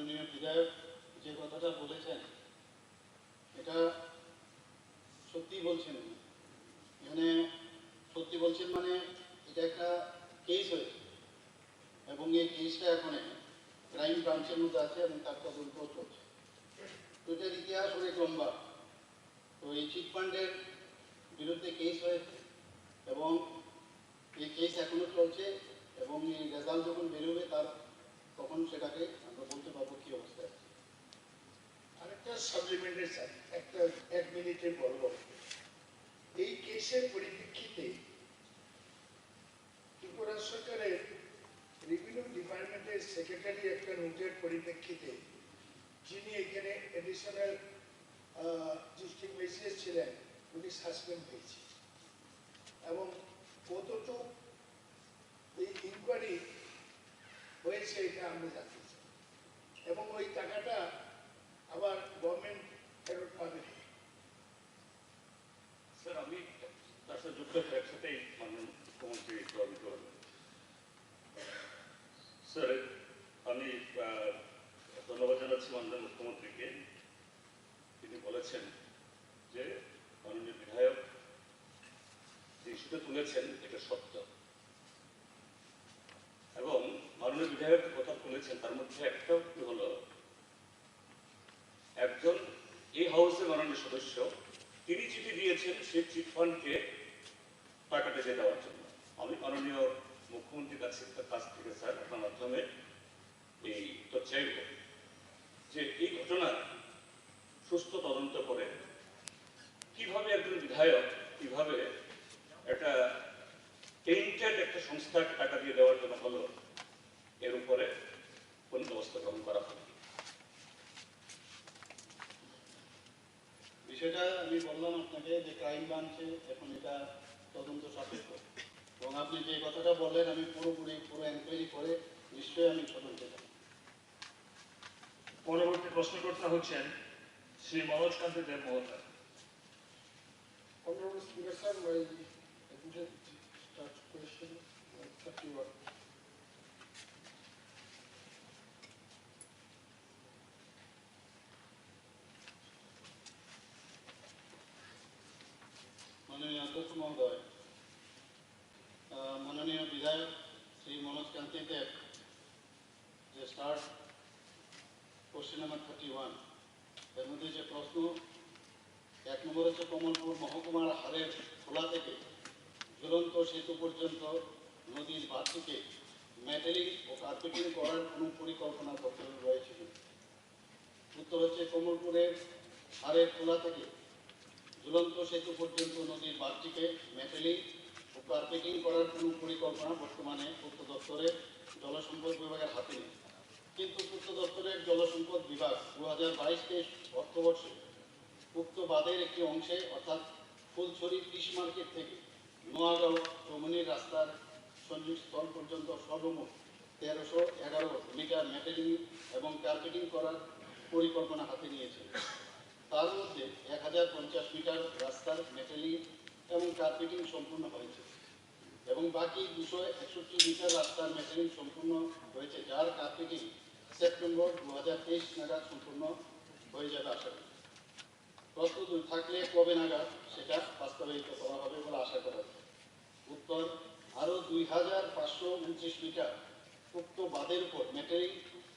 মাননীয় বিধায়ক যে কথাটা বলেছেন এটা সত্যি বলছেন। এখানে সত্যি বলছেন মানে এটা একটা কেস হয়েছে এবং এই কেসটা এখন ক্রাইম ব্রাঞ্চের মধ্যে আছে এবং তার তদন্ত চলছে। তো এটার ইতিহাস অনেক লম্বা। তো এই চিটফান্ডের বিরুদ্ধে কেস হয়েছে এবং এই কেস এখনো চলছে এবং এই রেজাল্ট যখন বেরোবে তখন সেটাকে আমরা বলতে পারবো কি অবস্থায় আছে। আরেকটা সাপ্লিমেন্টের স্যার, একটা 1 মিনিটে বলবো। এই কেসের পরিপ্রেক্ষিতে ত্রিপুরা সরকারের রেভিনিউ ডিপার্টমেন্টের সেক্রেটারি একটা নোটের পরিপ্রেক্ষিতে যিনি এখানে এডিশনাল ডিস্ট্রিক্ট ম্যাজিস্ট্রেট ছিলেন উনি সাসপেন্ড হয়েছে এবং কতটুকু এই ইনকোয়ারি হয়েছে এটা আমরা জানতে চাই এবং ওই টাকাটা আবার গভর্নমেন্ট ফেরত পাবে। স্যার আমি তার সাথে যুক্ত একসাথেই মাননীয় মুখ্যমন্ত্রী স্যার আমি ধন্যবাদ জানাচ্ছি মাননীয় মুখ্যমন্ত্রীকে। তিনি বলেছেন যে মাননীয় বিধায়ক যে ইস্যুটা তুলেছেন এটা সত্য এবং মাননীয় বিধায়ক কথা বলেছেন তার মধ্যে একটা হলো একজন এই হাউসের মাননীয় সদস্য তিনি চিঠি দিয়েছেন সেই চিটফান্ডকে টাকাটা দিয়ে দেওয়ার জন্য। আমি মাননীয় মুখ্যমন্ত্রীর কাছ থেকে স্যার আপনার মাধ্যমে এই তথ্য চাইব যে এই ঘটনার সুস্থ তদন্ত করে কিভাবে একজন বিধায়ক কিভাবে একটা টেন্টেড একটা সংস্থাকে টাকা দিয়ে দেওয়ার জন্য হলো এর উপরে কোন ব্যবস্থা গ্রহণ করা হবে। বিষয়টা আমি বললাম আপনাকে যে ক্রাইম ব্রাঞ্চে এখন এটা তদন্ত সাপেক্ষ এবং আপনি যে কথাটা বললেন আমি পুরো এনকোয়ারি করে নিশ্চয়ই আমি তদন্তে যাব। পরবর্তী প্রশ্নকর্তা হচ্ছেন শ্রী মনোজ কান্তি দেব মহোদয়। Honorable Speaker, sir, my immediate start question 31. মাননীয় অধ্যক্ষ মহোদয়, মাননীয় বিধায়ক শ্রী মনোজ কান্তি দেব যে স্টার্ট কোশ্চেন নাম্বার 31 এর মধ্যে যে প্রশ্ন 1 নম্বর হচ্ছে কমলপুর মহকুমার হারের খোলা থেকে ঝুলন্ত সেতু পর্যন্ত নদীর বাঁধ থেকে মেটালিং ও কার্পেটিং করার কোনো পরিকল্পনা দপ্তরে রয়েছে। উত্তর হচ্ছে কমলপুরের হারের খোলা থেকে ঝুলন্ত সেতু পর্যন্ত নদীর বাঁধটিকে মেটালিং ও কার্পেটিং করার কোনো পরিকল্পনা বর্তমানে পূর্ত দপ্তরের জলসম্পদ বিভাগের হাতে নেই। কিন্তু পূর্ত দপ্তরের জলসম্পদ বিভাগ 2022-23 অর্থবর্ষে উক্ত বাঁধের একটি অংশে অর্থাৎ ফুলছড়ি ফিশ মার্কেট থেকে নোয়াগাঁও চৌমনির রাস্তার সংযোগস্থল পর্যন্ত সর্বমোট 1311 মিটার মেটালিং এবং কার্পেটিং করার পরিকল্পনা হাতে নিয়েছে। তার মধ্যে 1050 মিটার রাস্তার মেটালিং এবং কার্পেটিং সম্পূর্ণ হয়েছে এবং বাকি 261 মিটার রাস্তার মেটালিং সম্পূর্ণ হয়েছে, যার কার্পেটিং সেপ্টেম্বর 2023 নাগাদ সম্পূর্ণ হয়ে যাবে আশা করি। প্রশ্ন 2 থাকলে কবে নাগাদ সেটা বাস্তবায়িত করা হবে বলে আশা করা যায়। উত্তর, আরও 2529 মিটার উক্ত বাঁধের উপর মেটালিং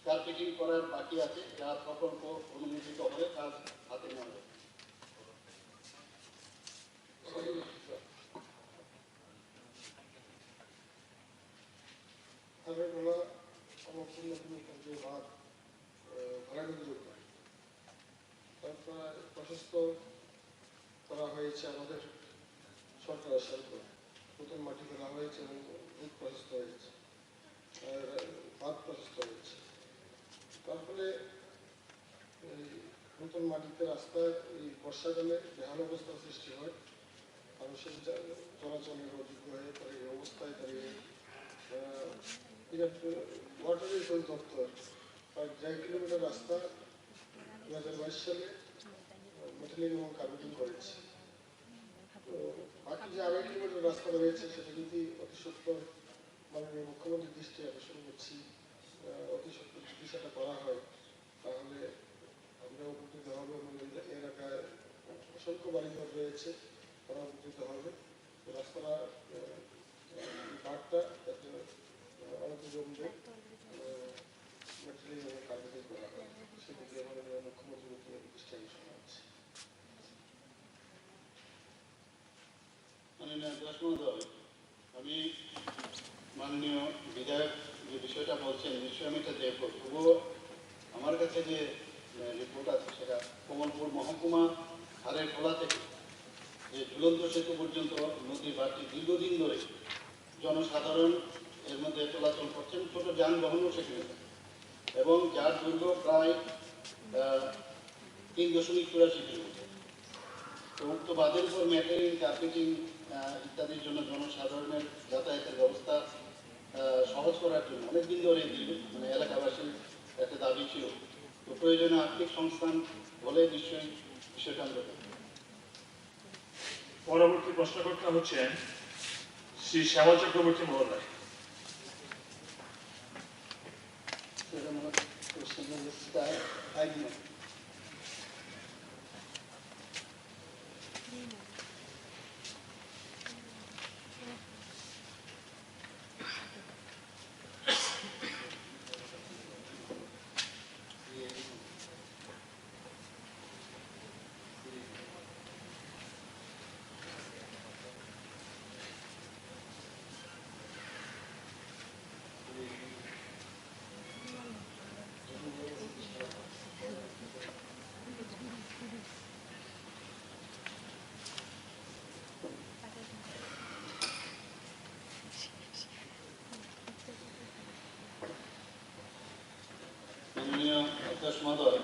কার্পেটিং করার বাকি আছে, যা প্রকল্প অনুমোদিত হলে কাজ হাতে নেওয়া হবে। প্রশস্ত করা হয়েছে আমাদের সরকারের সাথে নতুন মাটি ফেলা হয়েছে এবং রুট প্রশস্ত হয়েছে, বাঁধ প্রশস্ত হয়েছে। তার ফলে নতুন মাটিতে রাস্তায় এই বর্ষাকালে বেহাল অবস্থার সৃষ্টি হয়, মানুষের চলাচলের অযোগ্য হয়ে পড়ে। এই অবস্থায় দাঁড়িয়ে ওয়াটার রিসোর্স দপ্তর প্রায় 1.5 কিলোমিটার রাস্তা 2022 সালে মেটালিং এবং কার্পেটিং করেছে। তো বাকি যে 2.5 কিলোমিটার রাস্তা রয়েছে সেটা যদি অতি সত্বর মাননীয় মুখ্যমন্ত্রীর দৃষ্টি আকর্ষণ করছি, অতি সত্বর যদি সেটা করা হয় অসংখ্য বাড়িঘর রয়েছে, তারা উপকৃত হবে। রাস্তাটা ঘাটটা যাতে অনতিবিলম্বে মেট্রোলিং এবং কার্পেটিং করা হয়, সেদিকে আমাদের মুখ্যমন্ত্রীর দৃষ্টি আকর্ষণ আছে। মাননীয় অধ্যক্ষ মহোদয়, আমি মাননীয় বিধায়ক যে বিষয়টা বলছেন নিশ্চয়ই আমি এটা দেখব, তবুও আমার কাছে যে রিপোর্ট আছে সেটা কমলপুর মহকুমা হারের খোলা থেকে যে ঝুলন্ত সেতু পর্যন্ত নদীর বাঁধটি দীর্ঘদিন ধরে জনসাধারণ এর মধ্যে চলাচল করছেন, ছোট যানবাহনও সেখানে এবং যার দৈর্ঘ্য প্রায় 3.84 কিলোমিটার। তো উক্ত বাঁধের উপর ম্যাটেরিং কার্পেটিং ইত্যাদির জন্য জনসাধারণের যাতায়াতের ব্যবস্থা সহজ করার জন্য অনেকদিন ধরে মানে এলাকাবাসীর একটা দাবি ছিল। তো প্রয়োজনীয় আর্থিক সংস্থান বলে নিশ্চয়ই বিষয়টা আমরা পরবর্তী প্রশ্নকর্তা হচ্ছেন শ্রী শ্যামল চক্রবর্তী মহোদয়। মাননীয় অধ্যক্ষ মহোদয়,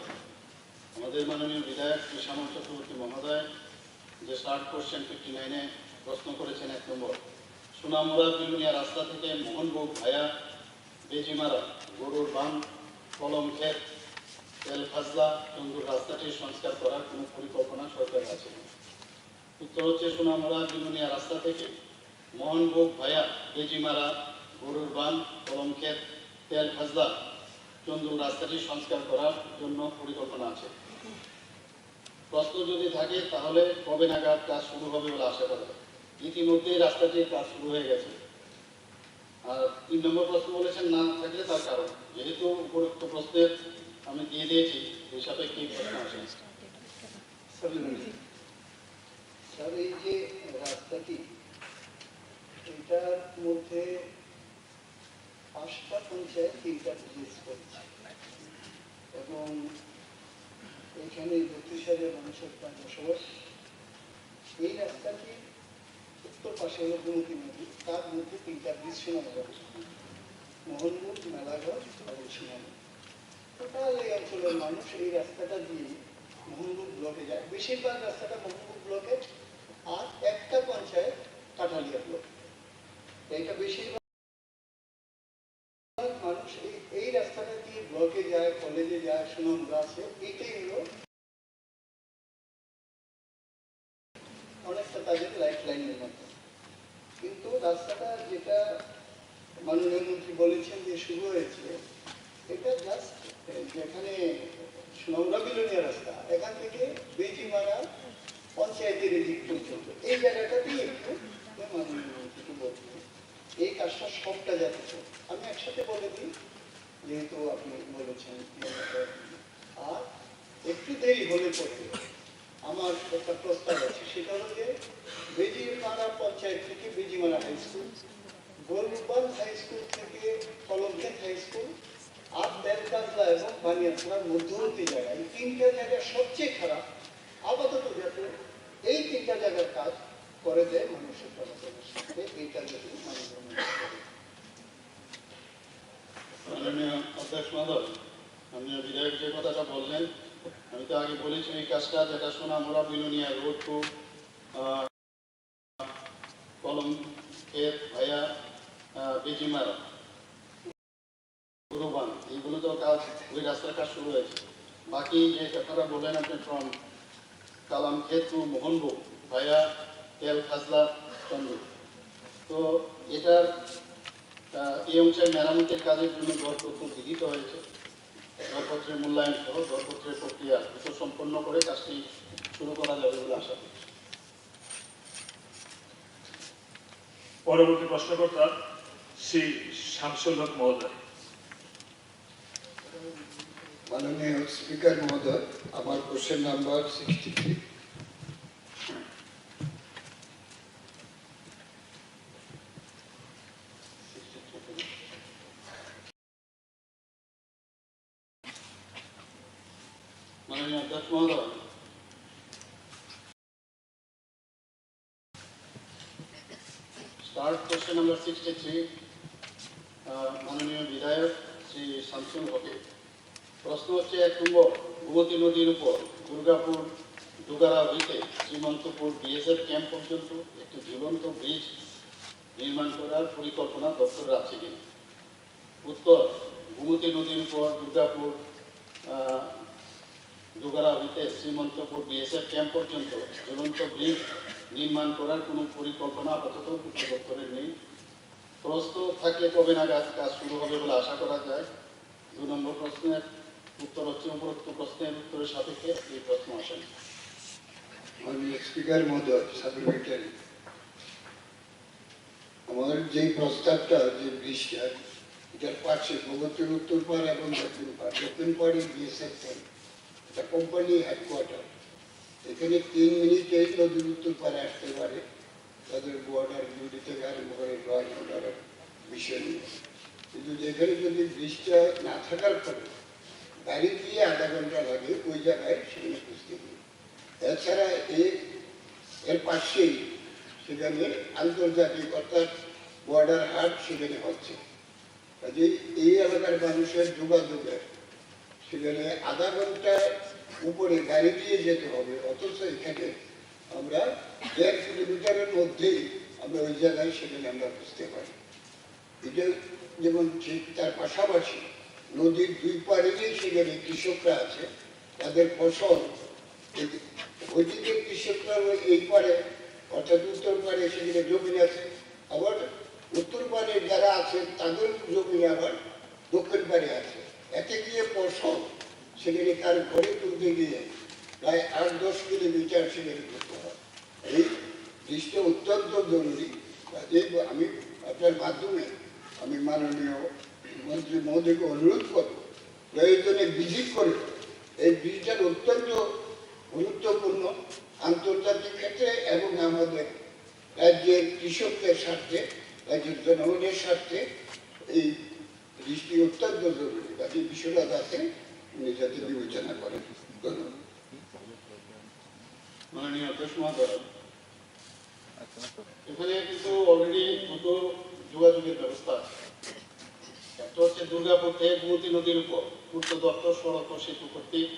আমাদের মাননীয় বিধায়ক শ্রী শ্যামল চক্রবর্তী মহোদয় যে স্টার্ট কোশ্চেন 59-এ প্রশ্ন করেছেন 1 নম্বর, সোনামুড়া বিলুনিয়া রাস্তা থেকে মোহনভোগ ভায়া বেজিমারা গরুর বান কলম ক্ষেত তেল ফাজলা চন্দুর রাস্তাটির সংস্কার করার কোনো পরিকল্পনা সরকারের আছে। উত্তর হচ্ছে সোনামুড়া বিলুনিয়া রাস্তা থেকে মোহনভোগ ভায়া বেজিমারা গরুর বান কলম ক্ষেত তেল ফাজলা চন্দুর রাস্তাটি সংস্কার করার জন্য পরিকল্পনা আছে। প্রশ্ন যদি থাকে তাহলে কবে নাগাদ কাজ শুরু হবে বলে আশা করা যায়। ইতিমধ্যেই রাস্তাটির কাজ শুরু হয়ে গেছে। আর 3 নম্বর প্রশ্ন বলেছেন না থাকলে তার কারণ, যেহেতু উপরোক্ত প্রশ্নের আমি দিয়ে দিয়েছি এই সাপেক্ষে প্রশ্ন আসে। স্যার, এই যে রাস্তাটি, এটার মধ্যে 5টা পঞ্চায়েত 3টা বিজনেস করছে এবং এখানে 32,000 মানুষের প্রায় বসবাস। এই রাস্তাটি উত্তর পাশে হলো গোমতী নদী, তার মধ্যে 3টা ব্রিজ সোনামুড়া, মোহনপুর, মেলাঘর এবং সোনামুড়া। টোটাল এই অঞ্চলের মানুষ এই রাস্তাটা দিয়ে মোহনপুর ব্লকে যায়। বেশিরভাগ রাস্তাটা মোহনপুর ব্লকে, আর একটা পঞ্চায়েত কাঠালিয়া ব্লক। এইটা বেশিরভাগ মানুষ এই রাস্তাটা দিয়ে ব্লকে যায়, কলেজে যায়, সোনামুড়া আছে। এইটাই হলো অনেকটা তাদের লাইফ লাইনের মতো। কিন্তু রাস্তাটা যেটা মাননীয় মন্ত্রী বলেছেন যে শুরু হয়েছে, এটা জাস্ট যেখানে সোনামুড়া বিলুনিয়া রাস্তা, এখান থেকে বেজিমারা পঞ্চায়েতের এদিক পর্যন্ত এই জায়গাটাতেই একটু মাননীয় মন্ত্রীকে বলতে এই কাজটা সবটা যাচ্ছে। আমি একসাথে বলে দিই, যেহেতু আপনি বলেছেন। আর একটু দেরি হলে পরে আমার একটা প্রস্তাব আছে, সেটা হলো যে বেজিমারা পঞ্চায়েত থেকে বেজিমারা হাই স্কুল, গোলবান হাই স্কুল থেকে কলমক্ষেত হাই স্কুল, আর তেলকাজলা এবং বানিয়াছড়ার মধ্যবর্তী জায়গা, এই 3টা জায়গা সবচেয়ে খারাপ। আপাতত যাতে এই 3টা জায়গার কাজ করে দেয় মানুষের চলাচলের সাথে, এইটা যদি মাননীয় অধ্যক্ষ মহোদয়, মাননীয় বিধায়ক যে কথাটা বললেন, আমি তো আগে বলেছি এই কাজটা যেটা সোনামুড়া বিলুনিয়া রোড টু কলম ক্ষেত ভায়া বেজিমারা গুরুবান, এইগুলো তো কাজ, ওই রাস্তার কাজ শুরু হয়েছে। বাকি যে কথাটা বললেন আপনি ফ্রম কালাম ক্ষেত টু মোহনভোগ ভায়া তেল খাজলা চন্দ্র, তো এটার এই অংশের মেরামতের কাজের জন্য দরপত্র গৃহীত হয়েছে। দরপত্রের মূল্যায়ন সহ দরপত্রের প্রক্রিয়া দ্রুত সম্পন্ন করে কাজটি শুরু করা যাবে বলে আশা করছি। পরবর্তী প্রশ্নকর্তা শ্রী শামসুল হক মহোদয়। মাননীয় স্পিকার মহোদয়, আমার কোশ্চেন নাম্বার 63। মাননীয় অধ্যক্ষ মহোদয়, স্টার্ট কোশ্চেন নাম্বার 63, মাননীয় বিধায়ক শ্রী শামসুল হকের। প্রশ্ন হচ্ছে 1 নম্বর, গোমতী নদীর উপর দুর্গাপুর ডুগারা হইতে শ্রীমন্তপুর বিএসএফ ক্যাম্প পর্যন্ত একটি ঝুলন্ত ব্রিজ নির্মাণ করার পরিকল্পনা দপ্তরের আছে কিনা? উত্তর, গোমতী নদীর উপর দুর্গাপুর ডুগারা হইতে শ্রীমন্তপুর বিএসএফ ক্যাম্প পর্যন্ত ঝুলন্ত ব্রিজ নির্মাণ করার কোনো পরিকল্পনা আপাতত পূর্ত দপ্তরের নেই। প্রস্তুত থাকলে কবে নাগাদ কাজ শুরু হবে বলে আশা করা যায়? 2 নম্বর প্রশ্নের উত্তর হচ্ছে উপরোক্ত প্রশ্নের উত্তরের সাপেক্ষে এই প্রশ্ন আসেন। মাননীয় স্পিকার মহোদয়, সাপ্লিমেন্টারি, আমাদের যে প্রস্তাবটা যে ব্রিজটা, এটার পাশে গোমতীর উত্তর পাড় এবং দক্ষিণ পাড়ে বিএসএফ ক্যাম্প, এটা কোম্পানি হেডকোয়ার্টার। এখানে 3 মিনিটে নদীর উত্তর পাড়ে আসতে পারে তাদের বর্ডার ডিউটি থেকে আরম্ভ করে ল অ্যান্ড অর্ডারের বিষয় নিয়ে। কিন্তু এখানে যদি ব্রিজটা না থাকার ফলে গাড়ি দিয়ে আধা ঘন্টা লাগে ওই জায়গায় সেখানে বুঝতে গিয়ে। এছাড়া এর পাশেই সেখানে আন্তর্জাতিক অর্থাৎ বর্ডার হাট সেখানে হচ্ছে, কাজে এই এলাকার মানুষের যোগাযোগের সেখানে আধা ঘন্টার উপরে গাড়ি দিয়ে যেতে হবে, অথচ এখানে আমরা 1.5 কিলোমিটারের মধ্যেই আমরা ওই জায়গায় সেখানে আমরা বুঝতে পারি। এটা যেমন ঠিক তার পাশাপাশি নদীর 2 পাড়েই সেখানে কৃষকরা আছে, তাদের ফসল ওইদিকে কৃষকরা এই পাড়ে অর্থাৎ উত্তর পাড়ে সেখানে জমি আছে, আবার উত্তর পাড়ে যারা আছেন তাদের জমি আবার দক্ষিণ পাড়ে আছে। এতে গিয়ে ফসল সেখানে তার ঘরে তুলতে গিয়ে প্রায় 8-10 কিলোমিটার সেখানে করতে হয়। এই জিনিসটা অত্যন্ত জরুরি। আমি আপনার মাধ্যমে আমি মাননীয় মন্ত্রী মহোদয়কে অনুরোধ করব প্রয়োজনে ভিজিট করে এই ব্রিজটার অত্যন্ত গুরুত্বপূর্ণ আন্তর্জাতিক ক্ষেত্রে এবং আমাদের রাজ্যের কৃষকদের স্বার্থে, রাজ্যের জনগণের স্বার্থে এই ব্রিজটি অত্যন্ত জরুরি। কাজে বিষয়টা যাতে উনি যাতে বিবেচনা করেন। ধন্যবাদ। মাননীয় অধ্যক্ষ মহোদয়, এখানে কিন্তু অলরেডি 2টো যোগাযোগের ব্যবস্থা আছে। একটা হচ্ছে দুর্গাপুর থেকে গোমতী নদীর উপর পূর্ত দপ্তর সড়ক ও সেতু কর্তৃক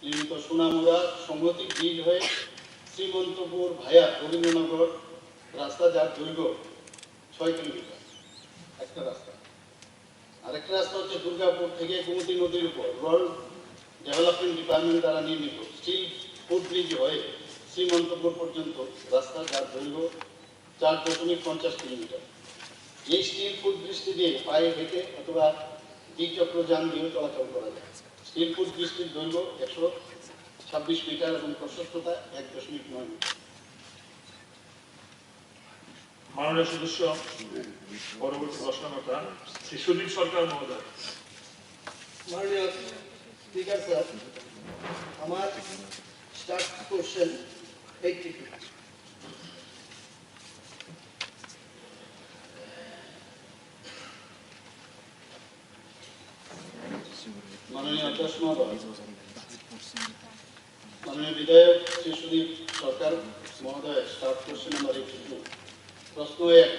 নির্মিত সোনামুড়া সংহতি ব্রিজ হয়ে শ্রীমন্তপুর ভায়া রবীন্দ্রনগর রাস্তা, যার দৈর্ঘ্য 6 কিলোমিটার একটা রাস্তা। আরেকটা রাস্তা হচ্ছে দুর্গাপুর থেকে গোমতী নদীর উপর রুরাল ডেভেলপমেন্ট ডিপার্টমেন্ট দ্বারা নির্মিত স্টিল ফুটব্রিজ হয়ে শ্রীমন্তপুর পর্যন্ত রাস্তা, যার দৈর্ঘ্য 4.50 কিলোমিটার। এই স্টিল ফুটব্রিজটি দিয়ে পায়ে হেঁটে অথবা দ্বিচক্র যান দিয়েও চলাচল করা যায়। স্টিল ফুটব্রিজটির দৈর্ঘ্য 126 মিটার এবং প্রশস্ততা 1.9 মিটার। মাননীয় সদস্য, পরবর্তী প্রশ্নকর্তা শ্রী সুদীপ সরকার মহোদয়। মাননীয় স্পিকার স্যার, আমার স্টার্ট কোশ্চেন 82। মাননীয় অধ্যক্ষ মহোদয়, মাননীয় বিধায়ক শ্রী সুদীপ সরকার মহোদয়, স্টার্ট কোশ্চেন নাম্বার 82। প্রশ্ন 1,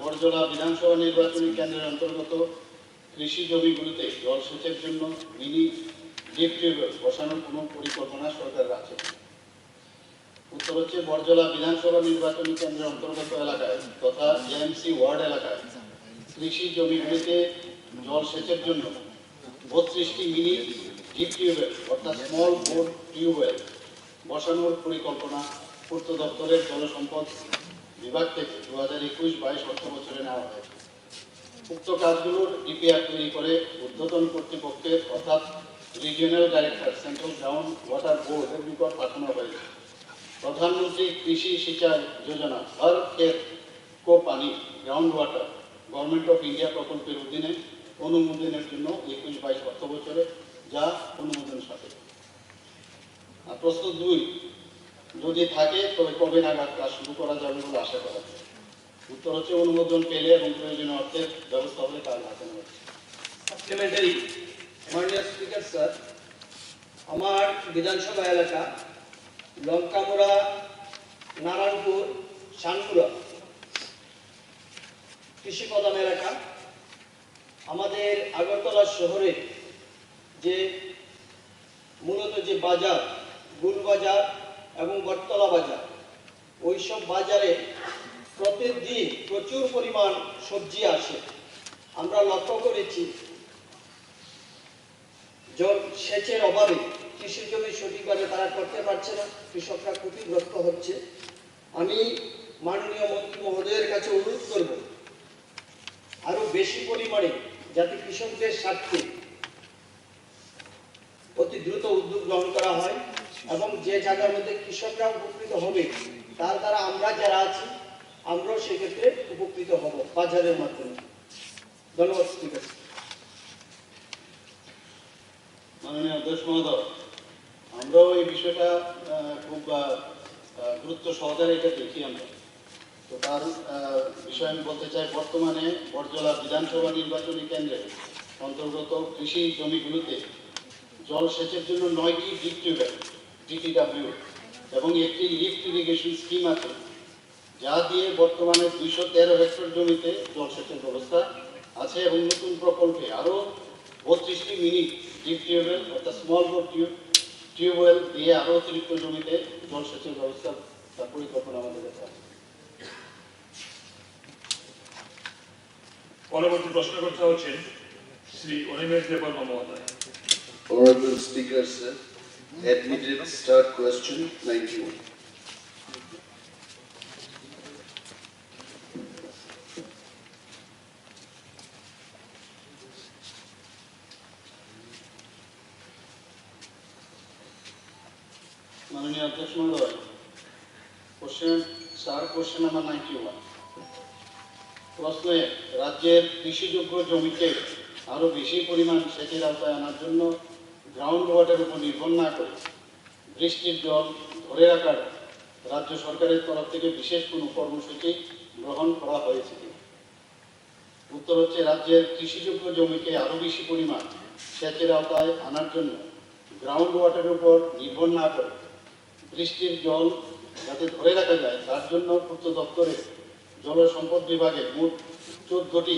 বড়জলা বিধানসভা নির্বাচনী কেন্দ্রের অন্তর্গত কৃষি জমিগুলিতে জলসেচের জন্য মিনি ডিপ টিউবওয়েল বসানোর কোনো পরিকল্পনা সরকারের আছে? উত্তর হচ্ছে, বড়জলা বিধানসভা নির্বাচনী কেন্দ্রের অন্তর্গত এলাকায় তথা এএমসি ওয়ার্ড এলাকায় কৃষি জমিগুলিতে জলসেচের জন্য 32টি মিনি ডিপ টিউবওয়েল অর্থাৎ স্মল বোর টিউবওয়েল বসানোর পরিকল্পনা পূর্ত দপ্তরের জলসম্পদ বিভাগ থেকে 2021-22 অর্থ বছরে নেওয়া হয়েছে। উক্ত কাজগুলোর ডিপিআর তৈরি করে ঊর্ধ্বতন কর্তৃপক্ষের অর্থাৎ regional director central ground water বোর্ডের নিকট পাঠানো হয়েছে। প্রধানমন্ত্রী কৃষি সিঁচাই যোজনা হর ক্ষেত কো পানি ground water government of India প্রকল্পের অধীনে অনুমোদনের জন্য 21-22 অর্থ বছরে যা অনুমোদন সাপেক্ষ। আর প্রশ্ন 2, যদি থাকে তবে কবে নাগাদ কাজ শুরু করা যাবে বলে আশা করা যায়? উত্তর হচ্ছে অনুমোদন পেলে এবং প্রয়োজনীয় অর্থের ব্যবস্থা হলে কাজ হাতে নেওয়া হচ্ছে। সাপ্লিমেন্টারি মাননীয় স্পিকার স্যার, আমার বিধানসভা এলাকা লঙ্কামুড়া, নারায়ণপুর, শানপুরা কৃষি প্রধান এলাকা। আমাদের আগরতলা শহরে যে মূলত যে বাজার, গুল বাজার এবং বটতলা বাজার, ওইসব বাজারে প্রতিদিন প্রচুর পরিমাণ সবজি আসে। আমরা লক্ষ্য করেছি জল সেচের অভাবে কৃষি জমি সঠিকভাবে তারা করতে পারছে না, কৃষকরা ক্ষতিগ্রস্ত হচ্ছে। আমি মাননীয় মন্ত্রী মহোদয়ের কাছে অনুরোধ করব আরো বেশি পরিমাণে যাতে কৃষকদের স্বার্থে অতি দ্রুত উদ্যোগ গ্রহণ করা হয় এবং যে জায়গার মধ্যে কৃষকরা উপকৃত হবে তার দ্বারা আমরা যারা আছি আমরাও সেক্ষেত্রে উপকৃত হব বাজারের মাধ্যমে। ধন্যবাদ স্পিকার। মাননীয় অধ্যক্ষ মহোদয়, আমরাও এই বিষয়টা খুব গুরুত্ব সহকারে এটা দেখি আমরা। তো তার বিষয়ে আমি বলতে চাই, বর্তমানে বরজলা বিধানসভা নির্বাচনী কেন্দ্রে অন্তর্গত কৃষি জমিগুলোতে জল সেচের জন্য 9টি ডিপ টিউবওয়েল DTW এবং একটি লিফট ইরিগেশন স্কিম আছে, যা দিয়ে বর্তমানে 213 হেক্টর জমিতে জলসেচের ব্যবস্থা আছে এবং নতুন প্রকল্পে আরও 32টি মিনি ডিপ টিউবওয়েল অর্থাৎ স্মল বোর টিউবওয়েল দিয়ে আরও অতিরিক্ত জমিতে জলসেচের ব্যবস্থা তার পরিকল্পনা আমাদের কাছে আছে। পরবর্তী প্রশ্ন করতে হচ্ছেন শ্রী অনিমেষ দেববর্মা মহোদয়। Honorable Speaker, sir, admitted start question 91. মাননীয় অধ্যক্ষ মহোদয়, কোশ্চেন নাম্বার 91। প্রশ্ন 1, রাজ্যের কৃষিযোগ্য জমিকে আরও বেশি পরিমাণ সেচের আওতায় আনার জন্য গ্রাউন্ড ওয়াটার উপর নির্ভর না করে বৃষ্টির জল ধরে রাখার রাজ্য সরকারের তরফ থেকে বিশেষ কোনো কর্মসূচি গ্রহণ করা হয়েছে কিনা? উত্তর হচ্ছে, রাজ্যের কৃষিযোগ্য জমিকে আরও বেশি পরিমাণ সেচের আওতায় আনার জন্য গ্রাউন্ড ওয়াটারের উপর নির্ভর না করে বৃষ্টির জল যাতে ধরে রাখা যায় তার জন্য পূর্ত দপ্তরে জল সম্পদ বিভাগের মোট 14টি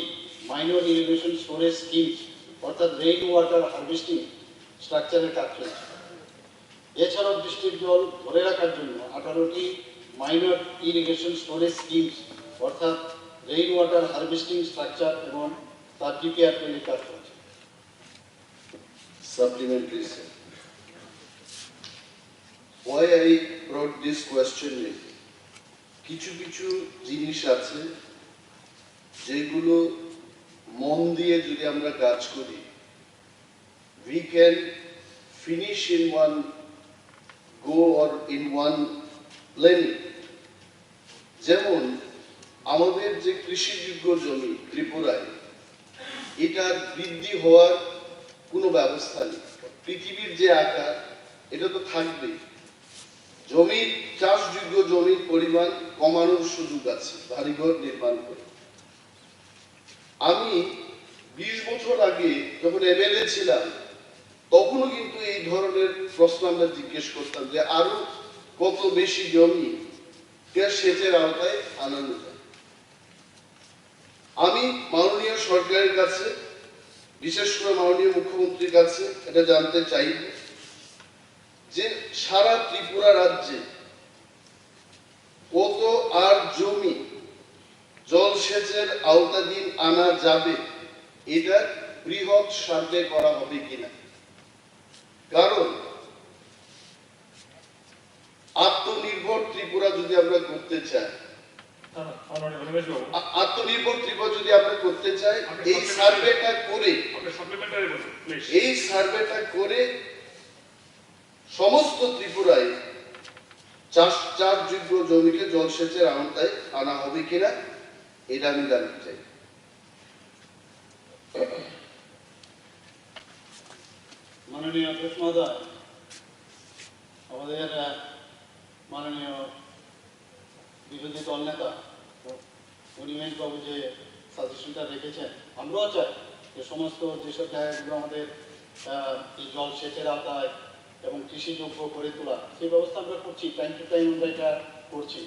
মাইনর ইরিগেশন স্টোরেজ স্কিম অর্থাৎ রেইন ওয়াটার হারভেস্টিং স্ট্রাকচারের কাজ চলছে। এছাড়াও বৃষ্টির জল ধরে রাখার জন্য 18টি মাইনর ইরিগেশন স্টোরেজ স্কিম অর্থাৎ রেইন ওয়াটার হারভেস্টিং স্ট্রাকচার এবং তার ডিপিআর তৈরির কাজ চলছে। Supplementary, sir. Why I brought this question is, কিছু কিছু জিনিস আছে যেগুলো মন দিয়ে যদি আমরা কাজ করি, we can finish in one go or in one planning. যেমন আমাদের যে কৃষিযোগ্য জমি ত্রিপুরায়, এটার বৃদ্ধি হওয়ার কোনো ব্যবস্থা নেই। পৃথিবীর যে আকার, এটা তো থাকবেই। জমির চাষযোগ্য জমির পরিমাণ কমানোর সুযোগ আছে বাড়িঘর নির্মাণ করে। আমি 20 বছর আগে যখন এমএলএ ছিলাম, তখনও কিন্তু এই ধরনের প্রশ্ন আমরা জিজ্ঞেস করতাম যে আরো কত বেশি জমি সেচের আওতায় আনানো যায়। আমি মাননীয় সরকারের কাছে, বিশেষ করে মাননীয় মুখ্যমন্ত্রীর কাছে এটা জানতে চাইব যে সারা ত্রিপুরা রাজ্যে কত আর জমি জলসেচের আওতাধীন আনা যাবে, এটা বৃহৎ সার্ভে করা হবে কিনা। কারণ আত্মনির্ভর ত্রিপুরা যদি আমরা করতে চাই, রমেশ বাবু, আত্মনির্ভর ত্রিপুরা যদি আমরা করতে চাই, এই সার্ভেটা করে, আপনি সাপ্লিমেন্টারি বলুন প্লিজ। এই সার্ভেটা করে সমস্ত ত্রিপুরায় চাষযোগ্য জমিকে জলসেচের আওতায় আনা হবে কিনা এটা আমি জানতে চাই। মাননীয় অধ্যক্ষ মহোদয়, আমাদের মাননীয় বিরোধী দল নেতা উনিমেশ বাবু যে সাজেশনটা রেখেছেন, আমরাও চাই যে সমস্ত যেসব জায়গাগুলো আমাদের এই জলসেচের আওতায় এবং কৃষিযোগ্য করে তোলা, সেই ব্যবস্থা আমরা করছি, টাইম টু টাইম আমরা এটা করছি।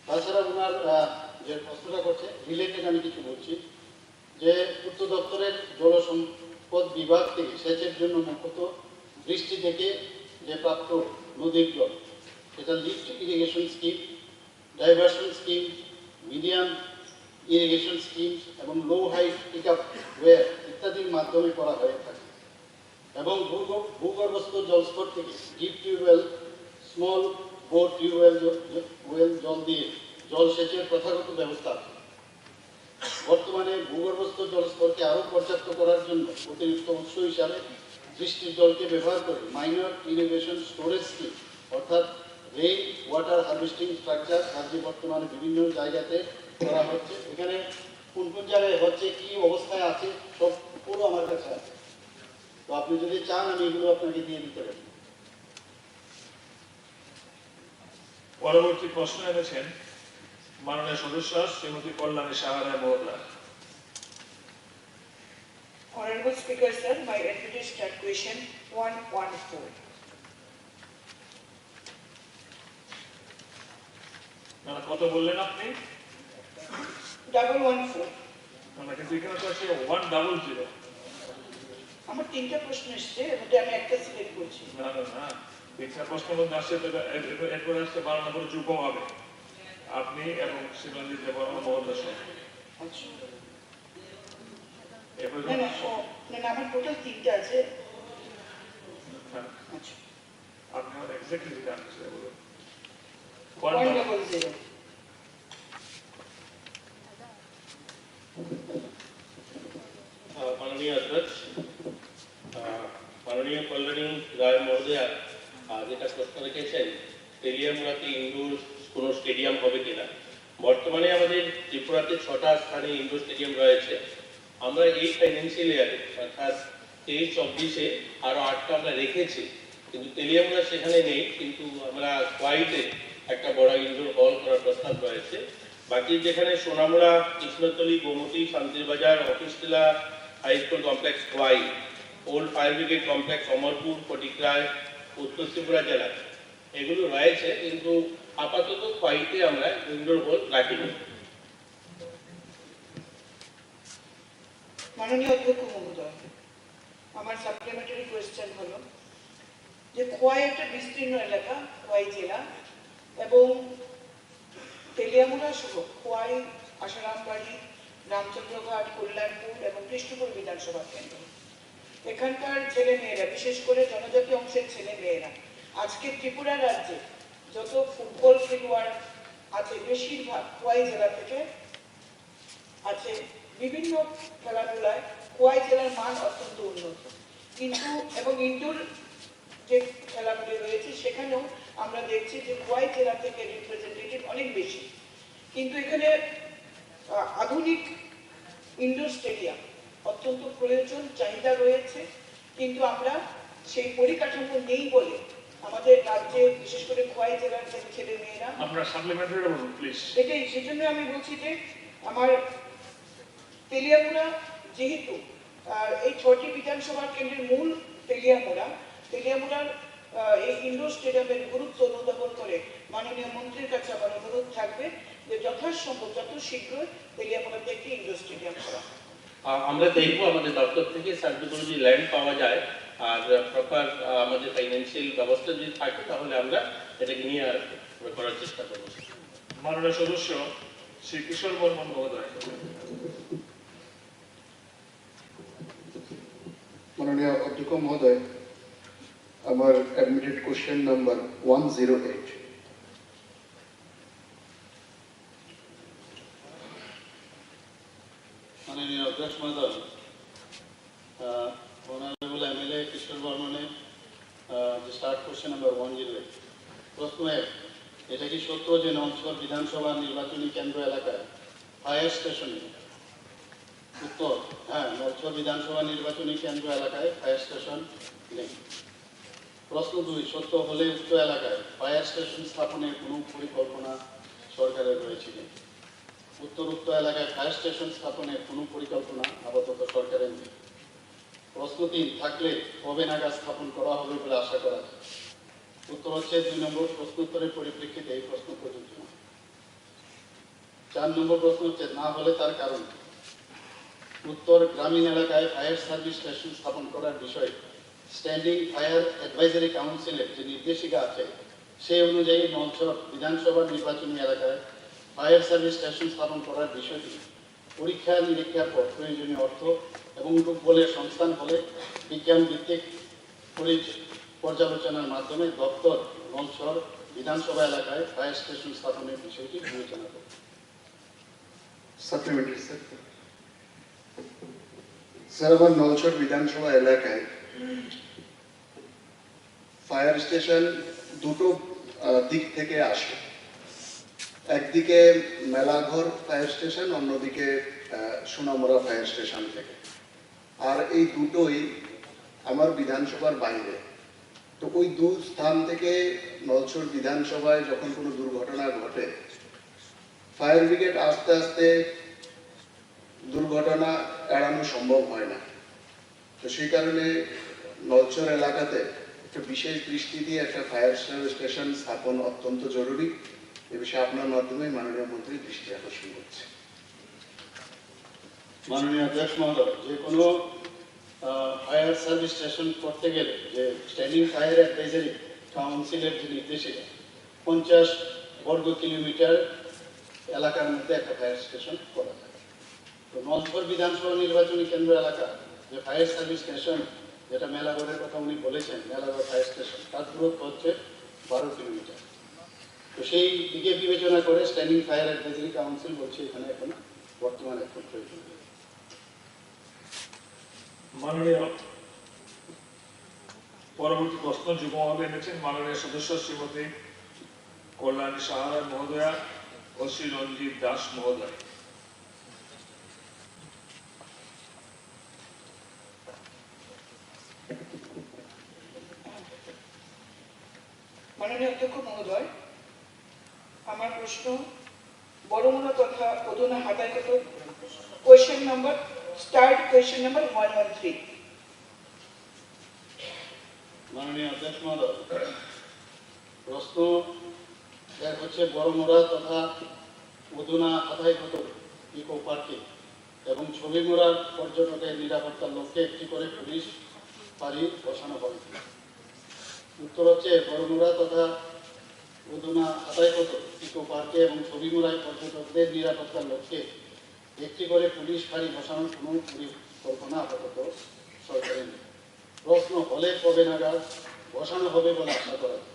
তাছাড়া ওনার যে প্রশ্নটা করছে রিলেটেড আমি কিছু বলছি, যে পূর্ত দপ্তরের জলসম্পদ বিভাগ থেকে সেচের জন্য মুখ্যত বৃষ্টি থেকে যে প্রাপ্ত নদীর জল, সেটা lift irrigation scheme, diversion scheme, medium irrigation scheme এবং low height pick up way ইত্যাদির মাধ্যমে করা হয়ে থাকে। এবং ভূগর্ভস্থ জলস্তর থেকে deep tubewell, small bore tubewell জল দিয়ে জলসেচের প্রথাগত ব্যবস্থা আছে। বর্তমানে ভূগর্ভস্থ জলস্তরকে আরও পর্যাপ্ত করার জন্য অতিরিক্ত উৎস হিসাবে বৃষ্টির জলকে ব্যবহার করে মাইনর ইরিগেশন স্টোরেজ স্কিম অর্থাৎ রেইন ওয়াটার হারভেস্টিং স্ট্রাকচার রাজ্যে বর্তমানে বিভিন্ন জায়গাতে করা হচ্ছে। এখানে কোন কোন জায়গায় হচ্ছে, কি অবস্থায় আছে, সব পুরো আমার কাছে আছে। তো আপনি যদি চান আমি এগুলো আপনাকে দিয়ে দিতে পারি। পরবর্তী প্রশ্ন এনেছেন মাননীয় সদস্য শ্রীমতী কল্যাণী সাহারায় মহোদয়। Honorable Speaker, sir, my admitted start question 114. না কত বললেন আপনি? 114. না কিন্তু এখানে তো আছে 100। আমার তিনটা প্রশ্ন এসছে, এর মধ্যে আমি একটা সিলেক্ট করছি। না না না, তিনটা প্রশ্নের মধ্যে আসছে তো এরপরে আসছে 12 নম্বর যুগ্ম হবে আপনি এবং শিবরঞ্জিত দেববর্মা মহোদয় সহ। আচ্ছা। এরপরে না না, আমার টোটাল তিনটা আছে। হ্যাঁ, আচ্ছা। আপনি আমার এক্স্যাক্টলি যেটা আনসার বলুন। 100. माननीय अध्यक्ष, माननीय कल्याणी राय महोदया যেটা প্রশ্ন রেখেছেন তেলিয়ামুড়াতে ইনডোর কোনো স্টেডিয়াম হবে কিনা। বর্তমানে আমাদের ত্রিপুরাতে 6টা স্থানে ইনডোর স্টেডিয়াম রয়েছে। আমরা এই ফাইন্যান্সিয়াল ইয়ারে অর্থাৎ 23-24-এ আরও 8টা আমরা রেখেছি, কিন্তু তেলিয়ামুড়া সেখানে নেই, কিন্তু আমরা কোয়াইতে একটা বড় ইনডোর হল করার প্রস্তাব রয়েছে। বাকি যেখানে Sonamura, Krishnatali, Gomati, Shantirbazar, Officetilla high school complex Khowai, old fire brigade complex Amarpur, Fatikroy, উত্তর ত্রিপুরা জেলা এগুলো রয়েছে, কিন্তু আপাতত কোয়াইতে আমরা ইনডোর হল রাখিনি। মাননীয় অধ্যক্ষ মহোদয়, আমার সাপ্লিমেন্টারি কোয়েশ্চেন হলো যে খোয়াই একটা বিস্তীর্ণ এলাকা, খোয়াই জেলা এবং তেলিয়ামুড়া সহ খোয়াই, আসারামবাড়ি, রামচন্দ্রঘাট, কল্যাণপুর এবং কৃষ্ণপুর বিধানসভা কেন্দ্র, এখানকার ছেলে মেয়েরা, বিশেষ করে জনজাতি অংশের ছেলে মেয়েরা, আজকে ত্রিপুরা রাজ্যে যত ফুটবল খেলোয়াড় আছে বেশিরভাগ খোয়াই জেলা থেকে আছে। বিভিন্ন খেলাধুলায় খোয়াই জেলার মান অত্যন্ত উন্নত, কিন্তু এবং ইনডোর যে খেলাগুলি রয়েছে সেখানেও আমরা দেখছি যে খোয়াই জেলা থেকে রিপ্রেজেন্টেটিভ অনেক বেশি। কিন্তু এখানে আধুনিক ইনডোর স্টেডিয়াম অত্যন্ত প্রয়োজন, চাহিদা রয়েছে, কিন্তু আমরা সেই পরিকাঠামো নেই বলে আমাদের রাজ্যে বিশেষ করে খোয়াই জেলার ছেলে মেয়েরা আপনারা সাপ্লিমেন্টারি বলুন প্লিজ। এটাই সেজন্য আমি বলছি যে আমার তেলিয়ামুড়া যেহেতু এই 6টি বিধানসভা কেন্দ্রের মূল তেলিয়ামুড়ার এই ইনডোর স্টেডিয়ামের গুরুত্ব অনুধাবন করে মাননীয় মন্ত্রীর কাছে আমার অনুরোধ থাকবে যে যথাসম্ভব যত শীঘ্রই তেলিয়ামুড়াতে একটি ইনডোর স্টেডিয়াম করা। আমরা দেখবো আমাদের দপ্তর থেকে সার্ভে করে যদি ল্যান্ড পাওয়া যায় আর প্রপার আমাদের ফাইন্যান্সিয়াল ব্যবস্থা যদি থাকে তাহলে আমরা এটাকে নিয়ে করার চেষ্টা করবো। মাননীয় সদস্য শ্রী কিশোর বর্মন মহোদয়। মাননীয় অধ্যক্ষ মহোদয়, আমার admitted question number 108। Question number 108। প্রশ্ন 1, এটা কি সত্য যে নলছড় বিধানসভা নির্বাচনী কেন্দ্র এলাকায় ফায়ার স্টেশন নেই? উত্তর, হ্যাঁ, নলছড় বিধানসভা নির্বাচনী কেন্দ্র এলাকায় ফায়ার স্টেশন নেই। প্রশ্ন 2, সত্য হলে উক্ত এলাকায় ফায়ার স্টেশন স্থাপনের কোনো পরিকল্পনা সরকারের রয়েছে কি? উত্তর, উক্ত এলাকায় ফায়ার স্টেশন স্থাপনের কোনো পরিকল্পনা আপাতত সরকারের নেই। প্রশ্ন 3, থাকলে কবে নাগাদ স্থাপন করা হবে বলে আশা করা যায়? উত্তর হচ্ছে 2 নম্বর প্রশ্নোত্তরের পরিপ্রেক্ষিতে এই প্রশ্ন প্রযোজ্য না। 4 নম্বর প্রশ্ন হচ্ছে না হলে তার কারণ কি? উত্তর, গ্রামীণ এলাকায় ফায়ার সার্ভিস স্টেশন স্থাপন করার বিষয়ে স্ট্যান্ডিং ফায়ার অ্যাডভাইজারি কাউন্সিলের যে নির্দেশিকা আছে সেই অনুযায়ী নলছড় বিধানসভা নির্বাচনী এলাকায় ফায়ার সার্ভিস স্টেশন স্থাপন করার বিষয়টি পরীক্ষা নিরীক্ষার পর প্রয়োজনীয় অর্থ এবং লোকবলের সংস্থান হলে বিজ্ঞান ভিত্তিক পর্যালোচনার মাধ্যমে দপ্তর নলছড় বিধানসভা এলাকায় ফায়ার স্টেশন স্থাপনের বিষয়টি বিবেচনা করবে। Supplementary sir. স্যার, আমার নলছড় বিধানসভা এলাকায় ফায়ার স্টেশন দুটো দিক থেকে আসে। একদিকে মেলাঘর ফায়ার স্টেশন, অন্যদিকে সোনামুড়া ফায়ার স্টেশন থেকে। আর এই দুটোই আমার বিধানসভার বাইরে। তো ওই দু স্থান থেকে নলছড় বিধানসভায় যখন কোনো দুর্ঘটনা ঘটে, ফায়ার ব্রিগেড আস্তে আস্তে দুর্ঘটনা এড়ানো সম্ভব হয় না। তো সেই কারণে নলছড় এলাকাতে একটা বিশেষ দৃষ্টি দিয়ে একটা ফায়ার স্টেশন স্থাপন অত্যন্ত জরুরি। এ বিষয়ে আপনার মাধ্যমে মাননীয় মন্ত্রী দৃষ্টি আকর্ষণ করছে। মাননীয় অধ্যক্ষ মহোদয়, যে কোনো ফায়ার সার্ভিস স্টেশন করতে গেলে যে স্ট্যান্ডিং ফায়ার অ্যাডভাইজারি কাউন্সিলের যে নির্দেশিকা 50 বর্গ কিলোমিটার এলাকার মধ্যে একটা ফায়ার স্টেশন করা থাকে। তো নলছড় বিধানসভা নির্বাচনী কেন্দ্র এলাকা যে ফায়ার সার্ভিস স্টেশন, যেটা মেলাঘরের কথা উনি বলেছেন, মেলাঘর ফায়ার স্টেশন, তার দূরত্ব হচ্ছে 12 কিলোমিটার। তো সেই দিকে বিবেচনা করে স্ট্যান্ডিং ফায়ার অ্যাডভাইজারি কাউন্সিল বলছে এখানে এখন বর্তমানে এখন প্রয়োজন। মাননীয় পরবর্তী প্রশ্ন যুগ্মভাবে এনেছেন মাননীয় সদস্য শ্রীমতী কল্যাণী সাহা মহোদয়া ও শ্রী রঞ্জিত দাস মহোদয়। মাননীয় অধ্যক্ষ মহোদয়, আমার প্রশ্ন বড়মুড়া তথা অধুনা হাতাইগত কোয়েশ্চেন নাম্বার 113। মাননীয় অধ্যক্ষ মহোদয়, প্রশ্ন এক হচ্ছে বড়মুড়া তথা অধুনা হাতাইগত ইকো পার্কে এবং ছবিমুড়ার পর্যটকের নিরাপত্তার লক্ষ্যে একটি করে পুলিশ ফাঁড়ি বসানো হবে। উত্তর হচ্ছে বড়মুড়া তথা অধুনা হাতাইগত ইকো পার্কে এবং ছবিমুড়ায় পর্যটকদের নিরাপত্তার লক্ষ্যে একটি করে পুলিশ ফাঁড়ি বসানোর কোনো পরিকল্পনা আপাতত সরকারের নেই। প্রশ্ন হলে কবে নাগাদ বসানো হবে বলে আশা করা যায়?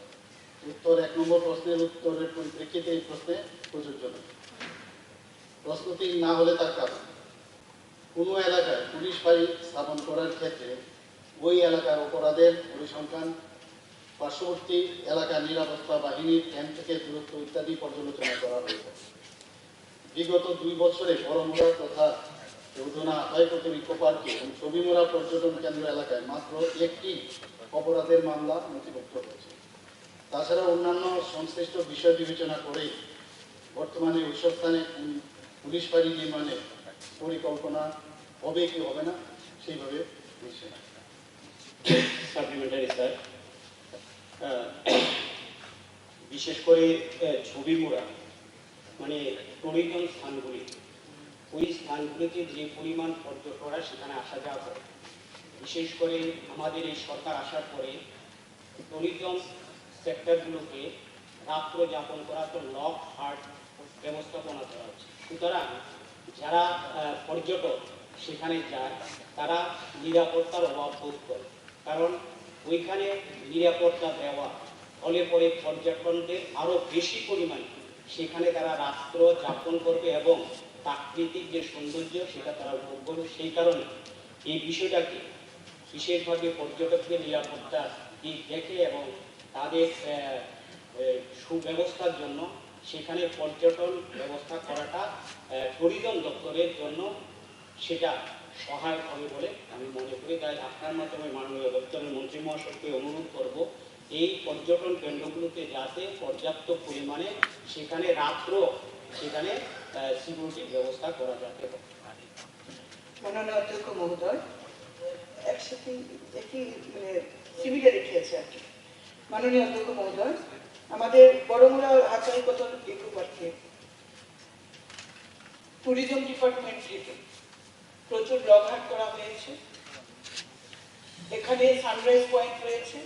উত্তর, 1 নম্বর প্রশ্নের উত্তরের পরিপ্রেক্ষিতে এই প্রশ্নে প্রযোজ্য নয়। প্রশ্ন 3, না হলে তার কারণ। কোনো এলাকায় পুলিশ ফাঁড়ি স্থাপন করার ক্ষেত্রে ওই এলাকার অপরাধের পরিসংখ্যান, পার্শ্ববর্তী এলাকার নিরাপত্তা বাহিনীর ক্যাম্প থেকে দূরত্ব ইত্যাদি পর্যালোচনা করা হয়েছে। বিগত 2 বছরে বড়মুড়া তথা অধুনা হাতাইগত ইকো পার্কে এবং ছবিমুড়া পর্যটন কেন্দ্র এলাকায় মাত্র একটি অপরাধের মামলা নথিভুক্ত হয়েছে। তাছাড়া অন্যান্য সংশ্লিষ্ট বিষয় বিবেচনা করেই বর্তমানে ওইসব স্থানে পুলিশ ফাঁড়ি নির্মাণে পরিকল্পনা হবে কি হবে না সেইভাবে দিচ্ছে না। সাপ্লিমেন্টারি স্যার, বিশেষ করে ছবিমুড়া মানে টুরিজম স্থানগুলি, ওই স্থানগুলিতে যে পরিমাণ পর্যটকরা সেখানে আসা যাওয়া করে, বিশেষ করে আমাদের এই সরকার আসার পরে টুরিজম সেক্টরগুলোকে রাত্র যাপন করা তো লক হার্ট ব্যবস্থাপনা করা হচ্ছে। সুতরাং যারা পর্যটক সেখানে যায় তারা নিরাপত্তার অভাব বোধ করে, কারণ ওইখানে নিরাপত্তা দেওয়া ফলে পরে পর্যটকদের আরও বেশি পরিমাণে সেখানে তারা রাত্র যাপন করবে এবং প্রাকৃতিক যে সৌন্দর্য সেটা তারা উপভোগ করবে। সেই কারণে এই বিষয়টাকে বিশেষভাবে পর্যটকদের নিরাপত্তা দিক দেখে এবং তাদের সুব্যবস্থার জন্য সেখানে পর্যটন ব্যবস্থা করাটা ট্যুরিজম দপ্তরের জন্য সেটা সহায়ক হবে বলে আমি মনে করি। তাই আপনার মাধ্যমে মাননীয় দপ্তরের মন্ত্রী মহাশয়কে অনুরোধ করব এই পর্যটন কেন্দ্রগুলোতে যাতে পর্যাপ্ত পরিমাণে সেখানে রাত্র সেখানে সিকিউরিটি ব্যবস্থা করা যাতে পারে। মাননীয় অধ্যক্ষ মহোদয়, একসাথে একটি সিমিলারিটি আছে আর কি। মাননীয় অধ্যক্ষ মহোদয়, আমাদের বড়মুড়া হাজারিকতন ইকো পার্কে ট্যুরিজম ডিপার্টমেন্ট থেকে প্রচুর ব্লগহাট করা হয়েছে। এখানে সানরাইজ পয়েন্ট রয়েছে,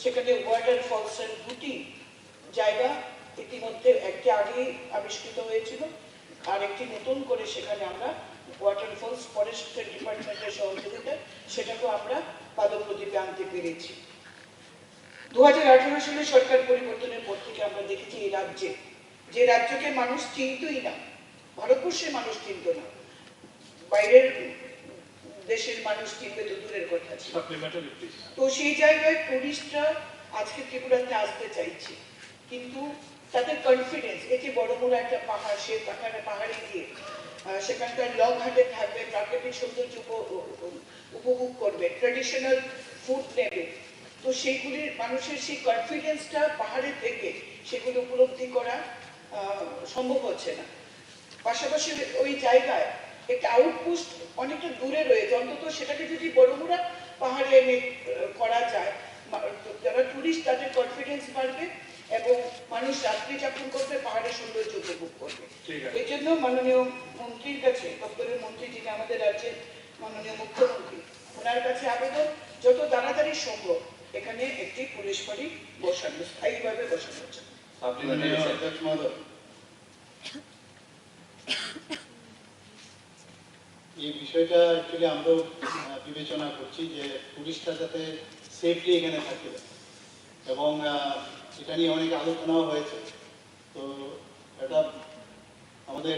সেখানে ওয়াটার ফলসের দুটি জায়গা ইতিমধ্যে একটি আগেই আবিষ্কৃত হয়েছিল, আর একটি নতুন করে সেখানে আমরা ওয়াটার ফলস ফরেস্টের ডিপার্টমেন্টের সহযোগিতায় সেটাকেও আমরা পাদপ্রদীপে আনতে পেরেছি। 2018 সালে সরকার পরিবর্তনের পর থেকে আমরা দেখেছি এই রাজ্যে, যে রাজ্যকে মানুষ চিনতই না, ভারতবর্ষের মানুষ চিনত না, বাইরের দেশের মানুষ চিনবে তো দূরের কথা ছিল। তো সেই জায়গায় টুরিস্টরা আজকে ত্রিপুরাতে আসতে চাইছে, কিন্তু তাদের কনফিডেন্স, এই যে বড়মুড়া একটা পাহাড়, সে পাহাড়ে গিয়ে সেখানকার লং হাটে থাকবে, প্রাকৃতিক সৌন্দর্য উপভোগ করবে, ট্রেডিশনাল ফুড নেবে, তো সেইগুলির মানুষের সেই কনফিডেন্সটা পাহাড়ে থেকে সেগুলো উপলব্ধি করা সম্ভব হচ্ছে না। পাশাপাশি ওই জায়গায় একটা আউটপোস্ট অনেকটা দূরে রয়েছে, অন্তত সেটাকে যদি বড়মুড়া পাহাড়ে এনে করা যায়, যারা টুরিস্ট তাদের কনফিডেন্স বাড়বে এবং মানুষ রাত্রি যাপন করবে, পাহাড়ের সৌন্দর্য উপভোগ করবে। এই জন্য মাননীয় মন্ত্রীর কাছে, দপ্তরের মন্ত্রী যিনি আমাদের রাজ্যের মাননীয় মুখ্যমন্ত্রী, ওনার কাছে আবেদন যত তাড়াতাড়ি সম্ভব এখানে একটি পুলিশ ফাঁড়ি বসানো, স্থায়ীভাবে বসানো হচ্ছে। এই বিষয়টা অ্যাকচুয়ালি আমরাও বিবেচনা করছি যে টুরিস্টরা যাতে সেফলি এখানে থাকে, এবং এটা নিয়ে অনেক আলোচনাও হয়েছে। তো এটা আমাদের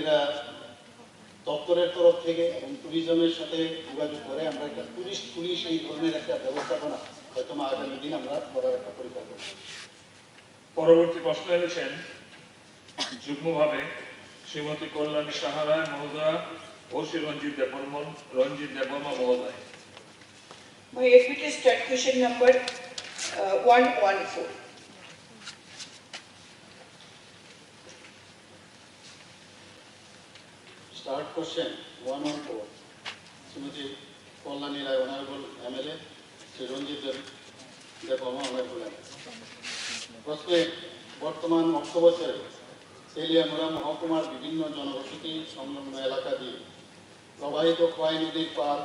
দপ্তরের তরফ থেকে এবং ট্যুরিজমের সাথে যোগাযোগ করে আমরা একটা টুরিস্ট পুলিশ এই ধরনের একটা ব্যবস্থাপনা হয়তো আগামী দিন আমরা করার একটা পরিকল্পনা। পরবর্তী প্রশ্ন এনেছেন যুগ্মভাবে শ্রীমতী কল্যাণী সাহারায় মহোদয়া ও শ্রী রঞ্জিত দেববর্মা মহোদয়। My equity stat question number 114. Start question 114. Srimati Kolani Rai, Honorable MLA, Sri Ranjit Deborah, Honorable MLA. প্রশ্নে বর্তমান অর্থ বছরে তেলিয়ামুড়া মহকুমার বিভিন্ন জনবসতি সংলগ্ন এলাকা দিয়ে প্রবাহিত খোয়াই নদীর পার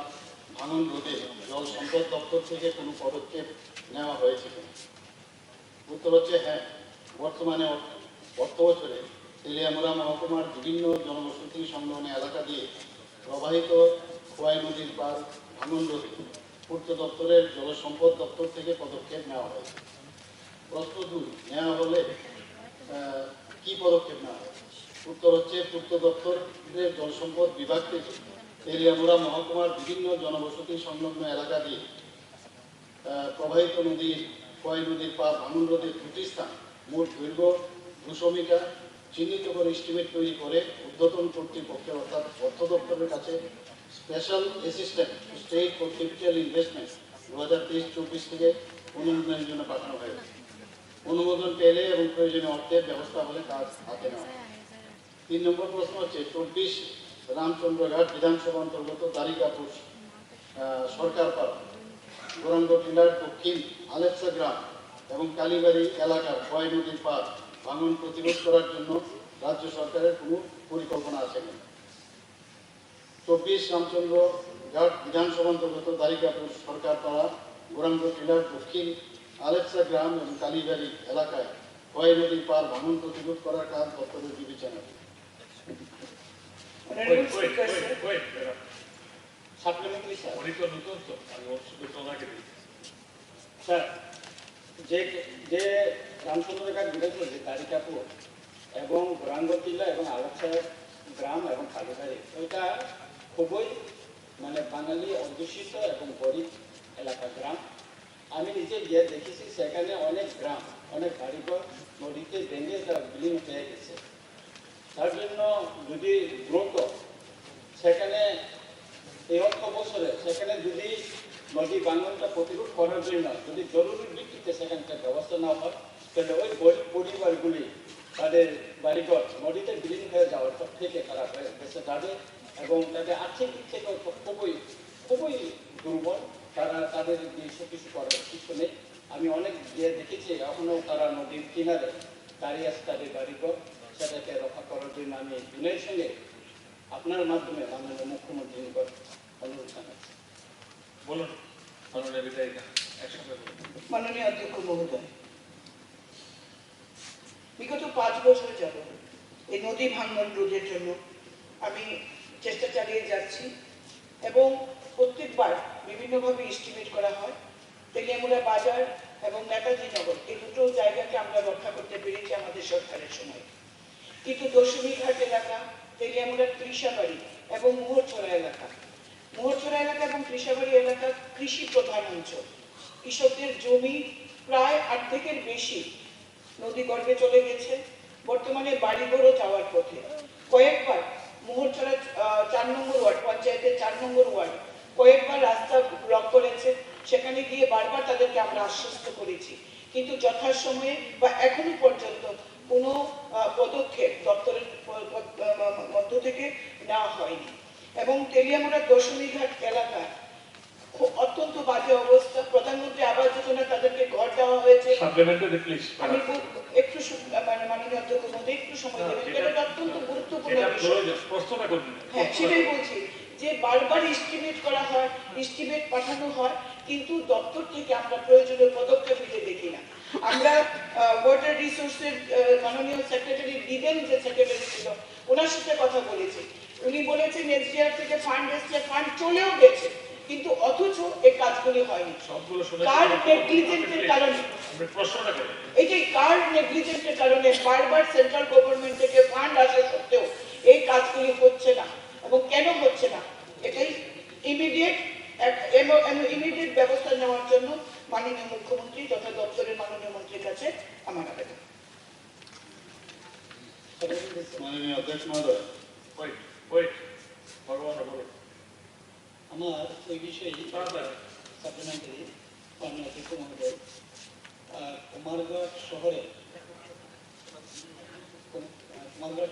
ভাঙন রোধে জল সম্পদ দপ্তর থেকে কোনো পদক্ষেপ নেওয়া হয়েছে কিনা? উত্তর হচ্ছে হ্যাঁ। বর্তমানে অর্থ বছরে তেলিয়ামুড়া মহকুমার বিভিন্ন জনবসতি সংলগ্ন এলাকা দিয়ে প্রবাহিত খোয়াই নদীর পার ভাঙন রোধে পূর্ত দপ্তরের জলসম্পদ দপ্তর থেকে পদক্ষেপ নেওয়া হয়েছে। প্রশ্ন 2, নেওয়া হলে কি পদক্ষেপ নেওয়া হয়? উত্তর হচ্ছে পূর্ত দপ্তরের জলসম্পদ বিভাগ থেকে তেলিয়ামুড়া মহকুমার বিভিন্ন জনবসতি সংলগ্ন এলাকা দিয়ে প্রবাহিত নদীর খোয়াই নদীর পার ভাঙন রোধের 2টি স্থান মোট দৈর্ঘ্য 200 মিটার চিহ্নিত করে এস্টিমেট তৈরি করে ঊর্ধ্বতন কর্তৃপক্ষের অর্থাৎ অর্থ দপ্তরের কাছে special assistant state for capital investment 2023-24 থেকে অনুমোদনের জন্য পাঠানো হয়েছে। অনুমোদন পেলে এবং প্রয়োজনীয় অর্থের ব্যবস্থা হলে কাজ হাতে নেওয়া। 3 নম্বর প্রশ্ন হচ্ছে 24 রামচন্দ্রঘাট বিধানসভা অন্তর্গত দারিকাপুর সরকারপাড়া গোরাঙ্গ টিলার দক্ষিণ আলেপসা গ্রাম এবং কালীবাড়ি এলাকার খোয়াই নদীর পার ভাঙন প্রতিরোধ করার জন্য রাজ্য সরকারের কোনো পরিকল্পনা আছে কিনা? 24 রামচন্দ্রঘাট বিধানসভা অন্তর্গত দারিকাপুর সরকারপাড়া গোরাঙ্গ টিলার দক্ষিণ আলেপসা গ্রাম এবং কালীবাড়ি এলাকায় খোয়াই নদীর পার ভাঙন প্রতিরোধ করার কাজ দপ্তরের বিবেচনা। সাপ্লিমেন্টারি স্যার, স্যার যে রামচন্দ্রঘাট বিধানসভা যে দারিকাপুর এবং গোরাঙ্গ টিলা এবং আলেপসা গ্রাম এবং কালীবাড়ি, ওইটা খুবই বাঙালি অধ্যুষিত এবং গরিব এলাকা গ্রাম। আমি নিজে গিয়ে দেখেছি সেখানে অনেক গ্রাম গ্রাম, অনেক বাড়িঘর নদীতে ভেঙে তা বিলীন হয়ে গেছে। তার জন্য যদি দ্রুত সেখানে এই অর্থ বছরে সেখানে যদি নদী ভাঙনটা প্রতিরোধ করার জন্য যদি জরুরি ভিত্তিতে সেখানকার ব্যবস্থা না হয়, তাহলে ওই গরিব পরিবারগুলি তাদের বাড়িঘর নদীতে বিলীন হয়ে যাওয়ার পর থেকে তারা বেঁচে যাবে এবং তাদের আর্থিক দিক থেকে খুবই খুবই দুর্বল। তারা তাদের কিছু করার কিছু নেই। আমি অনেক গিয়ে দেখেছি এখনও তারা নদীর কিনারে দাঁড়িয়ে আছে তাদের বাড়িঘর, সেটাকে রক্ষা করার জন্য আমি দিনের সঙ্গে আপনার মাধ্যমে মাননীয় মুখ্যমন্ত্রী নিকট অনুরোধ জানাচ্ছি। বলুন মাননীয় বিধায়িকা, একসঙ্গে বলুন। মাননীয় অধ্যক্ষ মহোদয়, বিগত 5 বছর যাবত এই নদী ভাঙন রোধের জন্য আমি চেষ্টা চালিয়ে যাচ্ছি এবং প্রত্যেকবার বিভিন্নভাবে এস্টিমেট করা হয়। তেলিয়ামুড়া বাজার এবং নেতাজি নগর এই দুটো জায়গাকে আমরা রক্ষা করতে পেরেছি আমাদের সরকারের সময়, কিন্তু দশমীঘাট এলাকা, তেলিয়ামুড়া কৃষাবাড়ি এবং মোহরছড়া এলাকা এবং কৃষাবাড়ি এলাকা কৃষি প্রধান অঞ্চল। কৃষকদের জমি প্রায় অর্ধেকের বেশি নদী গর্ভে চলে গেছে। বর্তমানে বাড়িঘরও যাওয়ার পথে। কয়েকবার মোহরছড়া 4 নম্বর ওয়ার্ড পঞ্চায়েতের 4 নম্বর ওয়ার্ড কয়েকবার রাস্তা ব্লক করেছে। সেখানে গিয়ে বারবার তাদেরকে আমরা আশ্বস্ত করেছি, কিন্তু যথাসময়ে বা এখনো পর্যন্ত কোনো পদক্ষেপ দপ্তরের মধ্য থেকে নেওয়া হয়নি। এবং তেলিয়ামুড়া দশমীঘাট এলাকায় অত্যন্ত বাজে অবস্থা। প্রধানমন্ত্রী আবাস যোজনা তাদেরকে ঘর দেওয়া হয়েছে। আমি একটু মাননীয় অধ্যক্ষ মহোদয় একটু সময় দেবেন, এটা অত্যন্ত গুরুত্বপূর্ণ বিষয়। হ্যাঁ, সেটাই বলছি যে বারবার এস্টিমেট করা হয়, এস্টিমেট পাঠানো হয়, কিন্তু দপ্তর থেকে আমরা প্রয়োজনীয় পদক্ষেপ নিতে দেখি না। আমরা ওয়াটার রিসোর্সের মাননীয় সেক্রেটারি দিবেন যে সেক্রেটারি ছিল, ওনার সাথে কথা বলেছি। উনি বলেছেন এসডিআর থেকে ফান্ড এসছে, ফান্ড চলেও গেছে, কিন্তু অথচ এই কাজগুলি হয়নি। কার নেগলিজেন্সের কারণে, এটাই কার নেগলিজেন্সের কারণে বারবার সেন্ট্রাল গভর্নমেন্ট থেকে ফান্ড আসা সত্ত্বেও এই কাজগুলি হচ্ছে না। এবং কেন হচ্ছে না, এটাই ইমিডিয়েট ব্যবস্থা নেওয়ার জন্য মাননীয় মুখ্যমন্ত্রী তথা দপ্তরের মাননীয় মন্ত্রীর কাছে আমার আবেদন। মাননীয় অধ্যক্ষ মহোদয়, আমার ওই বিষয়ে সাপ্লিমেন্টারি মাননীয় অধ্যক্ষ মহোদয়, কুমারঘাট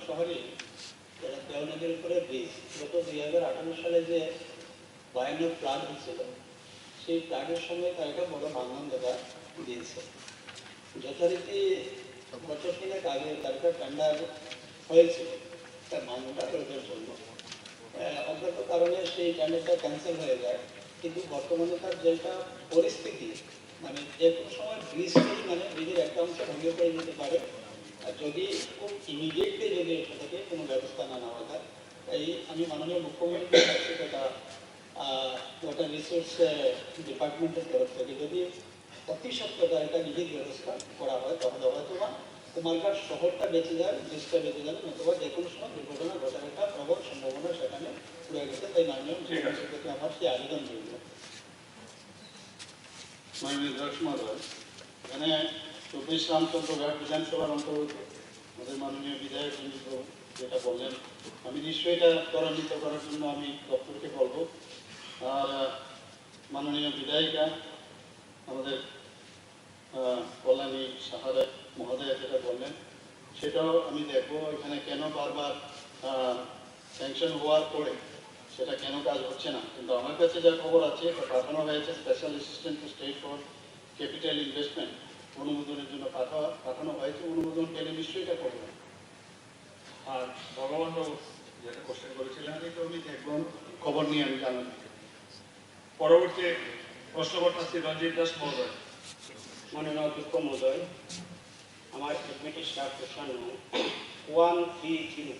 শহরে দেওনদীর উপরে ব্রিজ গত 2018 সালে যে ভয়ানক ফ্লাড হয়েছিল, সেই ফ্লাডের সময় তার একটা বড় ভাঙন দেখা দিয়েছে। যথারীতি বছর 3 আগে তার একটা টেন্ডার হয়েছিল তার ভাঙনটা রোধের জন্য। অজ্ঞাত কারণে সেই টেন্ডারটা ক্যান্সেল হয়ে যায়, কিন্তু বর্তমানে তার যেটা পরিস্থিতি, মানে যে কোনো সময় ব্রিজটি মানে ব্রিজের একটা অংশ ভেঙে পড়ে যেতে পারে, আর যদি খুব ইমিডিয়েটলি যদি এটা থেকে কোনো ব্যবস্থা না নেওয়া যায়। তাই আমি মাননীয় মুখ্যমন্ত্রীর কাছে সেটা ওয়াটার রিসোর্স ডিপার্টমেন্টের তরফ থেকে যদি অতি সত্ত্বর একটা নিজের ব্যবস্থা করা হয়, তাহলে হয়তো বা কুমারঘাট শহরটা বেঁচে যায়, ব্রিজটা বেঁচে যাবে, অথবা যে কোনো সময় দুর্ঘটনা ঘটার একটা প্রবল সম্ভাবনা সেখানে রয়ে গেছে। তাই মাননীয় মুখ্যমন্ত্রীর প্রতি আমার সেই আবেদন রইল। মাননীয় অধ্যক্ষ মহোদয়, এখানে 24 রামচন্দ্র ঘাট বিধানসভার অন্তর্গত আমাদের মাননীয় বিধায়ক যেটা বললেন, আমি নিশ্চয়ই এটা ত্বরান্বিত করার জন্য আমি দপ্তরকে বলবো। আর মাননীয় বিধায়িকা আমাদের কল্যাণী সাহারা মহোদয় যেটা বললেন, সেটাও আমি দেখবো এখানে কেন বারবার স্যাংশন হওয়ার পরে সেটা কেন কাজ হচ্ছে না। কিন্তু আমার কাছে যা খবর আছে, এটা পাঠানো হয়েছে special assistant two state for capital investment, অনুমোদনের জন্য পাঠানো হয়েছে। অনুমোদন পেলে নিশ্চয়ই এটা করবেন। আর ভগবান বাবু যেটা কোশ্চেন করেছিলেন, আমি দেখবো, খবর নিয়ে আমি জানাবো। পরবর্তী প্রশ্ন করতেছি রঞ্জিত দাস মহোদয়। মাননীয় অধ্যক্ষ মহোদয়, আমার এডমিটেড স্টাফ কোশ্চেন 130।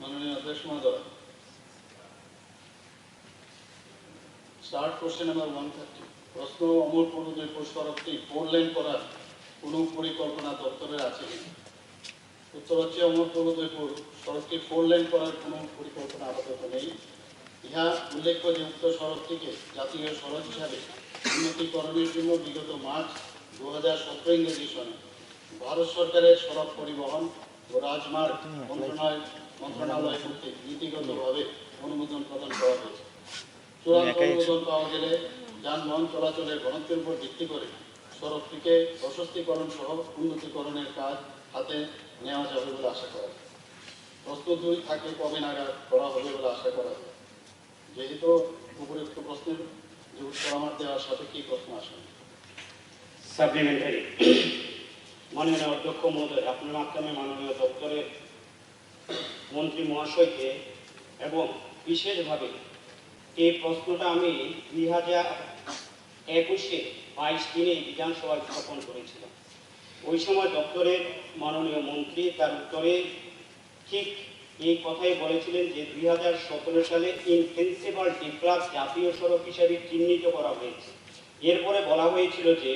মাননীয় অধ্যক্ষ মহোদয়, স্টার্ট কোশ্চেন নাম্বার 130। প্রশ্ন, অমরপুর উদয়পুর সড়কটি 4 লেন করার কোনো পরিকল্পনা দপ্তরের আছে কিনা? উত্তর হচ্ছে অমরপুর উদয়পুর সড়কটি 4 লেন করার কোনো পরিকল্পনা আপাতত নেই। ইহা উল্লেখ্য যে উক্ত সড়কটিকে জাতীয় সড়ক হিসাবে উন্নতিকরণের জন্য বিগত মার্চ 2017 ইংরেজি সনে ভারত সরকারের সড়ক পরিবহন ও রাজমার্গ মন্ত্রণালয় কর্তৃক নীতিগতভাবে অনুমোদন প্রদান করা হয়েছে। চূড়ান্ত অনুমোদন পাওয়া গেলে যানবাহন চলাচলের ঘনত্বের উপর ভিত্তি করে সড়কটিকে প্রশস্তীকরণ সহ উন্নতিকরণের কাজ হাতে নেওয়া যাবে বলে আশা করা যায়। প্রশ্ন 2 থাকলে কবে নাগাদ করা হবে বলে আশা করা যায়? যেহেতু উপরোক্ত প্রশ্নের যে উত্তর আমার দেওয়ার সাথে কি প্রশ্ন আসে? সাপ্লিমেন্টারি। মাননীয় অধ্যক্ষ মহোদয়, আপনার মাধ্যমে মাননীয় দপ্তরের মন্ত্রী মহাশয়কে এবং বিশেষভাবে এই প্রশ্নটা আমি 2021-এ 22 দিনে বিধানসভায় উত্থাপন করেছিলাম। ওই সময় দপ্তরের মাননীয় মন্ত্রী তার উত্তরে ঠিক এই কথাই বলেছিলেন যে 2017 সালে ইনপ্রিন্সিপাল ডেভেলপ জাতীয় সড়ক হিসাবে চিহ্নিত করা হয়েছে। এরপরে বলা হয়েছিল যে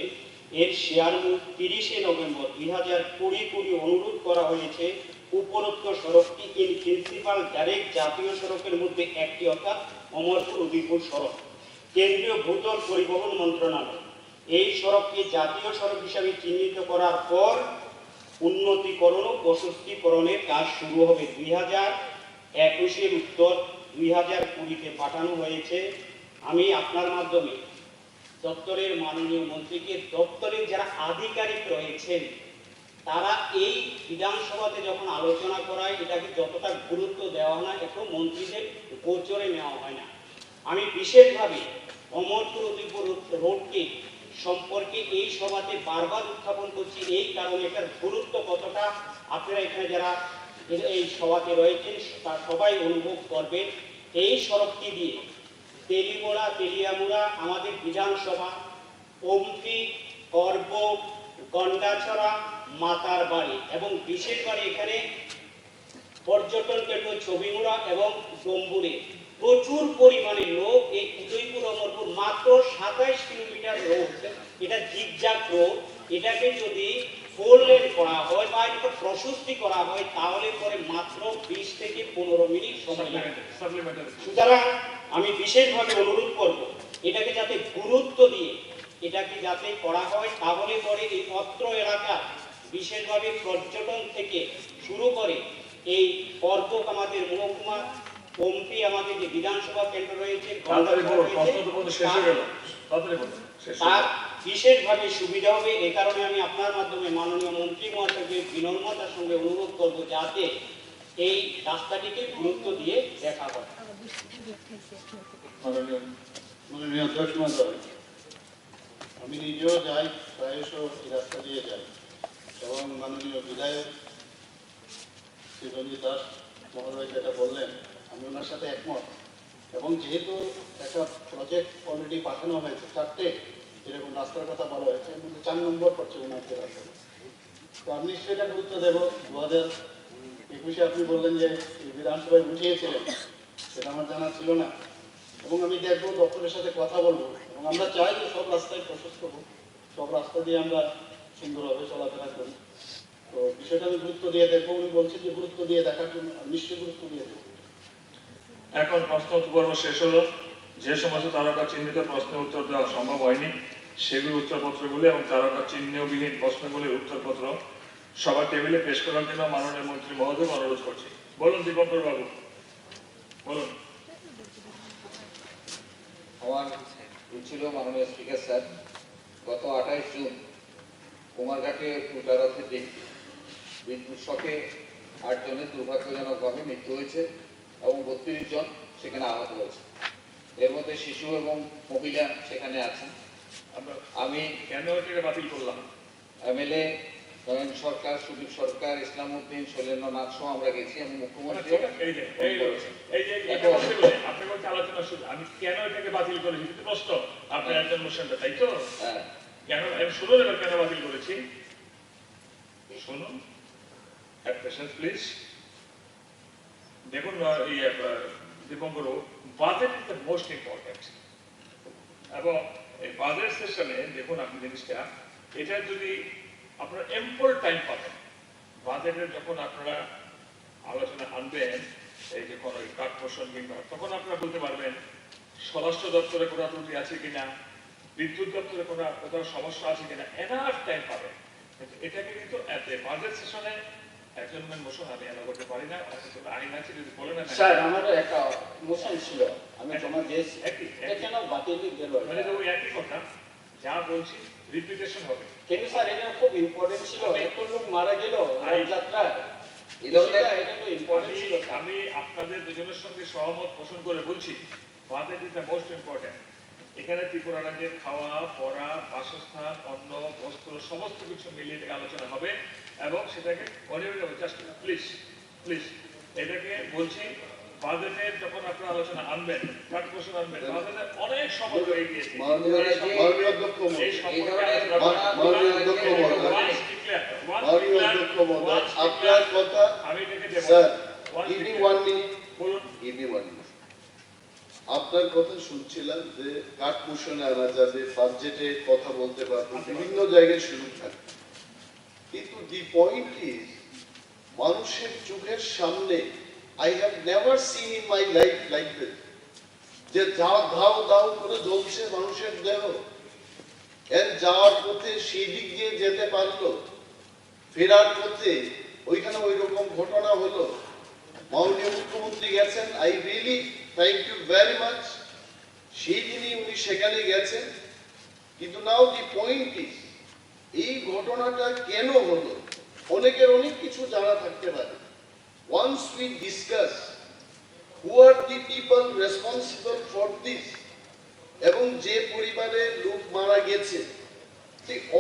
এর শেয়ার মূল্য 30শে নভেম্বর 2020 অনুরোধ করা হয়েছে উপরোক্ত সড়কটি ইন প্রিন্সিপাল ডাইরেক্ট জাতীয় সড়কের মধ্যে একটি, অর্থাৎ অমরপুর উদয়পুর সড়ক। কেন্দ্রীয় ভূতল পরিবহন মন্ত্রণালয় এই সড়ককে জাতীয় সড়ক হিসাবে চিহ্নিত করার পর উন্নতিকরণ ও প্রশস্তীকরণের কাজ শুরু হবে। 2021-এর উত্তর 2020-তে পাঠানো হয়েছে। আমি আপনার মাধ্যমে দপ্তরের মাননীয় মন্ত্রীকে, দপ্তরের যারা আধিকারিক রয়েছেন তারা এই বিধানসভাতে যখন আলোচনা করায় এটাকে যতটা গুরুত্ব দেওয়া হয় না, একটু মন্ত্রীদের গোচরে নেওয়া হয় না। আমি বিশেষভাবে অমরপুর উদয়পুর রোডকে সম্পর্কে এই সভাতে বারবার উত্থাপন করছি, এই কারণে এটার গুরুত্ব কতটা আপনারা এখানে যারা এই সভাতে রয়েছেন তার সবাই অনুভব করবেন। এই সড়কটি দিয়ে তেলিয়ামুড়া আমাদের বিধানসভা, পম্পি, অর্ব, গন্ডাছড়া, মাতার বাড়ি এবং বিশেষ করে এখানে পর্যটন কেন্দ্র ছবিমুড়া এবং ডম্বুরে প্রচুর পরিমাণে লোক এই উদয়পুর অমরপুর মাত্র 27 কিলোমিটার রোড, এটা জিগজাগ রোড, এটাকে যদি 4 লেন করা হয় বা এটা প্রশস্তি করা হয় তাহলে পরে মাত্র 20 থেকে 15 মিনিট সময় লাগে। সুতরাং আমি বিশেষভাবে অনুরোধ করব এটাকে যাতে গুরুত্ব দিয়ে এটাকে যাতে করা হয়, তাহলে পরে এই অত্র এলাকা বিশেষভাবে পর্যটন থেকে শুরু করে এই পর্বক আমাদের মহকুমা, পম্পি আমাদের যে বিধানসভা কেন্দ্র রয়েছে তার বিশেষভাবে সুবিধা হবে। এ কারণে আমি আপনার মাধ্যমে মাননীয় মন্ত্রী মহাশয়কে বিনম্রতার সঙ্গে অনুরোধ করব যাতে এই রাস্তাটিকে গুরুত্ব দিয়ে দেখা হয়। মাননীয় অধ্যক্ষ মহোদয়, আমি নিজেও যাই, প্রায়শ এই রাস্তা দিয়ে যাই এবং মাননীয় বিধায়ক শ্রী রঞ্জিত দাস মহোদয় যেটা বললেন আমি ওনার সাথে একমত। এবং যেহেতু একটা প্রজেক্ট অলরেডি পাঠানো হয়েছে, 4টে যেরকম রাস্তার কথা বলা হয়েছে, এর মধ্যে 4 নম্বর পড়ছে ওনাকে রাস্তা। তো আমি নিশ্চয়ই এটা গুরুত্ব দেবো। 2021-এ আপনি বললেন যে বিধানসভায় উঠিয়েছিলেন, সেটা আমার জানা ছিল না। এবং আমি দেখবো, দপ্তরের সাথে কথা বলবো এবং আমরা চাই যে সব রাস্তায় প্রশস্ত হোক, সব রাস্তা দিয়ে আমরা সুন্দরভাবে চলাফেরা করি। তো বিষয়টা আমি গুরুত্ব দিয়ে দেখবো। উনি বলছেন যে গুরুত্ব দিয়ে দেখার জন্য, নিশ্চয়ই গুরুত্ব দিয়ে দেবো। এখন প্রশ্ন পর্ব শেষ হলো। যে সমস্ত তারকা চিহ্নিত প্রশ্নের উত্তর দেওয়া সম্ভব হয়নি সেগুলো উত্তরপত্রগুলি এবং তারকা চিহ্নবিহীন প্রশ্নগুলির উত্তরপত্র সবার টেবিলে পেশ করার জন্য মাননীয় মন্ত্রী মহোদয় অনুরোধ করছি। বলুন দীপঙ্কর বাবু, বলুন। আমার ছিল মাননীয় স্পিকার স্যার, গত 28 জুন কুমারঘাটে উল্টারথের দিন বিদ্যুৎ শকে 8 জনের দুর্ভাগ্যজনকভাবে মৃত্যু হয়েছে এবং 32 জন সেখানে আহত হয়েছে। এর মধ্যে শিশু এবং মহিলা সেখানে আছেন। আমি কেন এটাকে বাতিল করলাম? এমএলএ নরেন সরকার, সুদীপ সরকার, ইসলাম উদ্দিন, শৈলেন্দ্রনাথ সহ আমরা গেছি এবং মুখ্যমন্ত্রী আলোচনা শুরু। আমি কেন এটাকে বাতিল করেছি প্রশ্ন আপনার একজন মোশনটা, তাই তো? কেন শুনুন, এবার কেন বাতিল করেছি শুনুন। প্লিজ দেখুন, Dipankar, budget is the most important. এবং এই বাজেট সেশনে দেখুন আপনি জিনিসটা, এটা যদি আপনারা এম্পল টাইম পাবেন, বাজেটের যখন আপনারা আলোচনা আনবেন, এই যে কোনো কাট পোষণ কিংবা, তখন আপনারা বলতে পারবেন স্বরাষ্ট্র দপ্তরে কোনো ত্রুটি আছে কিনা, বিদ্যুৎ দপ্তরে কোথাও সমস্যা আছে কিনা, এনাফ টাইম পাবেন। কিন্তু এটাকে কিন্তু বাজেট সেশনে একজন মোশন আমি এলাও করতে পারি না, অথচ আইন আছে, যদি বলে না। স্যার আমারও একটা মোশন ছিল, আমি জমা দিয়েছি, এটা কেন বাতিল গেল? মানে ওই একই কথা যা বলছি রিপিটেশন হবে। কিন্তু স্যার এটা খুব ইম্পর্টেন্ট ছিল, এত লোক মারা গেল যাত্রায়, এটা তো ইম্পর্টেন্ট ছিল। আমি আপনাদের দুজনের সঙ্গে সহমত পোষণ করে বলছি, budget is the most important. এখানে ত্রিপুরা রাজ্যের খাওয়া পড়া বাসস্থান অন্ন বস্ত্র সমস্ত কিছু মিলিয়ে এটাকে আলোচনা হবে এবং সেটাকে জাস্ট প্লিজ প্লিজ এটাকে বলছি, বাজেটের যখন আপনারা আলোচনা আনবেন, কাট পোষণ আনবেন, বাজেটের অনেক সময় হয়ে গিয়েছে। আপনার কথা আমি এটাকে স্যার, give me 1 minute, বলুন। give me 1 minute. আপনার কথা শুনছিলাম যে কাট পোষণে আনা যাবে, বাজেটে কথা বলতে পারবো, বিভিন্ন জায়গায় সুযোগ থাকবে, কিন্তু দি পয়েন্ট ইজ মানুষের চোখের সামনে I have never seen in my life like this, যে ধাও ধাও করে জ্বলছে মানুষের দেহ, এর যাওয়ার পথে সেই দিক দিয়ে যেতে পারলো, ফেরার পথে ওইখানে ওই রকম ঘটনা হলো। মাননীয় মুখ্যমন্ত্রী গেছেন, I really thank you very much, সেই দিনই উনি সেখানে গেছেন। কিন্তু নাও দি পয়েন্ট ইজ, এই ঘটনাটা কেন হলো, অনেকের অনেক কিছু জানা থাকতে পারে। Once we discuss who are the people responsible for this, এবং যে পরিবারে লোক মারা গেছে,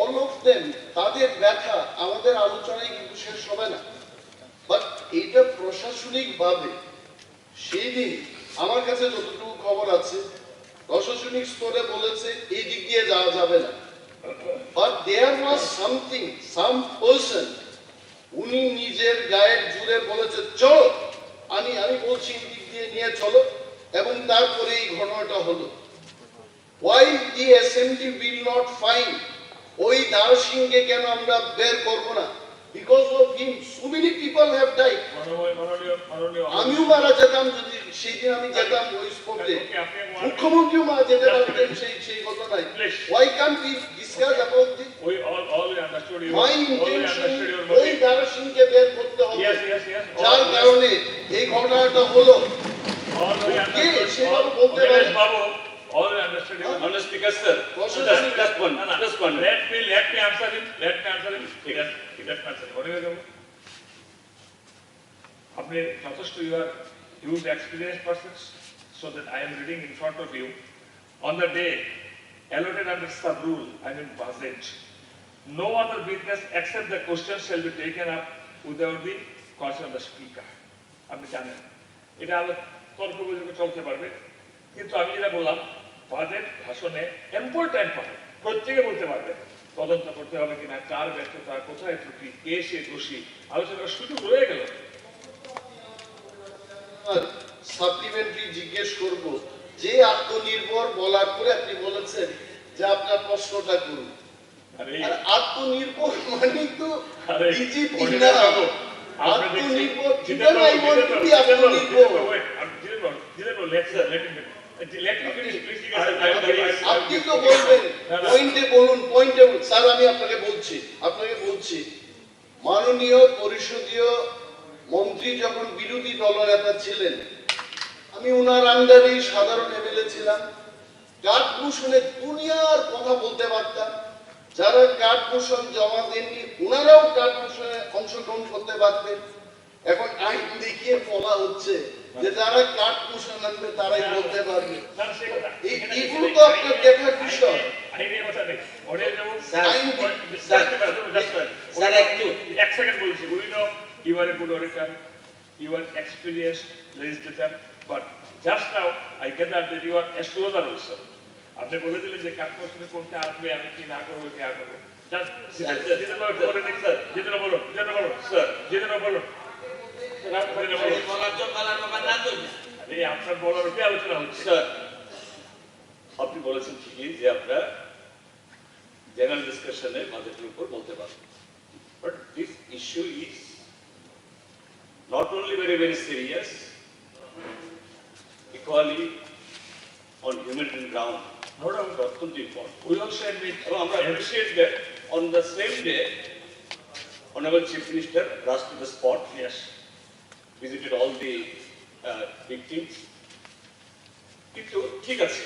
অল অফ দেম, তাদের ব্যথা আমাদের আলোচনায় কিন্তু শেষ হবে না। বাট এটা প্রশাসনিক ভাবে সেই দিন আমার কাছে যতটুকু খবর আছে, প্রশাসনিক স্তরে বলেছে এই দিক দিয়ে যাওয়া যাবে না। But there was something, some person, উনি নিজের গায়ের জুড়ে বলেছে চলো, আমি বলছি এই দিক দিয়ে নিয়ে চলো, এবং তারপরে এই ঘটনাটা হলো। Why the assembly will not find ওই দারসিংকে কেন আমরা বের করব না? Because of him so many people have died. আমিও মারা যেতাম যদি সেই দিন আমি যেতাম ওই স্পটে, মুখ্যমন্ত্রীও মারা যেতে পারতেন সেই ঘটনায়। Why can't we discuss about this? My intention ওই দারসিংকে বের করতে হবে, যার কারণে এই ঘটনাটা হলো। কে সেভাবে বলতে পারে? All I understood you. Honorable Speaker, sir. Just one. Let me answer him. Let me answer him. Let me answer him. What do you do? আপনি যথেষ্ট you are huge experienced persons, so that I am reading in front of you. On the day allotted under sub rule, I mean budget, no other business except the question shall be taken up without the consent of the speaker. আপনি জানেন এটা তর্ক বিতর্ক চলতে পারবে, কিন্তু আমি যেটা বললাম বাজেট ভাষণে ইম্পর্টেন্ট পাবে, প্রত্যেকে বলতে পারবে, তদন্ত করতে হবে কিনা, কার ব্যর্থতা, কোথায় ত্রুটি, কে সে দোষী, আলোচনার সুযোগ রয়ে গেল। সাপ্লিমেন্টারি জিজ্ঞেস করব, যে আত্মনির্ভর বলার পরে আপনি বলেছেন যে আপনার প্রশ্নটা করুন। আর আত্মনির্ভর মানে তো বিজেপি না, আত্মনির্ভর even I want to be আত্মনির্ভর। আপনি তো বলবেন পয়েন্টে বলুন, পয়েন্টে। স্যার আমি আপনাকে বলছি মাননীয় পরিষদীয় মন্ত্রী যখন বিরোধী দলনেতা ছিলেন, আমি ওনার আন্ডারেই সাধারণ এমএলএ ছিলাম, কার্ড পোষণে দুনিয়ার কথা বলতে পারতাম। যারা কার্ড পোষণ জমা দেননি ওনারাও কার্ড পোষণে অংশগ্রহণ করতে পারতেন। এখন আইন দেখিয়ে বলা হচ্ছে যে যারা কার্ড পোষণ আনবে তারাই বলতে পারবে। এগুলো তো আপনার দেখার বিষয়। এক সেকেন্ড বলছি, we know you are a good orator, you are experienced legislator, but just now I gather that you are astrologer also. আপনি বলে দিলেন যে কার্ড পোষণে কোনটা আসবে, আমি কি না করবো, কি করবো। আপনার বলার উপরে আলোচনা হচ্ছে। আপনি বলেছেন ঠিকই যে আমরা জেনারেল ডিসকাশনে বাজেটের উপর বলতে পারবো, but this issue is not only very serious, equally on humanitarian ground, No doubt. অত্যন্ত important. We also admit, এবং আমরা appreciate that on the same day, Honorable Chief Minister rushed to the spot, yes, visited all the victims. কিন্তু ঠিক আছে,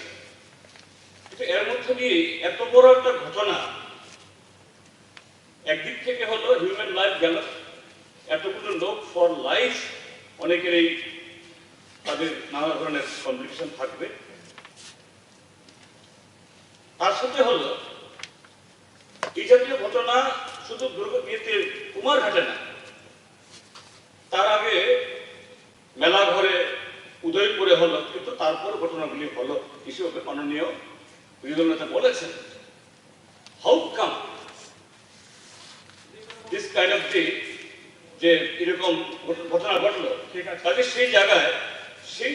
কিন্তু এর মধ্যে দিয়ে এত বড় একটা ঘটনা, একদিক থেকে হলো হিউম্যান লাইফ গেল, এতগুলো লোক ফর লাইফ, অনেকেরই তাদের নানা ধরনের কমপ্লিকেশন থাকবে। তার সাথে হলো এই জাতীয় ঘটনা শুধু কুমারঘাটে না, তার আগে মেলা ঘরে উদয়পুরে হলো, কিন্তু তারপর ঘটনাগুলি হলো হিসেবে মাননীয় বিরোধী নেতা বলেছেন। How come this kind of thing, যে এরকম ঘটনা ঘটলো, ঠিক আছে, তাকে সেই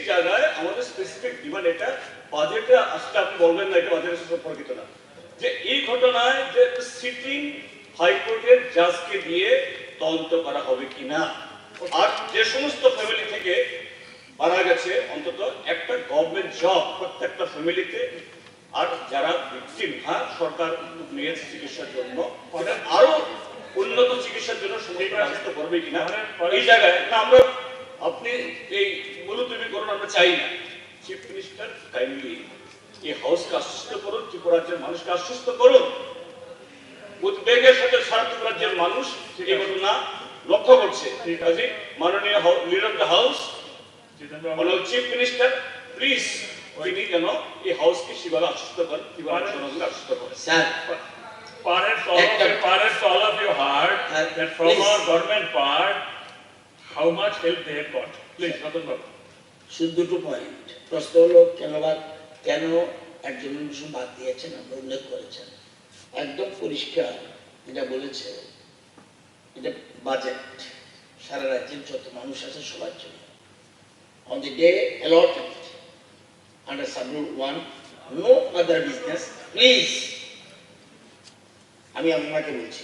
জায়গায় আমাদের স্পেসিফিক ডিমান্ড, এটা বাজেটে আসলে আপনি বলবেন না এটা বাজেটের সাথে সম্পর্কিত না, যে এই ঘটনায় যে সিটিং হাইকোর্টের জাজকে দিয়ে তদন্ত করা হবে কিনা, আর যে সমস্ত ফ্যামিলি থেকে মারা গেছে অন্তত একটা গভর্নমেন্ট জব প্রত্যেকটা ফ্যামিলিতে, আর যারা ভিকটিম, সরকার উদ্যোগ নিয়েছে চিকিৎসার জন্য, আরো উন্নত চিকিৎসার জন্য সমস্ত ব্যবস্থা করবে কিনা এই জায়গায় না। আমরা আপনি এই মুলতবি করুন, আমরা চাই না। চিফ মিনিস্টার কাইন্ডলি এই হাউসকে আশ্বস্ত করুন, ত্রিপুরা রাজ্যের মানুষকে আশ্বস্ত করুন, উদ্বেগের সাথে সারা ত্রিপুরা রাজ্যের মানুষ এই ঘটনা লক্ষ্য করছে। ঠিক আছে, মাননীয় লিডার অফ দ্য হাউস, মাননীয় চিফ মিনিস্টার, প্লিজ তিনি যেন এই হাউসকে সেভাবে আশ্বস্ত করেন, ত্রিপুরা জনগণকে আশ্বস্ত করেন। Sir, parents, all of you heard that from our government part, how much help they have got. Please, Ratan Babu. শুধু দুটো পয়েন্ট। প্রশ্ন হলো কেন একজন বাদ দিয়েছেন, আমরা উল্লেখ করেছেন। একদম পরিষ্কার যেটা বলেছে, এটা বাজেট সারা রাজ্যের যত মানুষ আছে সবার জন্য। On the day allotted under Sub-Rule 1, no other business, please, আমি আপনাকে বলছি,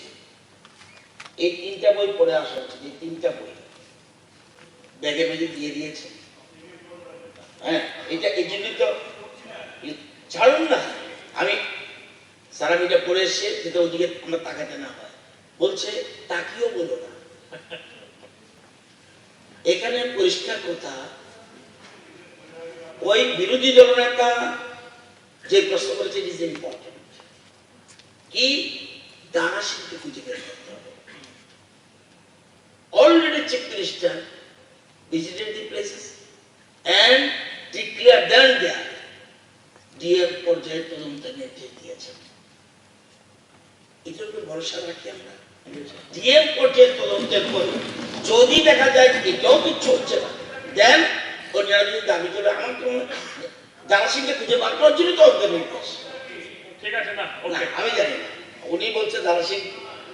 এই 3টা বই পড়ে আসা হচ্ছে, এই 3টা বই ব্যাগে ব্যাগে দিয়ে দিয়েছে। হ্যাঁ, এটা এই জন্যই তো ছাড়ুন না। স্যার আমি এটা পড়ে এসে যেটা ওদিকে আমার তাকাতে না হয়, বলছে তাকিয়েও বলো না। এখানে পরিষ্কার কথা, ওই বিরোধী দলনেতা যে প্রশ্ন করেছে, ইট ইজ ইম্পর্টেন্ট, কি দানাশিল্পী খুঁজে বের করতে হবে। Already chief minister visited the places and declared them there. DM পর্যায়ে তদন্তের নির্দেশ দিয়েছেন। এটার উপর ভরসা রাখি আমরা। ডিএম পর্যায়ে তদন্তের পর যদি দেখা যায় এটাও কিছু হচ্ছে না, দেন ওনারা যদি দাবি করে আমার তো দানাশিল্পী খুঁজে বার করার জন্য তদন্তের নির্দেশ। ঠিক আছে না, আমি জানি না, উনি বলছে দানাশিল্পী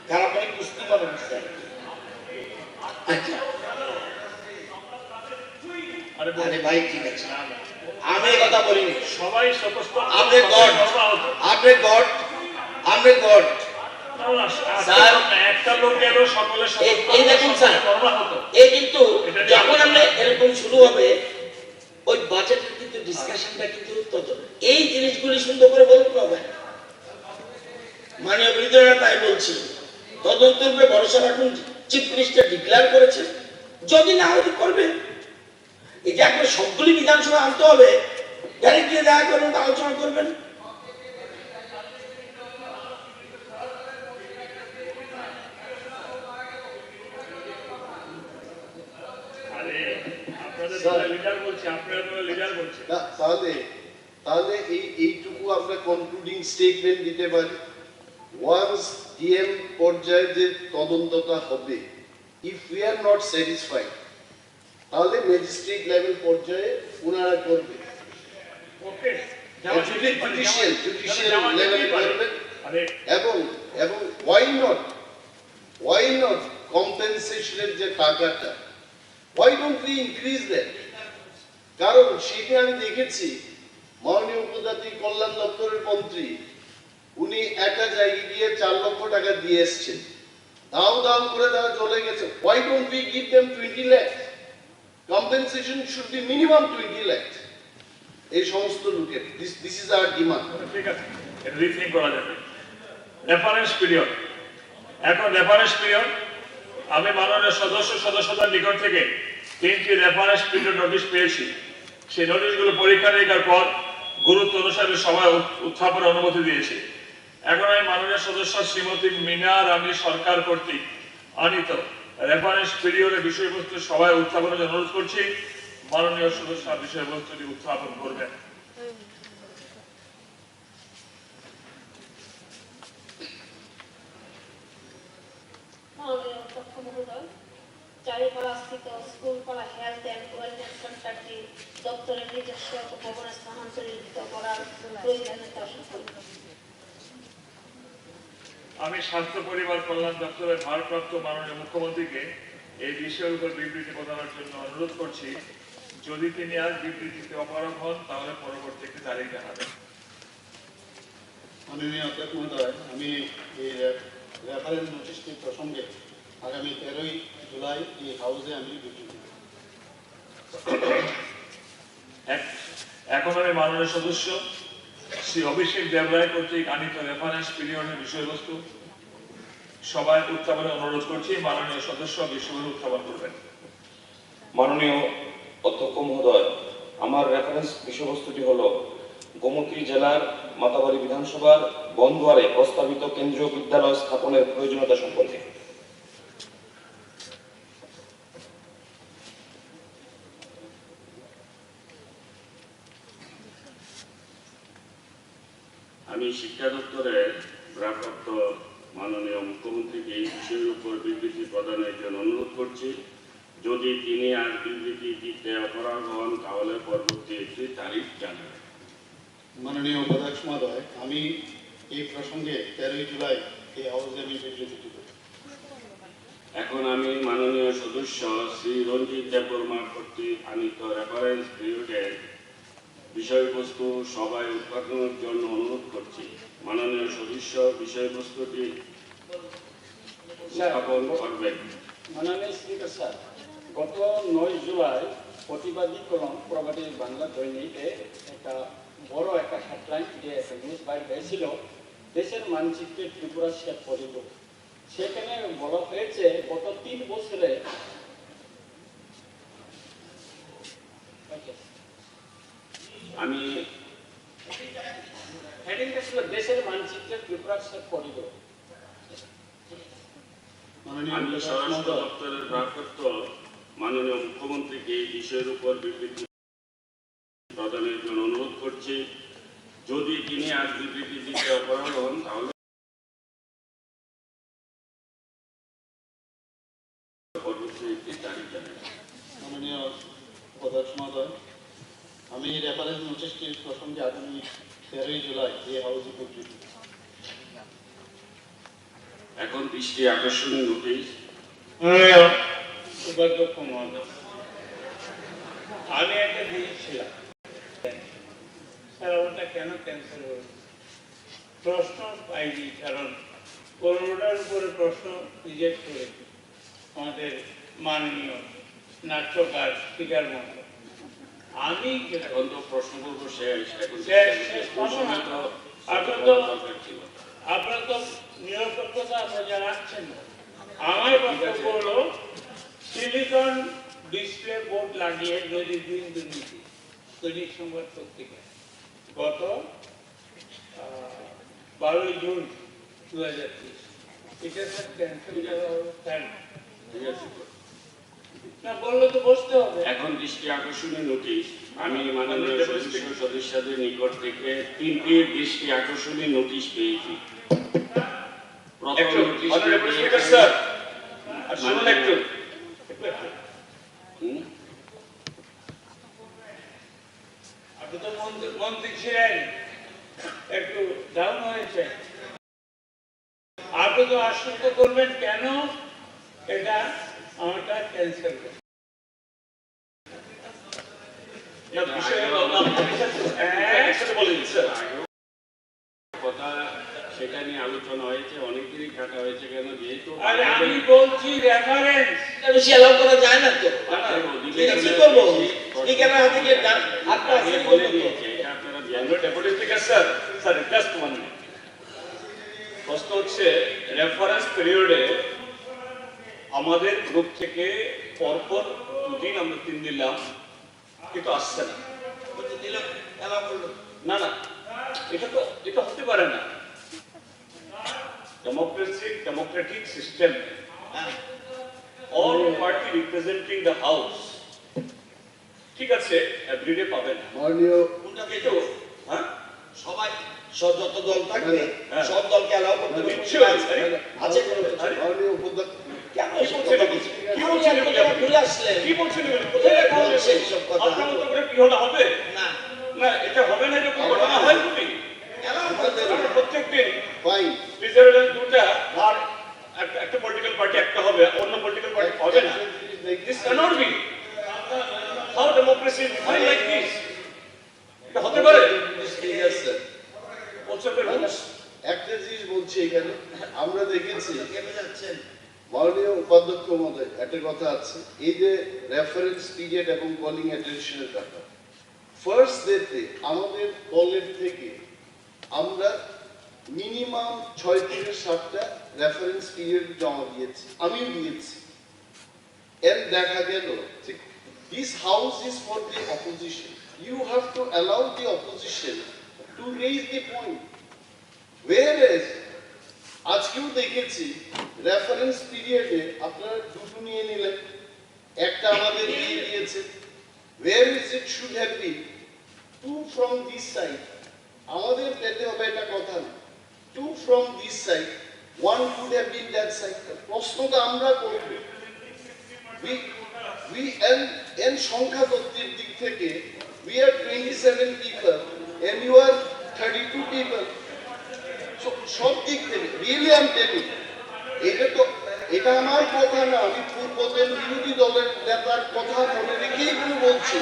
খারাপ অনেক কুস্তি মানুষ। আচ্ছা, আরে ভাই ঠিক আছে, আমি কথা বলিনি, সবাই আপনি গড, আপনি গড, আপনি গড। স্যার একটা লোক গেল সকলের সাথে, এই দেখুন স্যার, এই কিন্তু যখন আমরা এরকম শুরু হবে, ওই বাজেটের কিন্তু ডিসকাশনটা কিন্তু এই জিনিসগুলি সুন্দর করে বলতে হবে। মাননীয় বিরোধী দল তাই বলছি, তদন্তের উপরে ভরসা রাখুন। চিফ মিনিস্টার ডিক্লেয়ার করেছে, যদি না হলে করবে। এটা একবার সবগুলি বিধানসভা আনতে হবে, ডাইরেক্ট গিয়ে দেখা করবেন, আলোচনা করবেন। তাহলে এইটুকু আমরা কনক্লুডিং স্টেটমেন্ট দিতে পারি, ওয়ান্স ডিএম পর্যায়ে যে তদন্তটা হবে, if we are not satisfied, তাহলে ম্যাজিস্ট্রেট লেভেল পর্যায়ে ওনারা করবে, জুডিশিয়াল লেভেলে করবেন। এবং why not কম্পেনসেশনের যে টাকাটা, why don't we increase that? কারণ সেটা আমি দেখেছি মাননীয় উপজাতি কল্যাণ দপ্তরের মন্ত্রী উনি একটা জায়গায় গিয়ে 4 লক্ষ টাকা দিয়ে এসছেন, দাও দাও করে তারা চলে গেছে। Why don't we give them 20 lakhs? Compensation should be minimum 20 lakhs. এই সমস্ত লোকের this is our demand. ঠিক আছে, এটা রিথিং করা যাবে। রেফারেন্স পিরিয়ড, এখন রেফারেন্স পিরিয়ড আমি মাননীয় সদস্যদের নিকট থেকে 3টি রেফারেন্স পিরিয়ড নোটিশ পেয়েছি। সেই নোটিশগুলো পরীক্ষা নিরীক্ষার পর গুরুত্ব অনুসারে সভায় উত্থাপনের অনুমতি দিয়েছি। এখন আমি মাননীয় সদস্য শ্রীমতী মিনা রানী সরকার কর্তৃক আনিত রেফারেন্স পিরিয়ডের বিষয়বস্তু সভায় উত্থাপনের জন্য অনুরোধ করছি। মাননীয় সদস্য বিষয়বস্তুটি উত্থাপন করবেন। মাননীয় অধ্যক্ষ মহোদয়, চারিপাড়াস্থিত স্কুলপাড়া হেলথ অ্যান্ড ওয়েলনেস সেন্টারটি দপ্তরের নিজস্ব ভবনে স্থানান্তরিত করার প্রয়োজনীয়তা সম্পর্কে আমি স্বাস্থ্য পরিবার কল্যাণ দপ্তরের ভারপ্রাপ্ত মাননীয় মুখ্যমন্ত্রীকে এই বিষয়ের উপর বিবৃতি প্রদানের জন্য অনুরোধ করছি। যদি তিনি আজ বিবৃতিতে অপারগ হন তাহলে পরবর্তী একটি তারিখ জানাবেন। মাননীয় অধ্যক্ষ মহোদয়, আমি এই রেফারেন্স নোটিশটি প্রসঙ্গে আগামী 13ই জুলাই এই হাউসে আমি বিবৃতি দেব। এখন আমি মাননীয় সদস্য শ্রী অভিষেক দেবরায় কর্তৃক আনিত রেফারেন্স পিরিয়ডের বিষয়বস্তু সবাই উত্থাপনের অনুরোধ করছি। মাননীয় সদস্য বিষয়গুলো উত্থাপন করবেন। মাননীয় অধ্যক্ষ মহোদয়, আমার রেফারেন্স বিষয়বস্তুটি হল গোমতী জেলার মাতাবাড়ি বিধানসভার বনদুয়ারে প্রস্তাবিত কেন্দ্রীয় বিদ্যালয় স্থাপনের প্রয়োজনীয়তা সম্পর্কে। আমি শিক্ষা দপ্তরের ভারপ্রাপ্ত মাননীয় মুখ্যমন্ত্রীকে এই বিষয়ের উপর বিবৃতি প্রদানের জন্য অনুরোধ করছি। যদি তিনি আর বিবৃতি দিতে অপারগ হন তাহলে পরবর্তী একটি তারিখ জানাবেন। মাননীয় উপাধ্যক্ষ মহোদয়, আমি এই প্রসঙ্গে 13ই জুলাই এই হাউসে আমি বিবৃতি দেব। এখন আমি মাননীয় সদস্য শ্রী রঞ্জিত দেববর্মা কর্তৃক আনিত রেফারেন্স পিরিয়ডের বিষয়বস্তু সবাই উত্থাপনের জন্য অনুরোধ করছি। মাননীয় সদস্য বিষয়বস্তুটি উত্থাপন করবেন। মাননীয় স্পিকার স্যার, গত 9 জুলাই প্রতিবাদী কলম প্রবাদী বাংলা দৈনিকে একটা বড় একটা হেডলাইন দিয়ে একটা নিউজ বাইর হয়েছিল, দেশের মানচিত্রে ত্রিপুরা শেপ পরিব। সেখানে বলা হয়েছে গত 3 বছরে আমি হেডিংটা ছিল দেশের মানচিত্রে ত্রিপুরা শেপ পরিব। আমি স্বরাষ্ট্র দপ্তরের ভারপ্রাপ্ত মাননীয় মুখ্যমন্ত্রীকে এই বিষয়ের উপর বিবৃতি প্রদানের জন্য অনুরোধ করছি। যদি তিনি আজ বিবৃতি দিতে অপারগ হন তাহলে পরবর্তী একটি তারিখ জানাবেন। মাননীয় উপাধ্যক্ষ মহোদয়, আমি এই রেফারেন্স নোটিশটির প্রসঙ্গে আগামী 13ই জুলাই এই হাউসে বিবৃতি দেব। এখন দৃষ্টি আকর্ষণীয় নোটিশ। উপাধ্যক্ষ মহোদয়, আমি একটা দিয়েছিলাম স্যার, ওটা কেন ক্যান্সেল হল? প্রশ্ন পাইনি, কারণ 15টার উপরে প্রশ্ন রিজেক্ট করে আমাদের মাননীয় নাট্যকার স্পিকার মহোদয়। আমি এখন তো প্রশ্ন করবো শেষ। এখন আপনার তো নিরপেক্ষতা আপনারা জানাচ্ছেন না। আমার বক্তব্য হলো সিলিকন ডিসপ্লে বোর্ড লাগিয়ে নদীর দুর্নীতি দৈনিক সংবাদ পত্রিকা গত 12ই জুন 2023 এটা স্যার ক্যান্সেল করা হলো কেন? না বললে তো বসতে হবে। এখন দৃষ্টি আকর্ষণীয় নোটিশ। আমি মাননীয় সদস্যদের নিকট থেকে 3টি দৃষ্টি আকর্ষণীয় নোটিশ পেয়েছি। প্রথম নোটিশ আপনি তো মন্ত্রী ছিলেন, একটু ডাউন হয়েছে। আপনি তো আশ্বস্ত করবেন কেন এটা আমারটা ক্যান্সেল করবে। অনেকদিনই কাটা হয়েছে কেন যেহেতু আরে আমি বলছি রেফারেন্স বেশি অ্যালাউ করা যায় না তো কি করবো স্পিকারের হাতে গিয়ে হাতটা আসলে বলে দিয়েছে এটা আপনারা deputy speaker sir sir just 1 minute. প্রশ্ন হচ্ছে রেফারেন্স পিরিয়ডে আমাদের গ্রুপ থেকে পরপর 2 দিন আমরা 3 দিলাম কিন্তু আসছে না। না না এটা হতে পারে না। Democratic system all party representing the house ঠিক আছে এভরিডে পাবেন মাননীয় কিন্তু হ্যাঁ সবাই সব যত দল থাকবে সব দলকে অ্যালাউ করতে হবে আছে মাননীয় উপাধ্যক্ষ কেন কি বলছেন ভুলে আসলেন কি বলছেন কোথায় লেখা হয়েছে আপনার মতো করে কি হলে হবে না না এটা হবে না এরকম ঘটনা হয় কি প্রত্যেকদিন ফাইন প্রেসিডেন্ট দুটা আর একটা পলিটিক্যাল পার্টি একটা হবে অন্য পলিটিক্যাল পার্টি হবে না this cannot be how democracy is defined like this এটা হতে পারে ইয়েস স্যার বলছেন রুলস একটা জিনিস বলছি এখানে আমরা দেখেছি মাননীয় উপাধ্যক্ষ মহোদয় একটা কথা আছে এই যে রেফারেন্স পিরিয়ড এবং কলিং অ্যাটেনশনের কথা ফার্স্ট ডেতে আমাদের দলের থেকে আমরা মিনিমাম 6 থেকে 7টা রেফারেন্স পিরিয়ড জমা দিয়েছি আমিও দিয়েছি এর দেখা গেল this house is for the opposition you have to allow the opposition to raise the point whereas আজকেও দেখেছি রেফারেন্স পিরিয়ডে আপনারা দুটো নিয়ে নিলেন একটা আমাদের দিয়ে দিয়েছে where is it should have been two from this side আমাদের পেতে হবে এটা কথা না two from this side one could have been that side প্রশ্নটা আমরা করব we and সংখ্যা তত্ত্বের দিক থেকে we are 27 people and you are 32 people সব দিক থেকে রিয়েলি আই এম টেলিং এটা আমার কথা না আমি পূর্বতন বিরোধী দলের নেতার কথা মনে রেখে এগুলো বলছি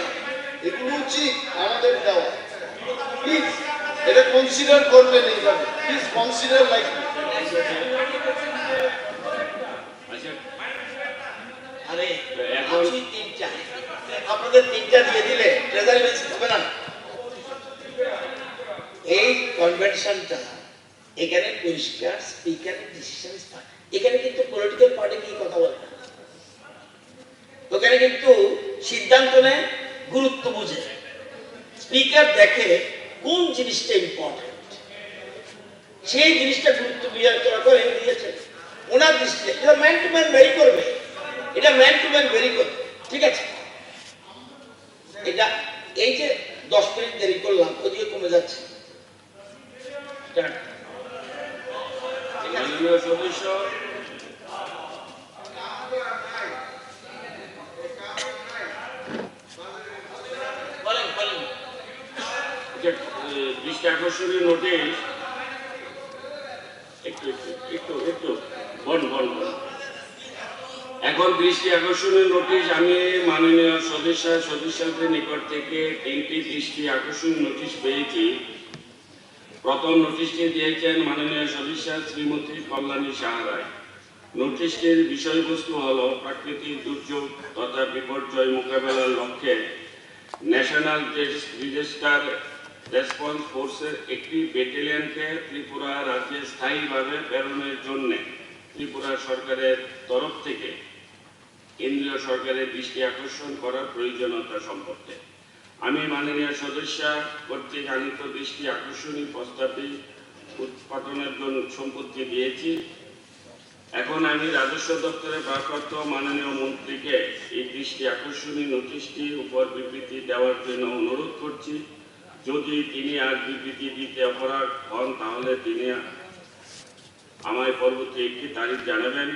এগুলো উচিত আমাদের দেওয়া প্লিজ এটা কনসিডার করবেন এইভাবে প্লিজ কনসিডার লাইক আরে এখন তিনটা আপনাদের তিনটা দিয়ে দিলে ট্রেজারি বেসিস হবে না এই কনভেনশনটা এখানে পরিষ্কার স্পিকারের ডিসিশন এখানে কিন্তু পলিটিক্যাল পার্টি কি কথা বলে না ওখানে কিন্তু সিদ্ধান্ত নেয় গুরুত্ব বুঝে স্পিকার দেখে কোন জিনিসটা ইম্পর্টেন্ট সেই জিনিসটা গুরুত্ব বিবেচনা করে দিয়েছে ওনার দৃষ্টিতে এটা ম্যান টু ম্যান ভেরি করবে এটা ম্যান টু ম্যান ভেরি করবে ঠিক আছে এটা এই যে 10 মিনিট দেরি করলাম ওদিকে কমে যাচ্ছে মাননীয় সদস্য দৃষ্টি আকর্ষণীয় নোটিশ এখন দৃষ্টি আকর্ষণীয় নোটিশ আমি মাননীয় সদস্যদের নিকট থেকে 3টি দৃষ্টি আকর্ষণীয় নোটিশ পেয়েছি। প্রথম নোটিশটি দিয়েছেন মাননীয় সদস্য শ্রীমতী কল্যাণী সাহারায়। নোটিশটির বিষয়বস্তু হল প্রাকৃতিক দুর্যোগ তথা বিপর্যয় মোকাবেলার লক্ষ্যে ন্যাশনাল ডিজাস্টার রেসপন্স ফোর্সের একটি ব্যাটালিয়নকে ত্রিপুরা রাজ্যে স্থায়ীভাবে প্রেরণের জন্য ত্রিপুরা সরকারের তরফ থেকে কেন্দ্রীয় সরকারের দৃষ্টি আকর্ষণ করার প্রয়োজনীয়তা সম্পর্কে আমি মাননীয় সদস্য কর্তৃক আনিত দৃষ্টি আকর্ষণীয় প্রস্তাবটি উৎপাদনের জন্য সম্পত্তি দিয়েছি। এখন আমি রাজস্ব দপ্তরের ভারপ্রাপ্ত মাননীয় মন্ত্রীকে এই দৃষ্টি আকর্ষণীয় নোটিশটির উপর বিবৃতি দেওয়ার জন্য অনুরোধ করছি। যদি তিনি আজ বিবৃতি দিতে অপারগ হন তাহলে তিনি আমায় পরবর্তী একটি তারিখ জানাবেন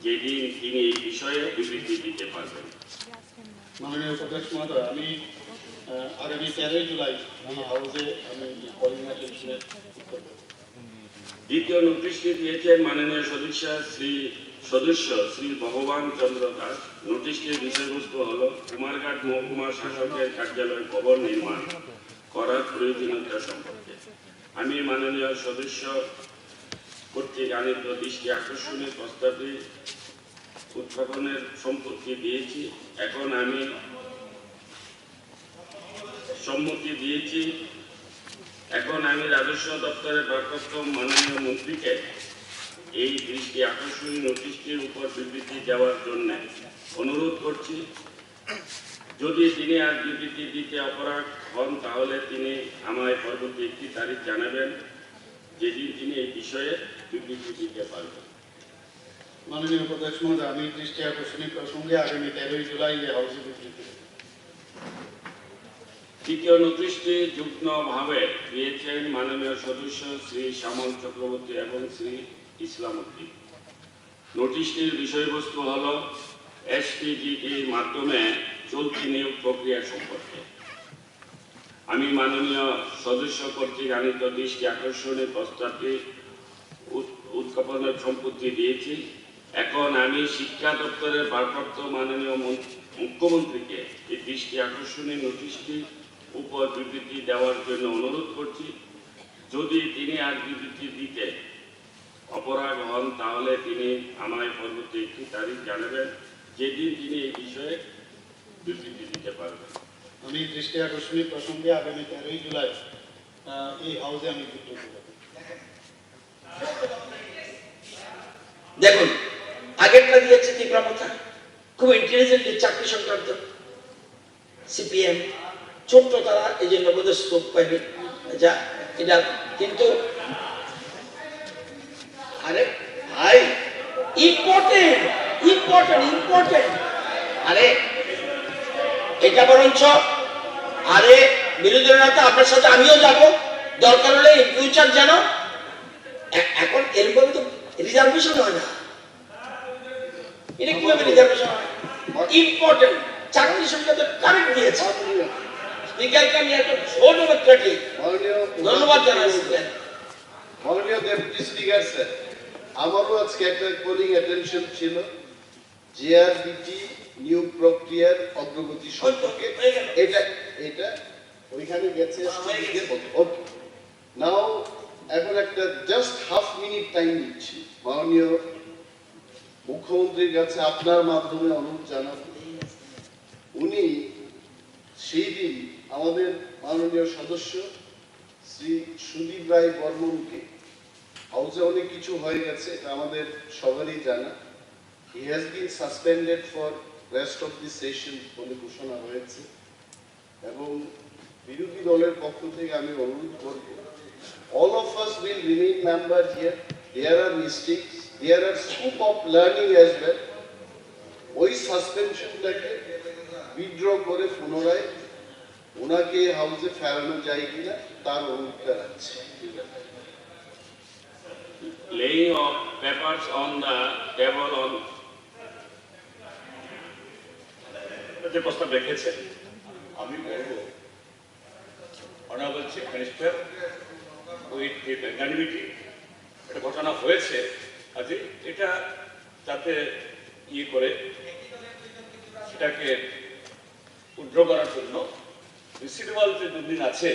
যেদিন তিনি এই বিষয়ে বিবৃতি দিতে পারবেন। মাননীয় উপাধ্যক্ষ মহোদয় আমি আগামী 13 জুলাই হাউসে আমি কলিং অ্যাটেনশনের উত্তর দেব। দ্বিতীয় নোটিশটি দিয়েছেন মাননীয় সদস্য শ্রী ভগবান চন্দ্র দাস। নোটিশটির বিষয়বস্তু হল কুমারঘাট মহকুমা শাসকের কার্যালয় ভবন নির্মাণ করার প্রয়োজনীয়তা সম্পর্কে আমি মাননীয় সদস্য কর্তৃক আনিত দৃষ্টি আকর্ষণের প্রস্তাবে উত্থাপনের সম্পত্তি দিয়েছি। এখন আমি সম্মতি দিয়েছি। এখন আমি রাজস্ব দপ্তরের ভারপ্রাপ্ত মাননীয় মন্ত্রীকে এই দৃষ্টি আকর্ষণী নোটিশটির উপর বিবৃতি দেওয়ার জন্য অনুরোধ করছি। যদি তিনি আর বিবৃতি দিতে অপারগ হন তাহলে তিনি আমায় পরবর্তী একটি তারিখ জানাবেন যেদিন তিনি এই বিষয়ে বিবৃতি দিতে পারবেন। মাননীয় উপাধ্যক্ষ মহোদয়, আমি দৃষ্টি আকর্ষণী প্রসঙ্গে আগামী 13 জুলাই হাউসে বিবৃতি দেব। তৃতীয় নোটিশটি যুগ্মভাবে দিয়েছেন মাননীয় সদস্য শ্রী শ্যামল চক্রবর্তী এবং শ্রী ইসলাম উদ্দিন। নোটিশটির বিষয়বস্তু হল এসপিজিটির মাধ্যমে চলতি নিয়োগ প্রক্রিয়া সম্পর্কে। আমি মাননীয় সদস্য কর্তৃক আনিত দৃষ্টি আকর্ষণের প্রস্তাবটি উৎক্ষেপণের সম্পত্তি দিয়েছি। এখন আমি শিক্ষা দপ্তরের ভারপ্রাপ্ত মাননীয় মুখ্যমন্ত্রীকে এই দৃষ্টি আকর্ষণী নোটিশটি উপর বিবৃতি দেওয়ার জন্য অনুরোধ করছি। যদি তিনি আর বিবৃতি দিতে অপরাগ হন তাহলে তিনি আমায় পরবর্তী একটি তারিখ জানাবেন যেদিন তিনি এই বিষয়ে বিবৃতি দিতে পারবেন। আমি দৃষ্টি আকর্ষণী প্রসঙ্গে আগামী 13 জুলাই এই হাউসে আমি বিবৃতি দেব। দেখুন, আগেরটা দিয়েছে তীব্রতা, খুব ইন্টেলিজেন্টলি চাকরি সংক্রান্ত সিপিএম, ছোট্ট তারা এই জন্য বোধহয় স্কোপ পায়নি। যা এটা কিন্তু আরে ভাই ইম্পর্টেন্ট ইম্পর্টেন্ট ইম্পর্টেন্ট আরে এটা বরঞ্চ আরে বিরোধী নেতা আপনার সাথে আমিও যাব, দরকার হলে ইন ফিউচার যেন এখন এরকম তো রিজার্ভেশন হয় না। এটা কিভাবে রিজার্ভেশন হয়? ইম্পর্টেন্ট চাকরির সঙ্গে তো কারেক্ট দিয়েছে। স্পিকারকে আমি একটা ছোট বাচ্চাটি ধন্যবাদ জানাচ্ছিলেন। মাননীয় ডেপুটি স্পিকার স্যার, আমারও আজকে একটা কলিং অ্যাটেনশন ছিল জেআরবিটি নিয়োগ প্রক্রিয়ার অগ্রগতি সম্পর্কে। এটা এটা ওইখানে গেছে। ওকে, নাও এখন একটা জাস্ট হাফ মিনিট টাইম নিচ্ছি। মাননীয় মুখ্যমন্ত্রীর কাছে আপনার মাধ্যমে অনুরোধ জানাবো, উনি সেই দিন আমাদের মাননীয় সদস্য শ্রী সুদীপ রায় বর্মনকে, হাউসে অনেক কিছু হয়ে গেছে এটা আমাদের সবারই জানা, he has been suspended for rest of the session বলে ঘোষণা হয়েছে। এবং বিরোধী দলের পক্ষ থেকে আমি অনুরোধ করব, all of us will remain members here. There are mistakes, there are scope of learning as well. ওই সাসপেনশনটাকে উইথড্র করে পুনরায় ওনাকে হাউসে ফেরানো যায় কিনা তার অনুরোধটা রাখছি। Laying of papers on the table on যে প্রস্তাব রেখেছেন আমি বলবো honourable chief minister with the magnanimity, একটা ঘটনা হয়েছে আজকে এটা যাতে ইয়ে করে সেটাকে উদ্র করার জন্য রিসিডেবল যে দুদিন আছে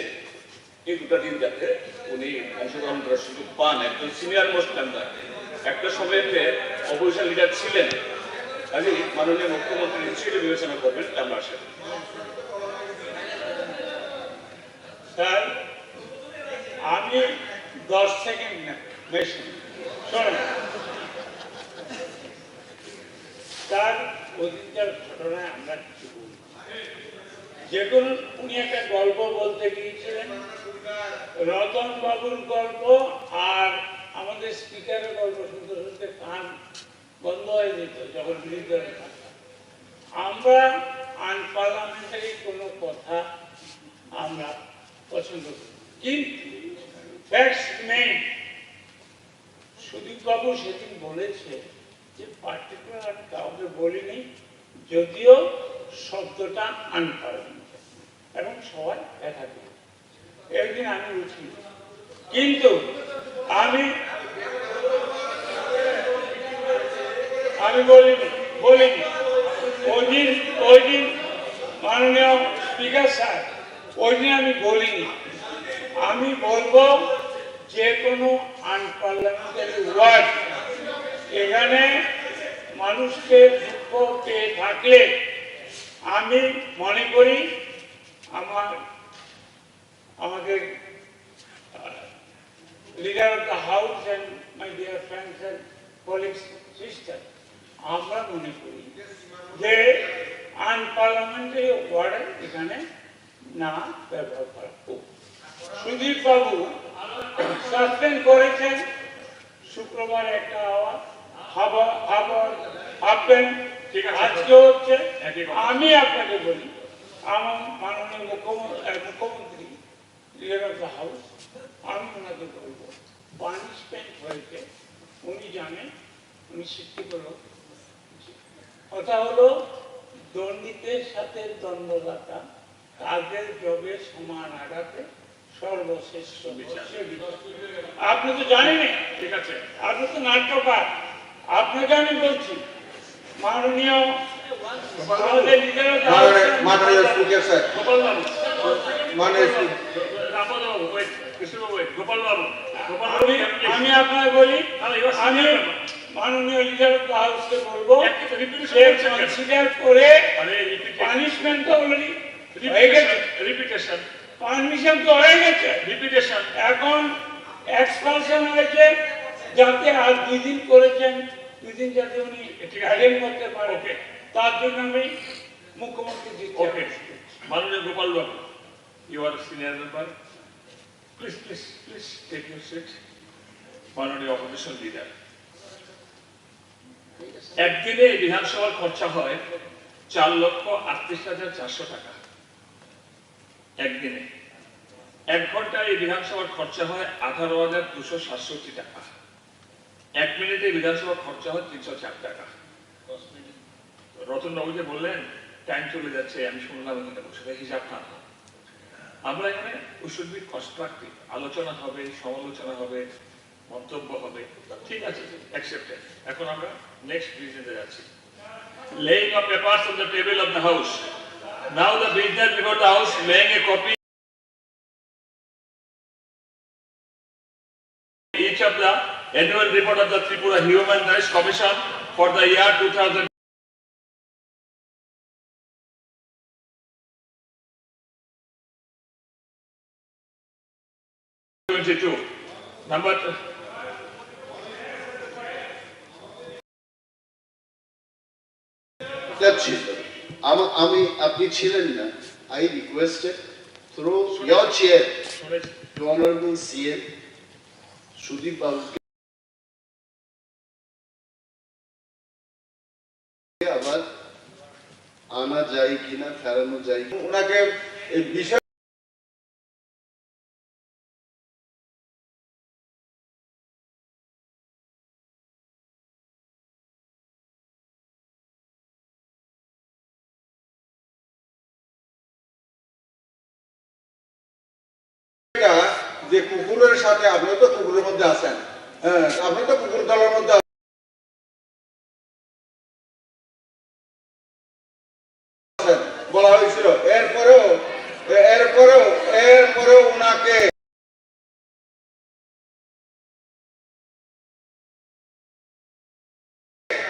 এই দুটা দিন যাতে উনি অংশগ্রহণ করার সুযোগ পান। একজন সিনিয়র মোস্ট মেম্বার, একটা সময়তে অপোজিশন লিডার ছিলেন, কাজে মাননীয় মুখ্যমন্ত্রী নিশ্চয়ই বিবেচনা করবেন। আমরা আসে স্যার, আমি 10 সেকেন্ড বেশি শোনেন স্যার। ওদিনকার ঘটনায় আমরা কিছু বলি, যে কোনো উনি একটা গল্প বলতে গিয়েছিলেন, রতন বাবুর গল্প আর আমাদের স্পিকারের গল্প শুনতে শুনতে কান বন্ধ হয়ে যেত যখন বিরোধী দল থাকতাম। আমরা আনপার্লামেন্টারি কোনো কথা আমরা পছন্দ করি, কিন্তু ফ্যাক্টস মেইন। সুদীপ বাবু সেদিন বলেছে যে পার্টিকুলার কাউকে বলিনি, যদিও শব্দটা আনপার্লামেন্টারি এবং সবাই দেখা দিল। একদিন আমি উঠি, কিন্তু আমি বলিনি ওই দিন মাননীয় স্পিকার স্যার, ওই দিন আমি বলিনি। আমি বলবো যে কোনো আনপার্লামেন্টারি ওয়ার্ড এখানে মানুষকে দুঃখ পেয়ে থাকলে আমি মনে করি আমাকে leader of the house and my dear friends and colleagues sister, আমরা মনে করি যে আনপার্লামেন্টারি ওয়ার্ড এখানে না ব্যবহার করা। সুদীপ বাবু সাসপেন্ড করেছেন শুক্রবার একটা হাফবেন আজকে হচ্ছে। আমি আপনাকে বলি, আমার মাননীয় মুখ্যমন্ত্রী লিডার অফ দ্য হাউস, আমি ওনাকে বলবো পানিশমেন্ট হয়েছে, উনি জানেন, উনি শিক্ষিত লোক। কথা হলো দণ্ডিতের সাথে দণ্ডদাতা তাদের জবে সমান আঘাতে সর্বশ্রেষ্ঠ বিচার। আপনি তো জানেন, ঠিক আছে, আপনি তো নাট্যকার, আপনাকে আমি বলছি মাননীয় আমি আপনাকে বলি, আমি মাননীয় লিডার অফ দ্য হাউসকে বলবো কনসিডার করে পানিশমেন্ট তো অলরেডি হয়ে গেছে, রিপিটেশন পারমিশন তো হয়ে গেছে, রিপিটেশন এখন এক্সপালশন হয়েছে, যাতে আর 2 দিন করেছেন, 2 দিন যাতে উনি অ্যাটেন্ড করতে পারে, তার জন্য আমি মুখ্যমন্ত্রী দিচ্ছি। ওকে, মাননীয় Gopal babu, you are senior member, please please please take your seat. মাননীয় অপোজিশন লিডার, একদিনে বিধানসভার খরচা হয় 4,38,400 টাকা। একদিনে 1 ঘন্টায় এই বিধানসভার খরচা হয় 18,267 টাকা। 1 মিনিটে বিধানসভার খরচা হয় 304 টাকা। রতন বাবু যে বললেন টাইম চলে যাচ্ছে, আমি শুনলাম এখানে বসে, হিসাব না। আমরা এখানে উৎসর্গিক কনস্ট্রাকটিভ আলোচনা হবে, সমালোচনা হবে, মন্তব্য হবে, ঠিক আছে, অ্যাকসেপ্টেড। এখন আমরা নেক্সট বিজনেসে যাচ্ছি। laying of papers on the table of the house. Now the business before the house, laying a copy each of the annual report of the Tripura Human Rights Commission for the year 2022. Number আমি আপনি ছিলেন না, I requested through your chair to Honorable CM Sudip বাবুকে আবার আনা যায় কিনা, ফেরানো যায় কিনা, ওনাকে এই বিষয় যে কুকুরের সাথে, আপনি তো কুকুরের মধ্যে আছেন, আপনি তো কুকুর দলের মধ্যে আছেন বলা হয়েছিল। এরপরেও উনাকে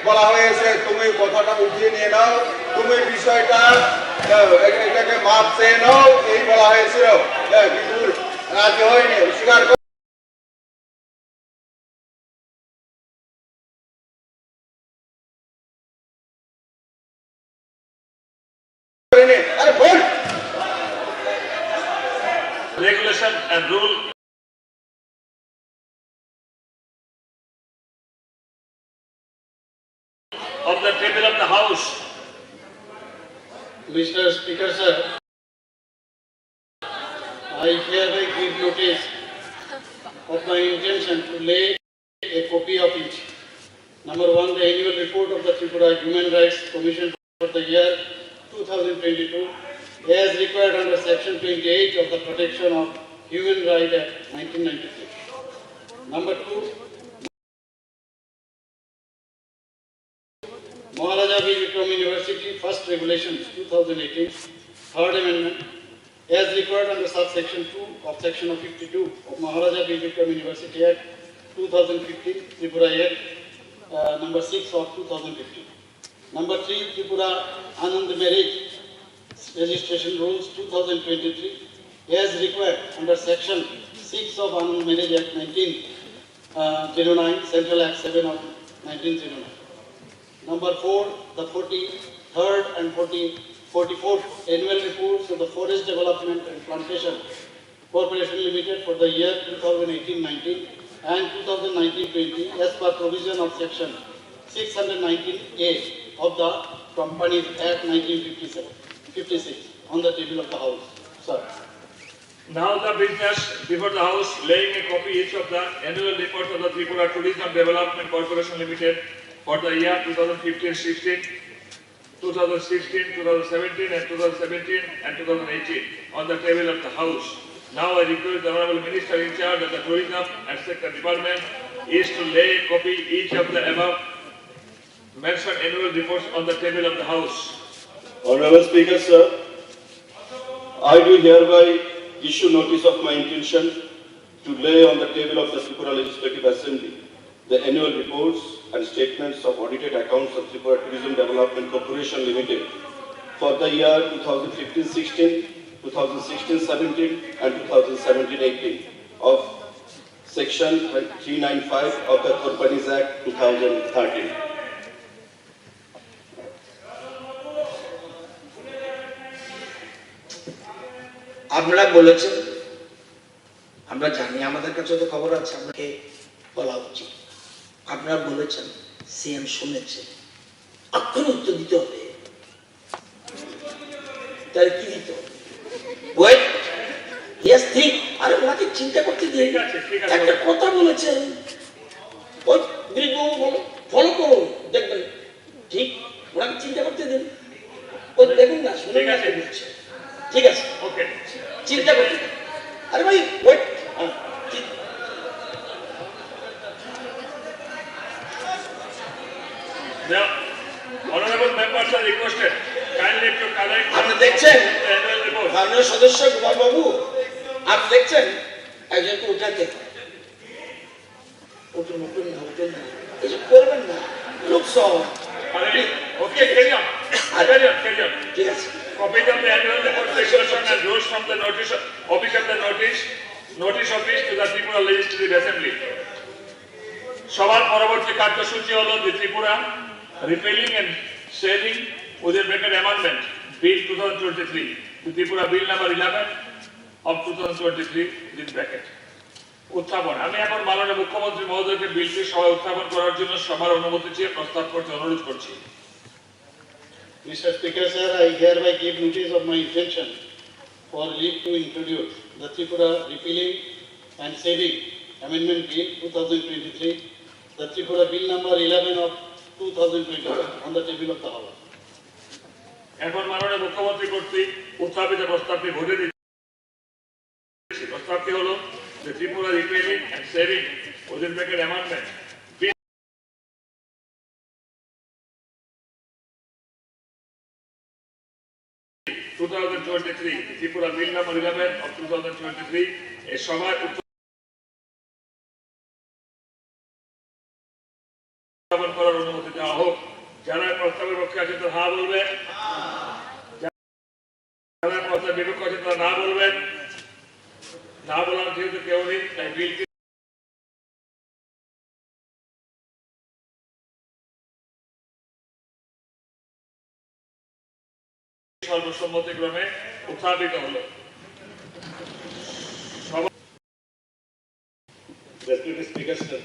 বলা হয়েছে তুমি কথাটা উঠিয়ে নিয়ে নাও, তুমি বিষয়টা এটাকে মাপ চেয়ে নাও, এই বলা হয়েছিল, কিন্তু রাজি হয়নি, স্বীকার করেনি। আরে বল, regulation and rule of the table of the house. Mr. Speaker, sir, I hereby give notice of my intention to lay a copy of each. Number 1, the annual report of the Tripura Human Rights Commission for the year 2022, as required under Section 28 of the Protection of Human Rights Act 1993. Number 2, Maharaja V. Vikram University First Regulations 2018, Third Amendment, as required under subsection 2 of section of 52 of Maharaja B. Vikram University Act 2015, Tripura Act number 6 of 2015. Number 3, Tripura Anand Marriage Registration Rules 2023 as required under section 6 of Anand Marriage Act 1909, Central Act 7 of 1909. Number 4, the 43rd and 44th annual reports of the Forest Development and Plantation Corporation Limited for the year 2018-19 and 2019-20 as per provision of section 619A of the Companies Act 1956 on the table of the House. Sir. Now the business before the House, laying a copy each of the annual report of the Tripura Tourism Development Corporation Limited for the year 2015-16, 2016, 2017 and 2017 and 2018 on the table of the House. Now I request the Honorable Minister in charge of the Tourism and Sector Department is to lay a copy each of the above mentioned annual reports on the table of the House. Honorable Speaker, sir, I do hereby issue notice of my intention to lay on the table of the Tripura Legislative Assembly the annual reports and statements of audited accounts of Tripura Tourism Development Corporation Limited for the year 2015-16, 2016-17 and 2017-18 of Section 395 of the Companies Act 2013. আপনারা বলেছেন, আমরা জানি, আমাদের কাছে তো খবর আছে, আপনাকে বলা উচিত। আপনারা বলেছেন, সিএম শুনেছে, আপনার উত্তর দিতে হবে। তাহলে কি দিতে হবে? ওয়েট, ইয়েস, ঠিক। আরে ওনাকে চিন্তা করতে দিন। একটা কথা বলেছেন, ওই ফলো করুন, দেখবেন ঠিক। ওনাকে চিন্তা করতে দিন, ওই দেখুন না, শুনে বলছে। ঠিক আছে, ওকে, চিন্তা করতে দিন। আরে ভাই wait, The honorable members are requested kindly to collect. আপনি দেখছেন মাননীয় সদস্য কুমার বাবু, আপনি দেখছেন একজনকে উঠাতে উঠুন উঠুন না, উঠুন না, এসব করবেন না। লোক সব Okay, carry on. Carry on. ঠিক আছে। Copy of the annual report section and rules from the notice, copy of the notice of this to the Tripura Legislative Assembly. সবার পরবর্তী কার্যসূচি হলো the Tripura Repealing and Saving within bracket amendment Bill 2023, the Tripura Bill number 11 of 2023 within bracket. উত্থাপন। আমি এখন মাননীয় মুখ্যমন্ত্রী মহোদয়কে বিলটি সভায় উত্থাপন করার জন্য সবার অনুমতি চেয়ে প্রস্তাব করতে অনুরোধ করছি। Mr. Speaker, sir, I hereby give notice of my intention for leave to introduce the Tripura Repealing and Saving Amendment Bill 2023, the Tripura Bill number 11 of 2021 on the table of the House. এখন মাননীয় মুখ্যমন্ত্রী কর্তৃক উত্থাপিত প্রস্তাবটি ভোটে দিচ্ছি। প্রস্তাবটি হলো the Tripura Repealing and Saving within bracket amendment Bill 2023, Tripura Bill number 11 of 2023 এই সভায় উত্থাপন করার অনুমতি দেওয়া হোক। যারা প্রস্তাবের পক্ষে আছে তারা হ্যাঁ বলবেন, যারা প্রস্তাবের বিপক্ষে আছে তারা না বলবেন। না বলার যেহেতু কেউ নেই, তাই বিলটি সর্বসম্মতিক্রমে উত্থাপিত হলো। Respected Speaker, sir,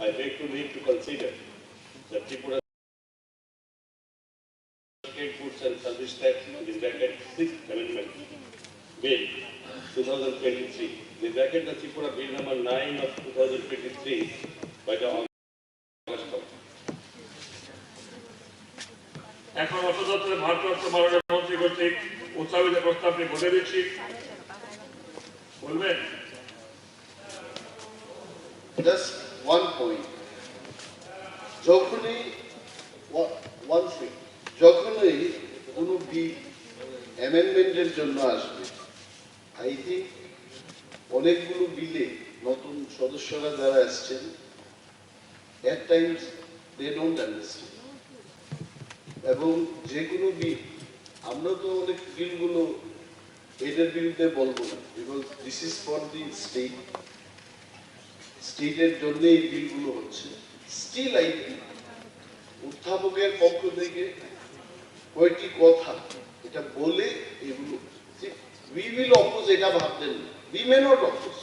I beg to leave to consider the Tripura State Goods and Service Tax in bracket 6th Amendment Bill 2023, in bracket the Tripura Bill number 9 of 2023 by the August of. এখন অর্থ দপ্তরের ভারপ্রাপ্ত মাননীয় মন্ত্রী কর্তৃক উত্থাপিত প্রস্তাবটি ভোটে দিচ্ছি। বলবেন? Just one point. যখনই কোনো বিল অ্যামেন্ডমেন্টের জন্য আসবে আই থিঙ্ক অনেকগুলো বিলে নতুন সদস্যরা যারা আসছেন at times they don't understand এবং যেগুলো বিল আমরা তো অনেক বিলগুলো এটার বিরুদ্ধে বলবো না বিকজ দিস ইজ ফর দি স্টেটের জন্য এই বিলগুলো হচ্ছে স্টিল আই থিঙ্ক উত্থাপকের পক্ষ থেকে কয়েকটি কথা এটা বলে এগুলো উই উইল অপোজ এটা ভাবতেন না we may not oppose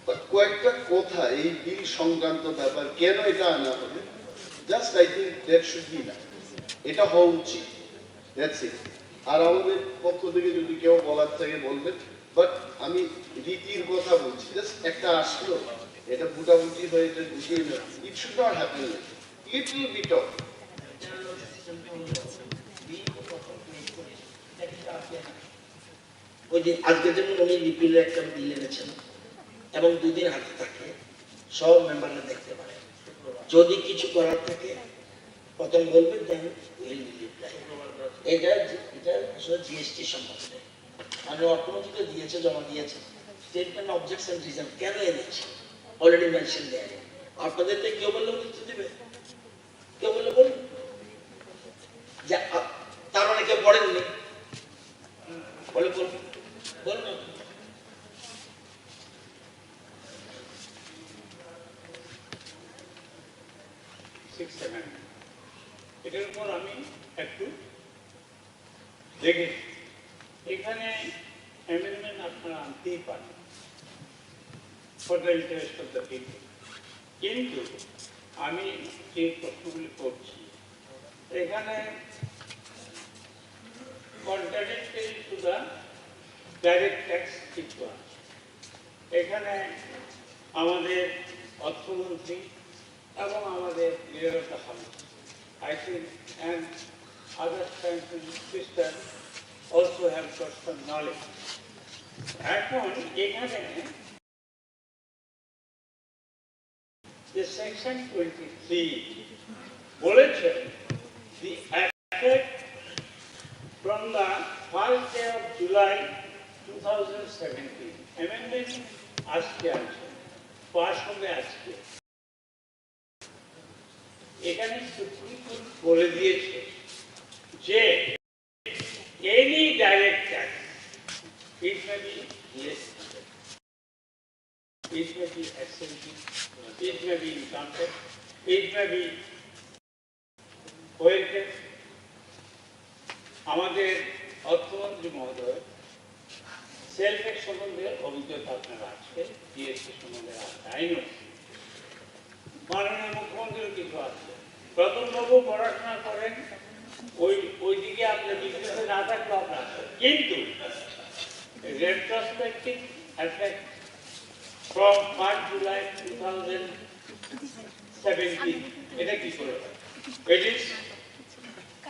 but কয়েকটা কথা এই বিল সংক্রান্ত ব্যাপার কেন এটা আনা হবে just I think that should be না এটা হওয়া উচিত দ্যাটস ইট আর আমাদের পক্ষ থেকে যদি কেউ বলার থাকে বলবেন বাট আমি রীতির কথা বলছি জাস্ট একটা আসলো এটা বুটাবুটি হয়ে এটা গুটিয়ে নেওয়া it should not happen little bit of ওই দিন আজকে যেমন উনি রিপিলের একটা বিল এনেছেন এবং দুদিন হাতে থাকে সব মেম্বাররা দেখতে পারে যদি কিছু করার থাকে প্রথম বলবেন দেন এটা এটা আসলে জিএসটি সম্বন্ধে আমি অর্থমন্ত্রীকে দিয়েছে জমা দিয়েছে স্টেটমেন্ট অবজেকশন রিজন কেন এনেছে অলরেডি মেনশন দেয় আপনাদের থেকে কেউ বললে উত্তর দিবে কেউ বললে বলুন যে তার মানে কেউ পড়েননি বলে বলুন বলুন এটার উপর আমি একটু দেখি এখানে অ্যামেন্ডমেন্ট আপনারা আনতেই পারেন for the interest of the people কিন্তু আমি যে প্রশ্নগুলি করছি এখানে contradictory to the direct tax কিছু আছে এখানে আমাদের অর্থমন্ত্রী এবং আমাদের leader of the house I think and other countries sisters also have got some knowledge. এখন এখানে যে সেকশন 23 বলেছে the effect from the first day of July 2017 amendment আজকে আছে পাস হবে আজকে এখানে সুপ্রিম কোর্ট বলে দিয়েছে যে any direct tax it may be GST it may be SLT it may be income tax it may be wealth tax আমাদের অর্থমন্ত্রী মহোদয় সেল ট্যাক্স সম্বন্ধে অভিজ্ঞতা আপনার আছে জিএসটি সম্বন্ধে আইনও মাননীয় মুখ্যমন্ত্রীর কিছু আছে প্রথমবাবু পড়াশোনা করেন ওইদিকে আপনার বিজনেসে না থাকলে আপনার কিন্তু রেট্রোস্পেক্টিভ এফেক্ট ফ্রম 1 জুলাই 2017 এটা কি করে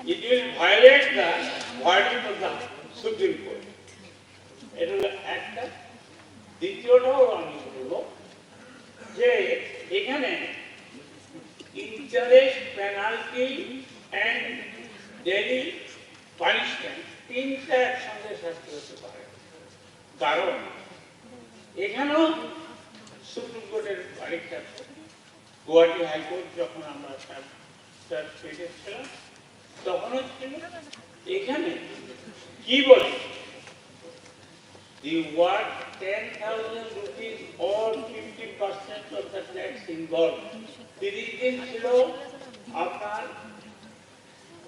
it will violate the verdict of the Supreme Court এটা হলো একটা দ্বিতীয়টাও আমি বলবো যে এখানে interest, penalty and daily punishment তিনটা একসঙ্গে শাস্তি হতে পারে কারণ এখানেও সুপ্রিম কোর্টের বাড়িটা গুয়াহাটি হাইকোর্ট যখন আমরা ছিলাম তখনও ছিল এখানে কি বলে the word 10,000 rupees or 50% of the tax involved 30 দিন ছিল আপনার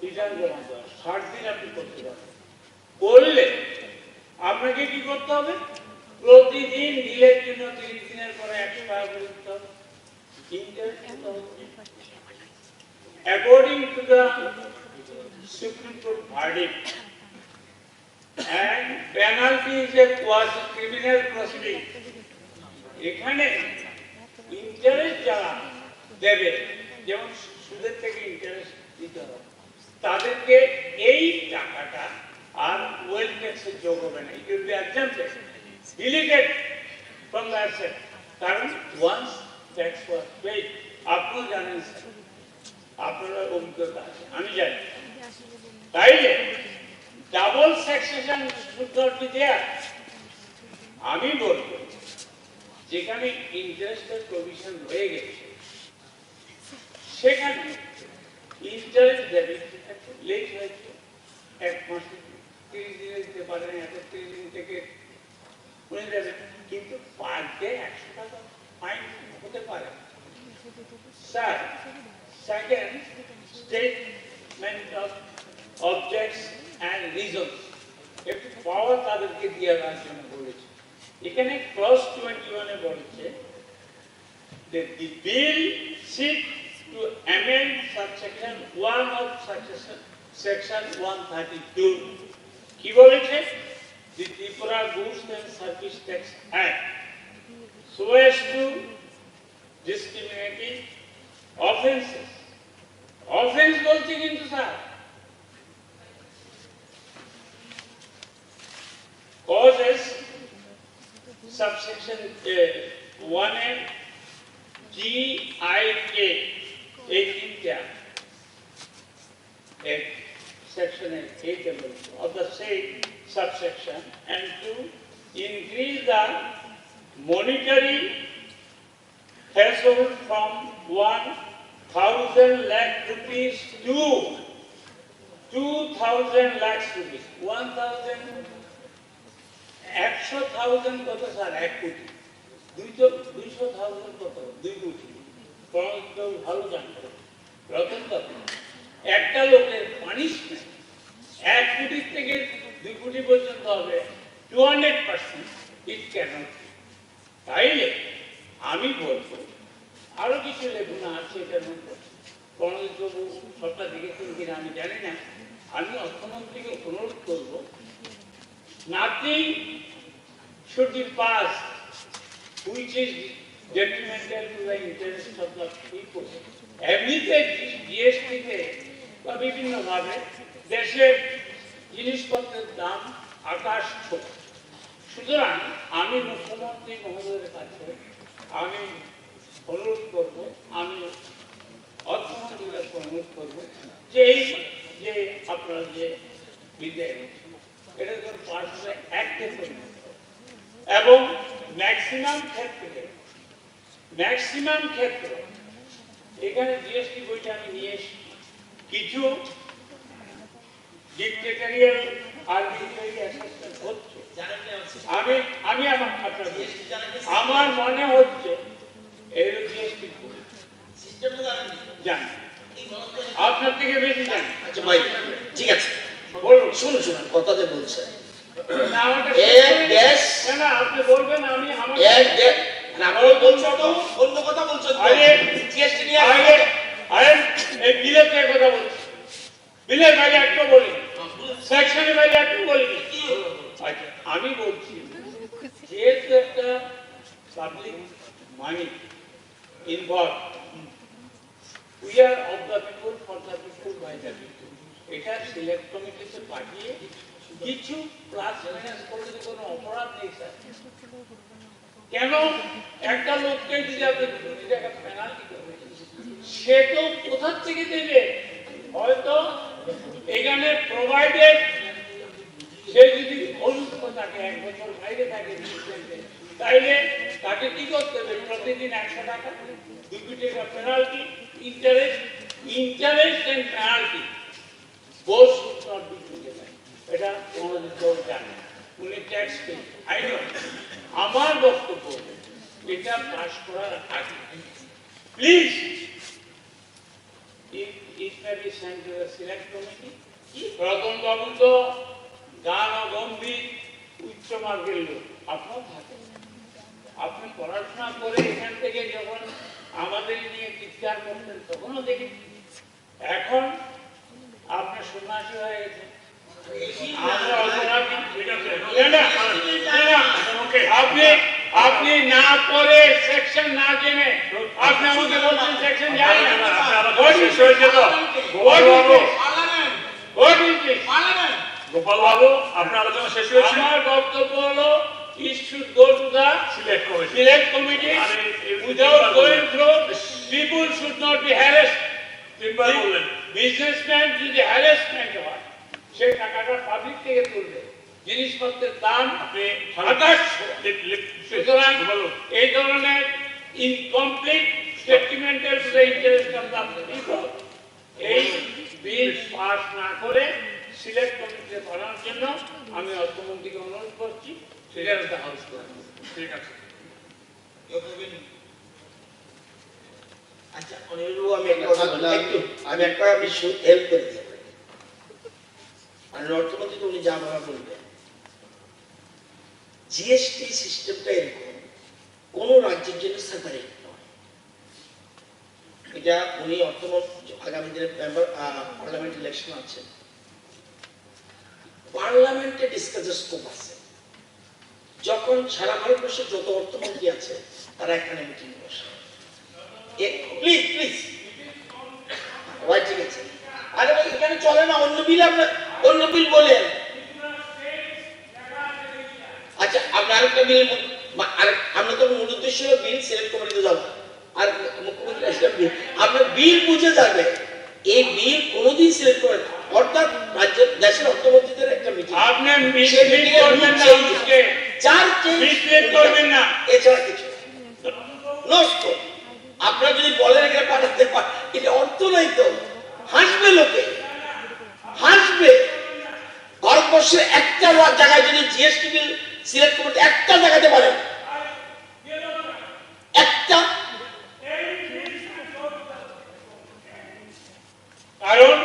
রিটার্ন জমা দেওয়া 60 দিন আপনি করতে পারবেন করলে আপনাকে কি করতে হবে প্রতিদিন ডিলের জন্য 30 দিনের পরে 100 টাকা করে দিতে হবে according to the Supreme Court verdict and penalty is a quasi criminal proceeding এখানে ইন্টারেস্ট যারা দেবে যেমন সুদের থেকে ইন্টারেস্ট দিতে হবে তাদেরকে এই টাকাটা আর ওয়েলথ ট্যাক্সের যোগ হবে না it will be exempted deleted from the asset কারণ ওয়ান্স ট্যাক্স ওয়াজ পেইড আপনিও জানেন আপনার অভিজ্ঞতা আছে আমি জানি তাইলে double taxation should not be there আমি বলবো যেখানে ইন্টারেস্টের প্রভিশন রয়ে গেছে সেখানে ইন্টারেস্ট দেবে, লেট হয়েছে 1 মাস 30 দিনে দিতে পারেন, 31 দিন থেকে উনি দেবেন, কিন্তু পার ডে 100 টাকা ফাইন হতে পারে। Sir, second, statement of objects and reasons একটু পাওয়ার তাদেরকে দিয়ে দেওয়ার জন্য বলেছে। এখানে ক্লজ 21-এ বলেছে that the bill seeks to amend subsection 1 of section 132 কি বলেছে? The Tripura Goods and Service Tax Act so as to discriminating offenses. Offense বলছে কিন্তু sir causes subsection 1 GIK 18 section 8 of the same subsection and to increase the monetary threshold from 1,000 lakh rupees to 2,000 lakh rupees. 1,000 কত sir? 1 কোটি। 200,000 কত? 2 কোটি। ভালো জানতো রতন কত? একটা লোকের পানিশমেন্ট 1 কোটি থেকে 2 কোটি পর্যন্ত হবে 200%। ইট ক্যানট। তাইলে আমি বলবো আরো কিছু লেখনা আছে এটার মধ্যে, প্রণোদিতবাবু সবটা দেখেছেন কিনা আমি জানি না। আমি অর্থমন্ত্রীকে অনুরোধ করবো nothing should be passed which is detrimental to the interest of the people. এমনিতে জিএসটিতে বা বিভিন্ন ভাবে দেশের জিনিসপত্রের দাম আকাশ ছোঁয়া। সুতরাং আমি মুখ্যমন্ত্রী মহোদয়ের কাছে আমি অনুরোধ করব, আমি অর্থমন্ত্রীর কাছে অনুরোধ করব যে এই যে আপনারা যে বিদ্যায় এটা তো পাস হলে অ্যাক্টে পরিণত এবং ম্যাক্সিমাম ক্ষেত্রে এখানে জিএসটি বইটা আমি নিয়ে এসেছি। কিছু ডিক্টেটরিয়াল আরবিট্রারি অ্যাসেসমেন্ট হচ্ছে। আমি আমার মনে হচ্ছে এর জিএসটি জানি, আপনার থেকে বেশি জানি। আচ্ছা ভাই, ঠিক আছে, বলুন। শুনুন কথা যে বলছেন আপনি বলবেন, আমি অন্য কথা বলছেন। বিলের কথা বলছি, বিলের বাইরে একটু বলি, সেকশনের বাইরে একটু বলি। আমি বলছি যেহেতু একটা public money involve, we are of the people, for the people, by the people, এটা সিলেক্ট কমিটিতে পাঠিয়ে কিছু প্লাস মাইনাস করলে কোনো অপরাধ নেই স্যার। কেন একটা লোককে যদি আপনি 2 কোটি টাকা পেনাল্টি করবেন, সে তো কোথা থেকে দেবে? হয়তো এখানে প্রোভাইডেড সে যদি অসুস্থ থাকে, 1 বছর বাইরে থাকে, তাইলে তাকে কি করতে হবে? প্রতিদিন 100 টাকা, 2 কোটি টাকা penalty, interest and penalty both should not be together. এটা কোনোদিন জানে, উনি ট্যাক্স পে। আমার বক্তব্য এটা পাস করার আগে please it may be sent to the select committee. Ratan বাবু তো গান ও গম্ভীর উচ্চ মার্গের লোক, আপনার থাকেন, আপনি পড়াশোনা করে এখান থেকে যখন আমাদের নিয়ে চিৎকার করতেন তখনও দেখি, এখন আপনার সন্ন্যাসী হয়ে গেছে। আপনি না পড়ে সেকশন না জেনে আপনি আমাকে বলছেন সেকশন জানেন না। গোপাল বাবু, আপনার আলোচনা শেষ হয়েছে। আমার বক্তব্য হলো it should go to the select committee without going through. People should not be harassed. Businessman যদি হ্যারাসমেন্ট হয়, সে টাকাটা পাবলিক থেকে তুলবে, জিনিসপত্রের দাম 2800। সুতরাং এই ধরনের ইনকমপ্লিট স্টেটমেন্টের ইন্টারেস্ট অফ দ্য পিপল এই বিল পাস না করে সিলেক্ট কমিটিতে পাঠানোর জন্য আমি অর্থমন্ত্রীকে অনুরোধ করছি সেটা একটা হাউস করবো। ঠিক আছে। আচ্ছা অনিরু আমি একটা কথা বলি, আমি একটা হেল্প করে দিই। আর অর্থমন্ত্রী তো উনি যা ভাবা বলবেন, জিএসটি সিস্টেমটা এরকম কোন রাজ্যের জন্য সেপারেট নয়। এটা উনি অর্থমন্ত্রী আগামী দিনে মেম্বার পার্লামেন্ট ইলেকশন আছে, পার্লামেন্টে ডিসকাসের স্কোপ আছে। যখন সারা ভারতবর্ষে যত অর্থমন্ত্রী আছে তারা এখানে মিটিং বসে। প্লিজ প্লিজ ওয়াই ঠিক আছে। আরে ভাই এখানে চলে না, অন্য বিল আমরা অন্য বিল বলেন। আচ্ছা আপনার আরেকটা বিল, আমরা তো মূল উদ্দেশ্য বিল সিলেক্ট কমিটিতে যাবো আর মুখ্যমন্ত্রী আসলে বিল আপনার বিল বুঝে যাবে। এই বিল কোনোদিন সিলেক্ট করে না, অর্থাৎ রাজ্যের দেশের অর্থমন্ত্রীদের একটা মিটিং, আপনি মিটিং করবেন না, চার চেঞ্জ করবেন না, এছাড়া কিছু নষ্ট। আপনারা যদি বলেন এখানে পাঠাতে পারেন, এটা অর্থ নাই তো, হাসবে লোকে, হাসবে। ভারতবর্ষের একটা জায়গায় যদি জিএসটি বিল সিলেক্ট করতে একটা জায়গাতে পারেন, একটা, কারণ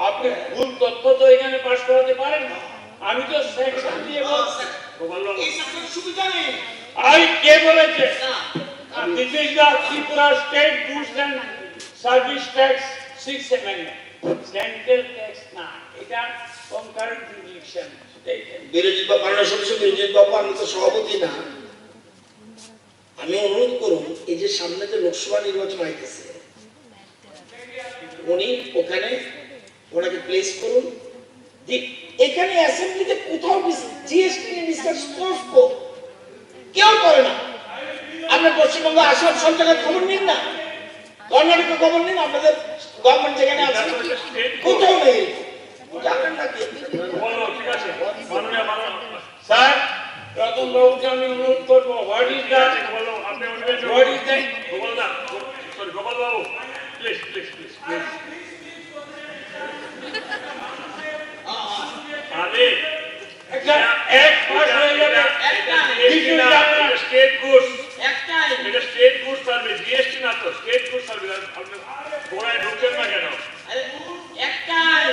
আপনি ভুল তথ্য তো এখানে পাস করাতে পারেন না। আমি তো সেকশন দিয়ে বলছি, এই সেকশন সুবিধা নেই। আর কে বলেছে? This is the Tripura State Goods and Service Tax 6th Amendment. Central tax না, এটা concurrent jurisdiction। বিরোধী বা মাননীয় সদস্য বিরোধী বাবু, আমি তো সভাপতি না, আমি অনুরোধ করুন এই যে সামনে যে লোকসভা নির্বাচন আইতেছে, উনি ওখানে ওনাকে প্লেস করুন। এখানে অ্যাসেম্বলিতে কোথাও জিএসটি নিয়ে ডিসকাস করবো কেউ করে না। আপনার পশ্চিমবঙ্গ আসাম সব জায়গায় খবর নিন না, কর্ণাটকের খবর নিন, আপনাদের গভর্নমেন্ট যেখানে আছে কোথাও নেই। জানেন না কি? স্যার রতন বাবুকে আমি অনুরোধ করবো, what is that? What is that? Gopal babu please please please please. আরে এক পাস হয়ে যাবে, স্টেট গুডস, একটাই এটা স্টেট গুডস সার্ভিস, জিএসটি না তো, স্টেট গুডস সার্ভিস। আপনি গোড়ায় ঢুকছেন না কেন? একটাই,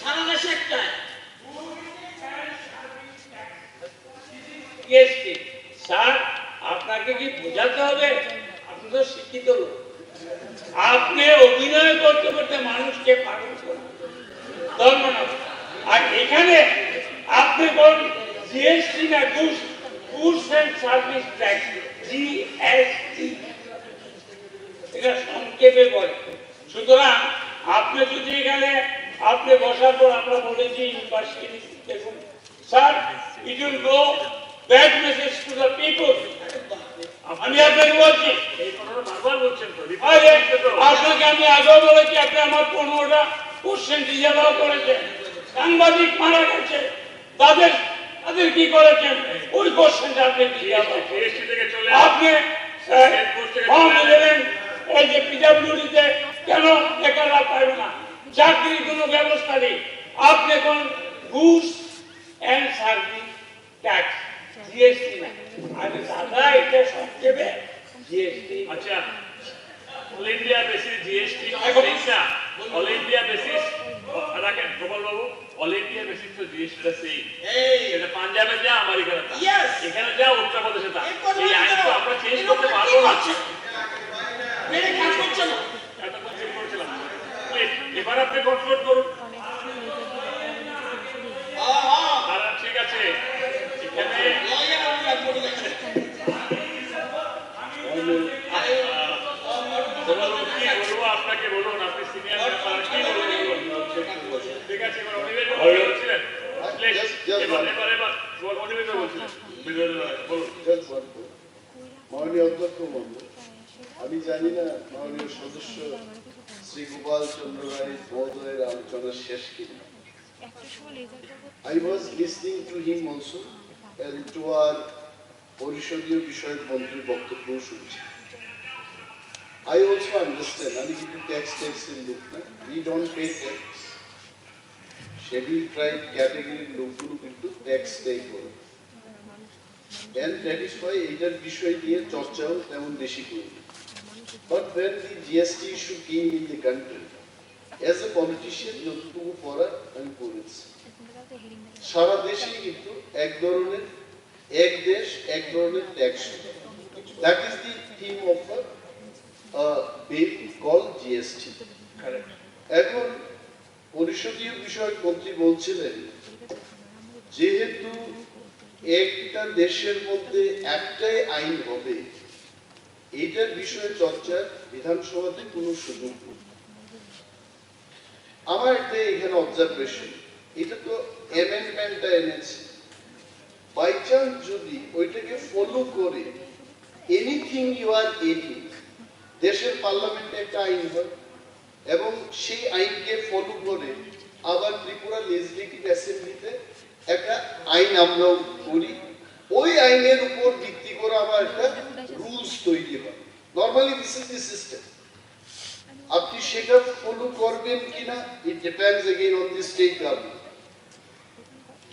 সারা দেশে একটাই জিএসটি। স্যার আপনাকে কি বোঝাতে হবে? আপনি তো শিক্ষিত লোক, আপনি অভিনয় করতে করতে মানুষকে পাগল করেন, ধর্ম না। আর এখানে আপনি বলেন জিএসটি না, goods and service tax, GST, এটা সংক্ষেপে বলে। সুতরাং আপনি যদি এখানে আপনি বসার পর আমরা বলেছি ইউনিভার্সিটি দেখুন sir, it will go bad message to the people. আমি আপনাকে বলছি, এই কথাটা বারবার বলছেন তো। আপনাকে আমি আগেও বলেছি, আপনি আমার 15টা কোশ্চেন রিজার্ভ করেছেন, সাংবাদিক মারা গেছে, তাদের কি করেছেন ওই কোশ্চেনটা আপনি জিএসটি থেকে চলে আপনি ফর্ম দিলেন এই যে পিডব্লিউডিতে কেন বেকাররা পাইবে না, চাকরির কোনো ব্যবস্থা নেই। আপনি কোন goods and service tax, GST না। আরে দাদা এটা সংক্ষেপে জিএসটি। আচ্ছা, অল ইন্ডিয়া বেসিস জিএসটি না, অল ইন্ডিয়া বেসিস রাখেন গোপাল বাবু, অল ইন্ডিয়া বেসিস তো জিএসটিটা সেই, এটা পাঞ্জাবে যা, আমেরিকাতে তা, এখানে যা, উত্তরপ্রদেশে তা। এই আইন তো আমরা চেঞ্জ করতে পারবো না। এতক্ষণ চেক করছিলাম, এবার আপনি কনক্লুড করুন। ঠিক আছে, এখানে আপনাকে বলুন, আপনি সিনিয়র ব্যাপার কি বলুন। ঠিক আছে, এবার অনিমেষ বলছিলেন, মাননীয় অধ্যক্ষ মহোদয়, আমি জানি না মাননীয় সদস্য শ্রী গোপাল চন্দ্র রায় মহোদয়ের আলোচনা শেষ কিনা, I was listening to him also and to our পরিষদীয় বিষয়ক মন্ত্রীর বক্তব্য শুনছি। I also understand, আমি কিন্তু ট্যাক্সের লোক না, we don't pay tax. Scheduled tribe category লোকগুলো কিন্তু ট্যাক্স পে করে। And that is why এইটার বিষয় নিয়ে চর্চাও তেমন বেশি করি। But when the GST issue came in the country, as a politician, যতটুকু করার আমি করেছি। সারা দেশে কিন্তু এক ধরনের এক দেশ এক ধরনের tax. That is the theme of a bill called GST. এখন পরিষদীয় বিষয়ক মন্ত্রী বলছিলেন যেহেতু একটা দেশের মধ্যে একটাই আইন হবে, এটার বিষয়ে চর্চার বিধানসভাতে কোনো সুযোগ নেই। আমার একটা এখানে অবজারভেশন, এটা তো অ্যামেন্ডমেন্টটা এনেছে, বাই চান্স যদি ওইটাকে ফলো করে এনিথিং ইউ আর এডিং, দেশের পার্লামেন্টে একটা আইন হয় এবং সেই আইনকে ফলো করে আবার ত্রিপুরা লেজিসলেটিভ অ্যাসেম্বলিতে একটা আইন আমরাও করি, ওই আইনের উপর ভিত্তি করে আবার একটা রুলস তৈরি হয়। Normally this is the system. আপনি সেটা ফলো করবেন কিনা it depends again on the state government.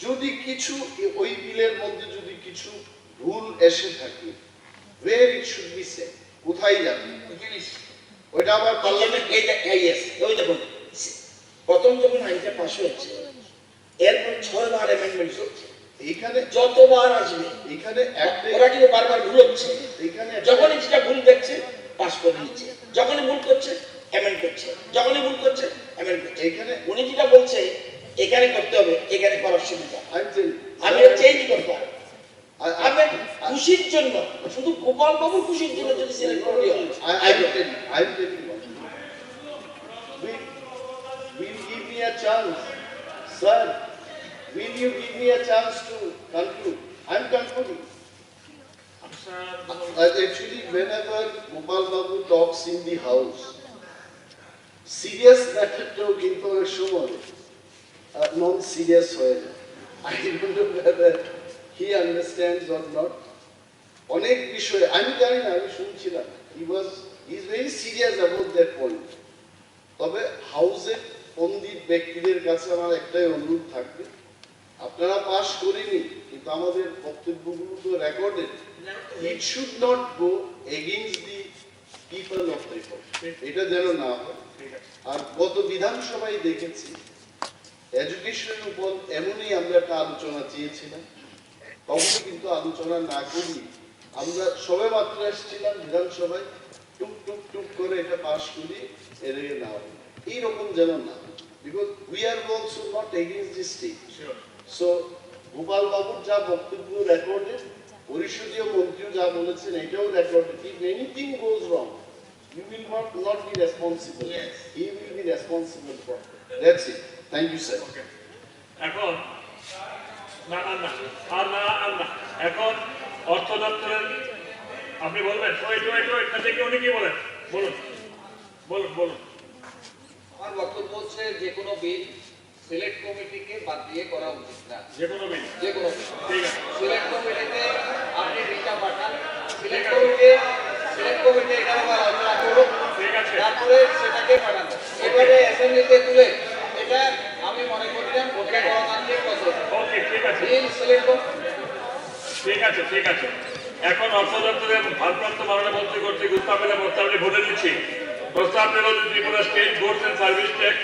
যদি কিছু ওই বিলের মধ্যে যদি কিছু রুল এসে থাকে, where it should be set, কোথায় যাবে ওইটা আবার পার্লামেন্ট। ওই দেখুন, প্রথম যখন আইনটা পাস হয়েছে এরপর 6 বার অ্যামেন্ডমেন্ট হচ্ছে, এখানে যতবার আসবে এখানে ওরা কিন্তু বারবার ভুল হচ্ছে, এখানে যখনই যেটা ভুল দেখছে পাস করে দিচ্ছে, যখনই ভুল করছে অ্যামেন্ড করছে, যখনই ভুল করছে অ্যামেন্ড করছে। এখানে উনি যেটা বলছে এখানে করতে হবে, এখানে করার সুবিধা আমি চেঞ্জ করবো আমি খুশির জন্য, শুধু গোপাল বাবুর খুশির জন্য যদি সিলেক্ট করে will give me a chance, sir. Will you give me a chance to conclude? I'm concluding. Actually, whenever Gopal Babu talks in the house, serious matter to কিন্তু অনেক সময় non-serious হয়ে যায়। I don't know whether he understands or not. অনেক বিষয়ে আমি জানি না, আমি শুনছিলাম he is very serious about that point. তবে হাউসের পণ্ডিত ব্যক্তিদের কাছে আমার একটাই অনুরোধ থাকবে, আপনারা পাস করেনি কিন্তু আমাদের বক্তব্যগুলো তো recorded, it should not go against the people of Tripura, এটা যেন না হয়। আর গত বিধানসভায় দেখেছি এডুকেশনের উপর এমনই আমরা একটা আলোচনা চেয়েছিলাম, তখন কিন্তু আলোচনা না করি আমরা সবে মাত্র এসেছিলাম বিধানসভায়, টুক টুক টুক করে এটা পাস করি এড়িয়ে না হবে, এইরকম যেন না, because we are also not against this state. So Gopal বাবুর যা বক্তব্য রেকর্ডেড, পরিষদীয় মন্ত্রীও যা বলেছেন এটাও recorded. If anything goes wrong you will not be responsible. Yes. He will be responsible for. That's it. Thank you, sir. Okay. এখন না এখন অর্থ দপ্তরের আপনি বলবেন উনি কি বলেন, বলুন। আমার বক্তব্য হচ্ছে যে কোনো বিল সিলেক্ট কমিটিকে বাদ দিয়ে করা উচিত না। যে কোনো বিল ঠিক আছে, সিলেক্ট কমিটিতে আপনি বিলটা পাঠান, সিলেক্ট কমিটি এখানে আলোচনা করুন, তারপরে সেটাকে পাঠান। এবারে অ্যাসেম্বলিতে তুলে এটা আমি মনে করি না ভোটে গণতান্ত্রিক প্রসেস। ওকে, ঠিক আছে, বিল সিলেক্ট ঠিক আছে। এখন অর্থ দপ্তরের ভারপ্রাপ্ত মাননীয় মন্ত্রী কর্তৃক উত্থাপিত প্রস্তাবটি ভোটে দিচ্ছি। প্রস্তাব পেল Tripura state goods and service tax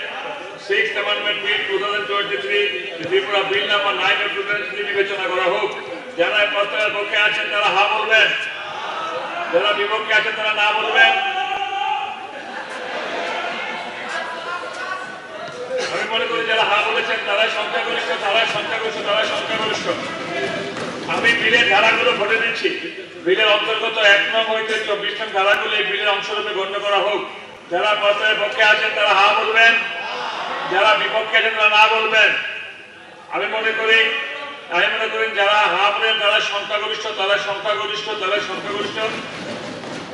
6th Amendment Bill 2023, Tripura bill number 9 of 2023 বিবেচনা করা হোক। যারা এই প্রস্তাবের পক্ষে আছেন তারা হা বলবেন, যারা বিপক্ষে আছেন তারা না বলবেন। আমি মনে করি যারা হা বলেছেন তারাই সংখ্যাগরিষ্ঠ। আমি বিলের ধারাগুলো ভোটে দিচ্ছি। বিলের অন্তর্গত 1 নং হইতে 24 নং ধারাগুলো এই বিলের অংশরূপে গণ্য করা হোক। যারা প্রস্তাবের পক্ষে আছেন তারা হা বলবেন, যারা বিপক্ষে আছেন তারা না বলবেন। আমি মনে করি যারা হা বলেন তারা সংখ্যাগরিষ্ঠ।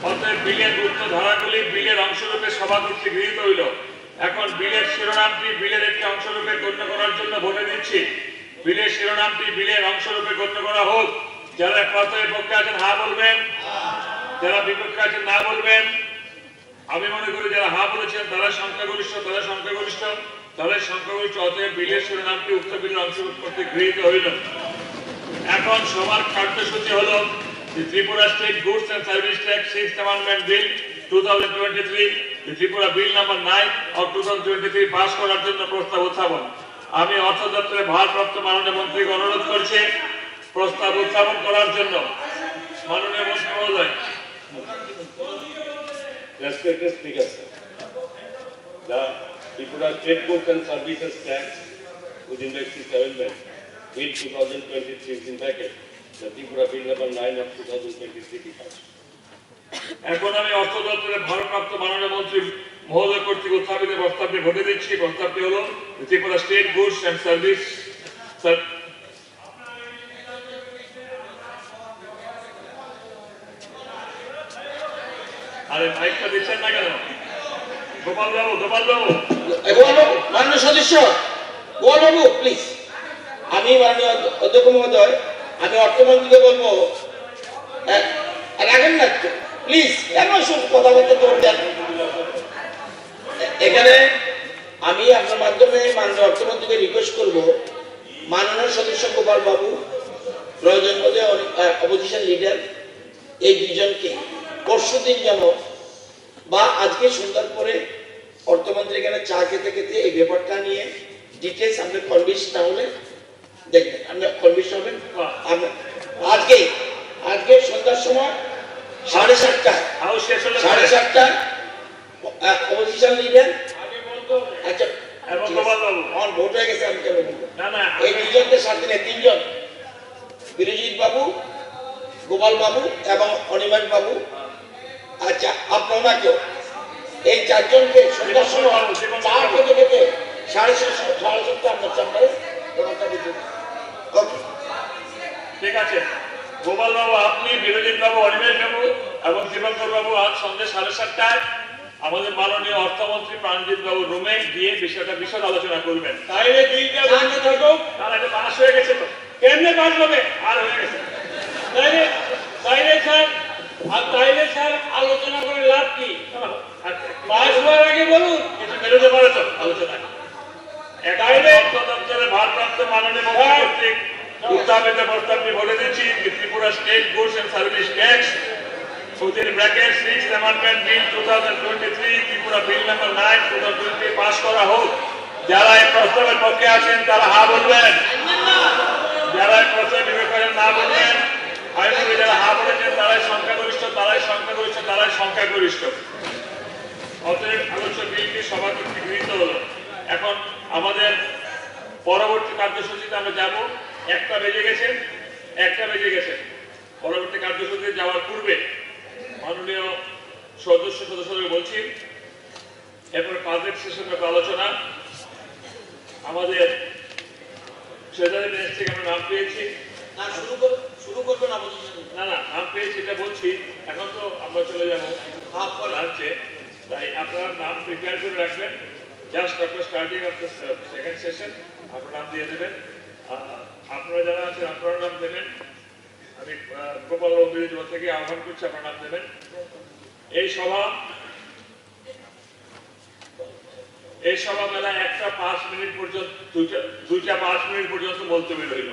অতএব বিলের উক্ত ধারাগুলি বিলের অংশরূপে সভা কর্তৃক গৃহীত হইল। এখন বিলের শিরোনামটি বিলের একটি অংশরূপে গণ্য করার জন্য ভোটে দিচ্ছি। বিলের শিরোনামটি বিলের অংশরূপে গণ্য করা হোক। যারা প্রস্তাবের পক্ষে আছেন হা বলবেন, যারা বিপক্ষে আছেন না বলবেন। আমি মনে করি যারা হা বলেছেন তারা সংখ্যাগরিষ্ঠ, অতএব বিলের শিরোনামটি উক্ত বিলের অংশভুক্ত করতে গৃহীত হইল। এখন সবার কার্যসূচি হল Tripura state goods and service tax 6th amendment bill 2023, Tripura bill number 9 of 2023 pass করার জন্য প্রস্তাব উত্থাপন। আমি অর্থ দপ্তরের ভারপ্রাপ্ত মাননীয় মন্ত্রীকে অনুরোধ করছি প্রস্তাব উত্থাপন করার জন্য। মাননীয় মন্ত্রী মহোদয়। Respected Speaker, sir. The Tripura State Goods and Services Tax within the 6th Amendment Bill 2023 is in packet. The Tripura Bill number 9 of 2023 be passed. এখন আমি অর্থ দপ্তরের ভারপ্রাপ্ত মাননীয় মন্ত্রী মহোদয় কর্তৃক উত্থাপিত প্রস্তাবটি ভোটে দিচ্ছি। প্রস্তাবটি হল Tripura state goods and service আরে মাইকটা দিচ্ছেন না কেন? গোপাল বাবু মাননীয় সদস্য গোপাল বাবু প্লিজ। আমি মাননীয় অধ্যক্ষ মহোদয়, আমি অর্থমন্ত্রীকে বলবো রাখেন না প্লিজ, কেন সব কথা বলতে জোর দেন? এখানে আমি আপনার মাধ্যমে মাননীয় অর্থমন্ত্রীকে রিকোয়েস্ট করব, মাননীয় সদস্য গোপাল বাবু, প্রয়োজন বোধে অপোজিশন লিডার, এই দুজনকে পরশুদিন যেন বা আজকে সন্ধ্যার পরে অর্থমন্ত্রী এখানে চা খেতে খেতে এই ব্যাপারটা নিয়ে ডিটেলস আপনি কনভিন্স না হলে দেখবেন, আপনি কনভিন্স হবেন। আজকে সন্ধ্যার সময় 7:30টায় অপোজিশন লিডার, আচ্ছা আমার ভোট হয়ে গেছে, আমি কেন বলবো এই দুজনকে সাথে নেই, 3 জন, বিরজিৎ বাবু, গোপাল বাবু এবং অনিমেষ বাবু। আচ্ছা আপনারা কেউ এই 4 জনকে সন্ধ্যার সময় চা খেতে খেতে 7:30 আপনার চেম্বারে ব্যাপারটা দিতে। ঠিক আছে গোপাল বাবু, আপনি বিরজিৎ বাবু, অনিমেষ বাবু এবং দিবাকর বাবু আজ সন্ধ্যে 7:30টায় আমাদের মাননীয় অর্থমন্ত্রী প্রাণজিৎ বাবু রুমে গিয়ে বিষয়টা বিশদ আলোচনা করবেন। তাইলে বিলটা বন্ধ থাকুক। আর এটা পাস হয়ে গেছে তো, কেমনে পাস হবে? আর হয়ে গেছে। তাইলে স্যার আলোচনা করে লাভ কি? পাস হওয়ার আগে বলুন কিছু বেরোতে পারে তো আলোচনায়। তাইলে অর্থ দপ্তরের ভারপ্রাপ্ত মাননীয় মন্ত্রী কর্তৃক উত্থাপিত প্রস্তাবটি বলে দিচ্ছি, Tripura state goods and service tax within bracket 6th Amendment Bill 2023, Tripura bill number 9 2023 pass করা হোক। যারা এই প্রস্তাবের পক্ষে আছেন তারা হা বলবেন, যারা এই প্রস্তাবের বিপক্ষে না বলবেন। আমি বলি যারা হা বলেছেন তারাই সংখ্যাগরিষ্ঠ। অতএব আলোচ্য বিলটি সভা কর্তৃক গৃহীত হলো। এখন আমাদের পরবর্তী কার্যসূচিতে আমরা যাব। 1টা বেজে গেছে। পরবর্তী কার্যসূচিতে যাওয়ার পূর্বে মাননীয় সদস্যদের বলছি, এরপরে বাজেট সেশনের আলোচনা। আমাদের ট্রেজারি মিনিস্টার থেকে আমরা নাম পেয়েছি, শুরু করবেন না নাম পেয়েছি এটা বলছি। এখন তো আমরা চলে যাবো লাঞ্চে, তাই আপনারা নাম প্রিপেয়ার করে রাখবেন। Just after starting of the second session আপনার নাম দিয়ে দেবেন। আপনারা যারা আছেন আপনারা নাম দেবেন। আমি গোপাল বাবু থেকে আহ্বান করছি, আপনার নাম দেবেন। এই সভা বেলা 1টা 5 মিনিট পর্যন্ত 2টা 5 মিনিট পর্যন্ত বলতে রইল।